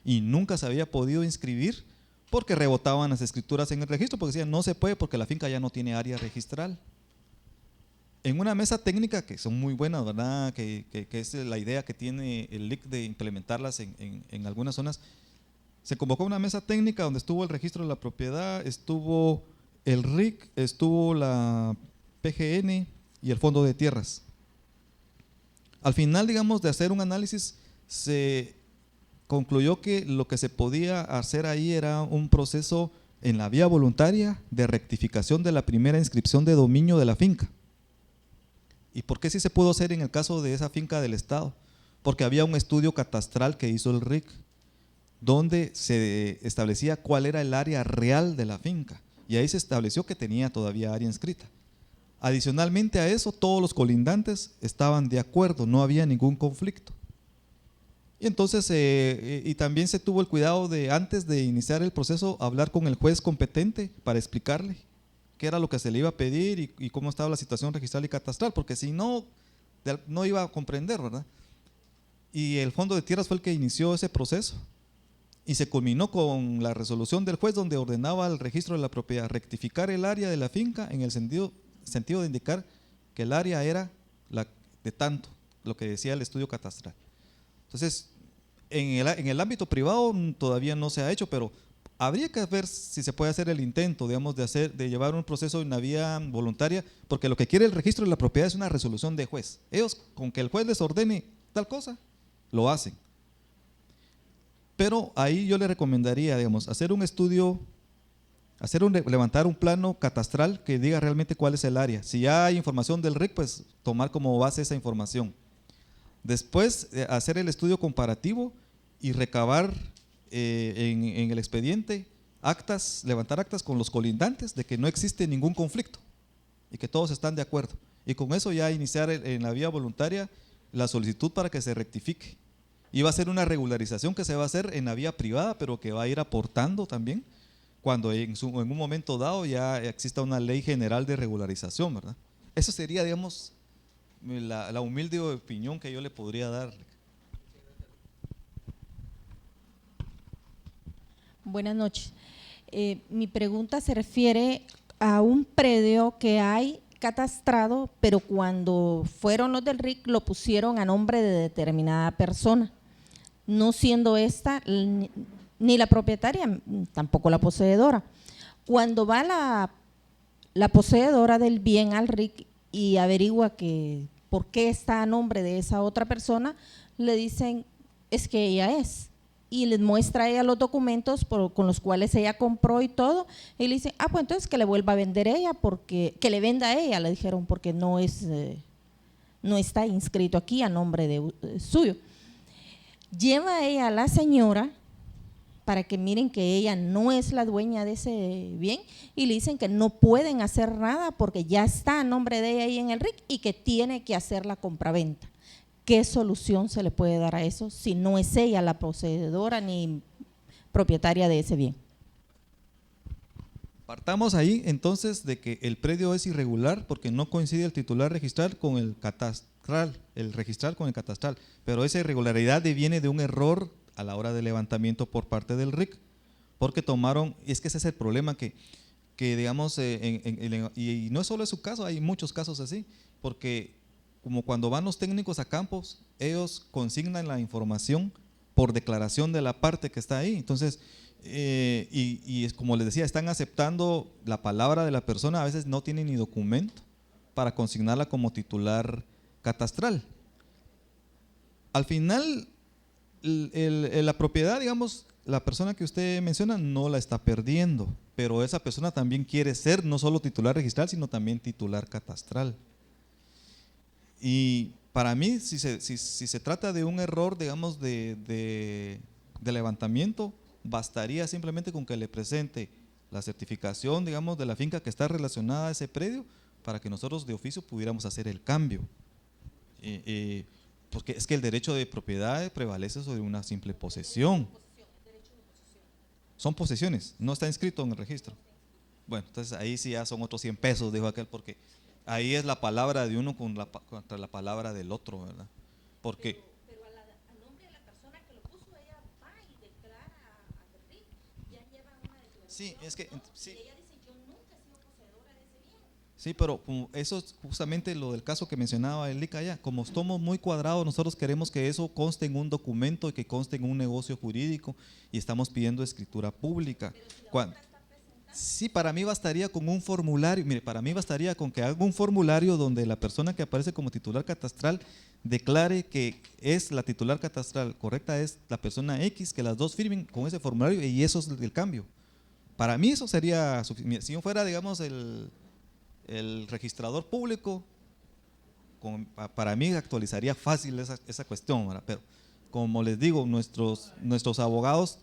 y nunca se había podido inscribir porque rebotaban las escrituras en el registro, porque decían no se puede porque la finca ya no tiene área registral. En una mesa técnica, que son muy buenas, ¿verdad? Que es la idea que tiene el LIC de implementarlas en algunas zonas, se convocó una mesa técnica donde estuvo el registro de la propiedad, estuvo el RIC, estuvo la PGN y el Fondo de Tierras. Al final, digamos, de hacer un análisis, se concluyó que lo que se podía hacer ahí era un proceso en la vía voluntaria de rectificación de la primera inscripción de dominio de la finca. ¿Y por qué sí se pudo hacer en el caso de esa finca del estado? Porque había un estudio catastral que hizo el RIC, donde se establecía cuál era el área real de la finca, y ahí se estableció que tenía todavía área inscrita. Adicionalmente a eso, todos los colindantes estaban de acuerdo, no había ningún conflicto. Y entonces, y también se tuvo el cuidado de, antes de iniciar el proceso, hablar con el juez competente para explicarle qué era lo que se le iba a pedir y cómo estaba la situación registral y catastral, porque si no, no iba a comprender, ¿verdad? Y el Fondo de Tierras fue el que inició ese proceso y se culminó con la resolución del juez donde ordenaba al registro de la propiedad rectificar el área de la finca en el sentido de indicar que el área era la de tanto, lo que decía el estudio catastral. Entonces, en el ámbito privado todavía no se ha hecho, pero habría que ver si se puede hacer el intento, digamos, de llevar un proceso en la vía voluntaria, porque lo que quiere el registro de la propiedad es una resolución de juez. Ellos, con que el juez les ordene tal cosa, lo hacen. Pero ahí yo le recomendaría, digamos, hacer un estudio, levantar un plano catastral que diga realmente cuál es el área. Si ya hay información del RIC, pues tomar como base esa información. Después hacer el estudio comparativo y recabar en el expediente actas, levantar actas con los colindantes de que no existe ningún conflicto y que todos están de acuerdo. Y con eso ya iniciar en la vía voluntaria la solicitud para que se rectifique. Y va a ser una regularización que se va a hacer en la vía privada, pero que va a ir aportando también cuando en un momento dado ya exista una ley general de regularización, ¿verdad? Eso sería, digamos, la humilde opinión que yo le podría dar. Buenas noches. Mi pregunta se refiere a un predio que hay catastrado, pero cuando fueron los del RIC lo pusieron a nombre de determinada persona, no siendo esta ni la propietaria, tampoco la poseedora. Cuando va la poseedora del bien al RIC y averigua que por qué está a nombre de esa otra persona, le dicen es que ella es, y les muestra a ella los documentos con los cuales ella compró y todo, y le dicen, pues entonces que le vuelva a vender ella, porque que le venda a ella, le dijeron, porque no está inscrito aquí a nombre de suyo. Lleva a ella a la señora para que miren que ella no es la dueña de ese bien y le dicen que no pueden hacer nada porque ya está a nombre de ella ahí en el RIC y que tiene que hacer la compraventa. ¿Qué solución se le puede dar a eso si no es ella la poseedora ni propietaria de ese bien? Partamos ahí entonces de que el predio es irregular porque no coincide el titular registral con el catastral, el registral con el catastral, pero esa irregularidad viene de un error a la hora del levantamiento por parte del RIC, porque tomaron, y es que ese es el problema que digamos, y no es solo en su caso, hay muchos casos así, porque como cuando van los técnicos a campos, ellos consignan la información por declaración de la parte que está ahí, entonces, y es como les decía, están aceptando la palabra de la persona, a veces no tienen ni documento para consignarla como titular catastral. Al final, la propiedad, digamos, la persona que usted menciona no la está perdiendo, pero esa persona también quiere ser no solo titular registral, sino también titular catastral. Y para mí, si se trata de un error, digamos, de levantamiento, bastaría simplemente con que le presente la certificación, digamos, de la finca que está relacionada a ese predio para que nosotros de oficio pudiéramos hacer el cambio. Porque es que el derecho de propiedad prevalece sobre una simple posesión. Son posesiones, no está inscrito en el registro. Bueno, entonces ahí sí ya son otros 100 pesos, dijo aquel, porque ahí es la palabra de uno contra la palabra del otro, ¿verdad? Porque Pero a nombre de la persona que lo puso, ella va y declara a RIC, ya lleva una declaración. sí, es que ¿no? sí. Y ella dice, yo nunca he sido poseedora de ese bien. Sí, pero eso es justamente lo del caso que mencionaba el ICA ya. Como estamos muy cuadrados, nosotros queremos que eso conste en un documento y que conste en un negocio jurídico y estamos pidiendo escritura pública. Sí, para mí bastaría con un formulario. Mire, para mí bastaría con que haga un formulario donde la persona que aparece como titular catastral declare que es la titular catastral correcta, es la persona X, que las dos firmen con ese formulario y eso es el cambio. Para mí eso sería suficiente. Si yo fuera, digamos, el registrador público, para mí actualizaría fácil esa cuestión, ¿verdad? Pero como les digo, nuestros abogados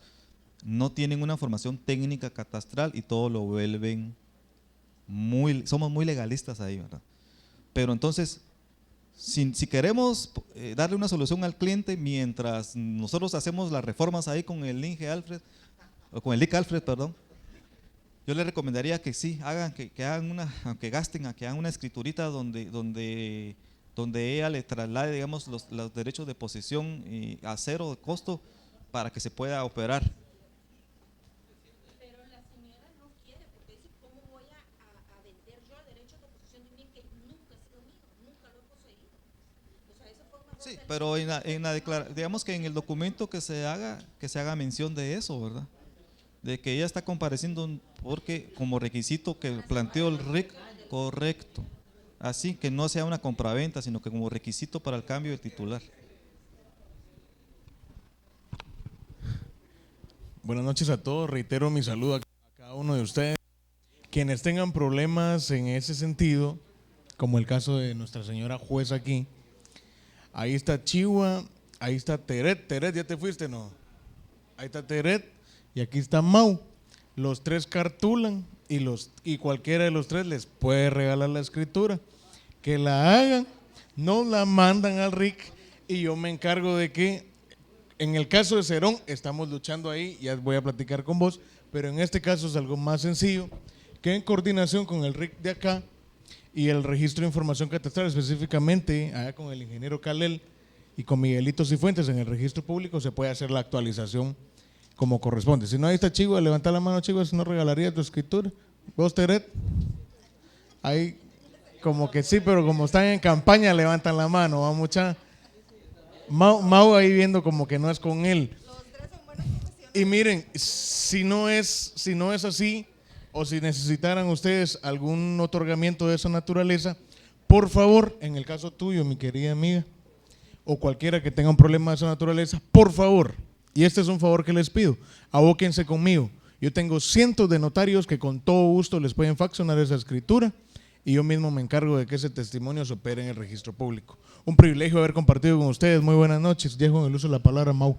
no tienen una formación técnica catastral y todo lo vuelven somos muy legalistas ahí, ¿verdad? Pero entonces, si queremos darle una solución al cliente mientras nosotros hacemos las reformas ahí con el INGE Alfred, o con el IC Alfred, perdón, yo les recomendaría que sí, que hagan aunque gasten, que hagan una escriturita donde ella le traslade, digamos, los derechos de posesión a cero de costo para que se pueda operar. Pero la señora no quiere, porque dice, ¿cómo voy a vender yo derechos de posesión de un bien que nunca ha sido mío, nunca lo he poseído? O sea, eso fue un error Sí, del- pero en la declaración, digamos que en el documento que se haga mención de eso, ¿verdad? De que ella está compareciendo porque como requisito que planteó el RIC, correcto. Así que no sea una compraventa, sino que como requisito para el cambio de titular. Buenas noches a todos, reitero mi saludo a cada uno de ustedes. Quienes tengan problemas en ese sentido, como el caso de nuestra señora jueza aquí, ahí está Chihuahua, ahí está Teret. Teret, ¿ya te fuiste? No. Ahí está Teret y aquí está Mau. Los tres cartulan y cualquiera de los tres les puede regalar la escritura. Que la hagan, nos la mandan al RIC y yo me encargo de que en el caso de Cerón estamos luchando ahí, ya voy a platicar con vos, pero en este caso es algo más sencillo, que en coordinación con el RIC de acá y el registro de información catastral, específicamente allá con el ingeniero Calel y con Miguelito Cifuentes en el registro público, se puede hacer la actualización como corresponde. Si no, ahí está Chihuahua, levanta la mano Chihuahua, si no regalaría tu escritura. ¿Vos, Teret? Ahí como que sí, pero como están en campaña levantan la mano, va mucha. Mau ahí viendo como que no es con él. Y miren, si no es así, o si necesitaran ustedes algún otorgamiento de esa naturaleza, por favor, en el caso tuyo, mi querida amiga, o cualquiera que tenga un problema de esa naturaleza, por favor, y este es un favor que les pido, abóquense conmigo. Yo tengo cientos de notarios que con todo gusto les pueden faccionar esa escritura y yo mismo me encargo de que ese testimonio se opere en el registro público. Un privilegio haber compartido con ustedes. Muy buenas noches. Dejo en el uso de la palabra Mau.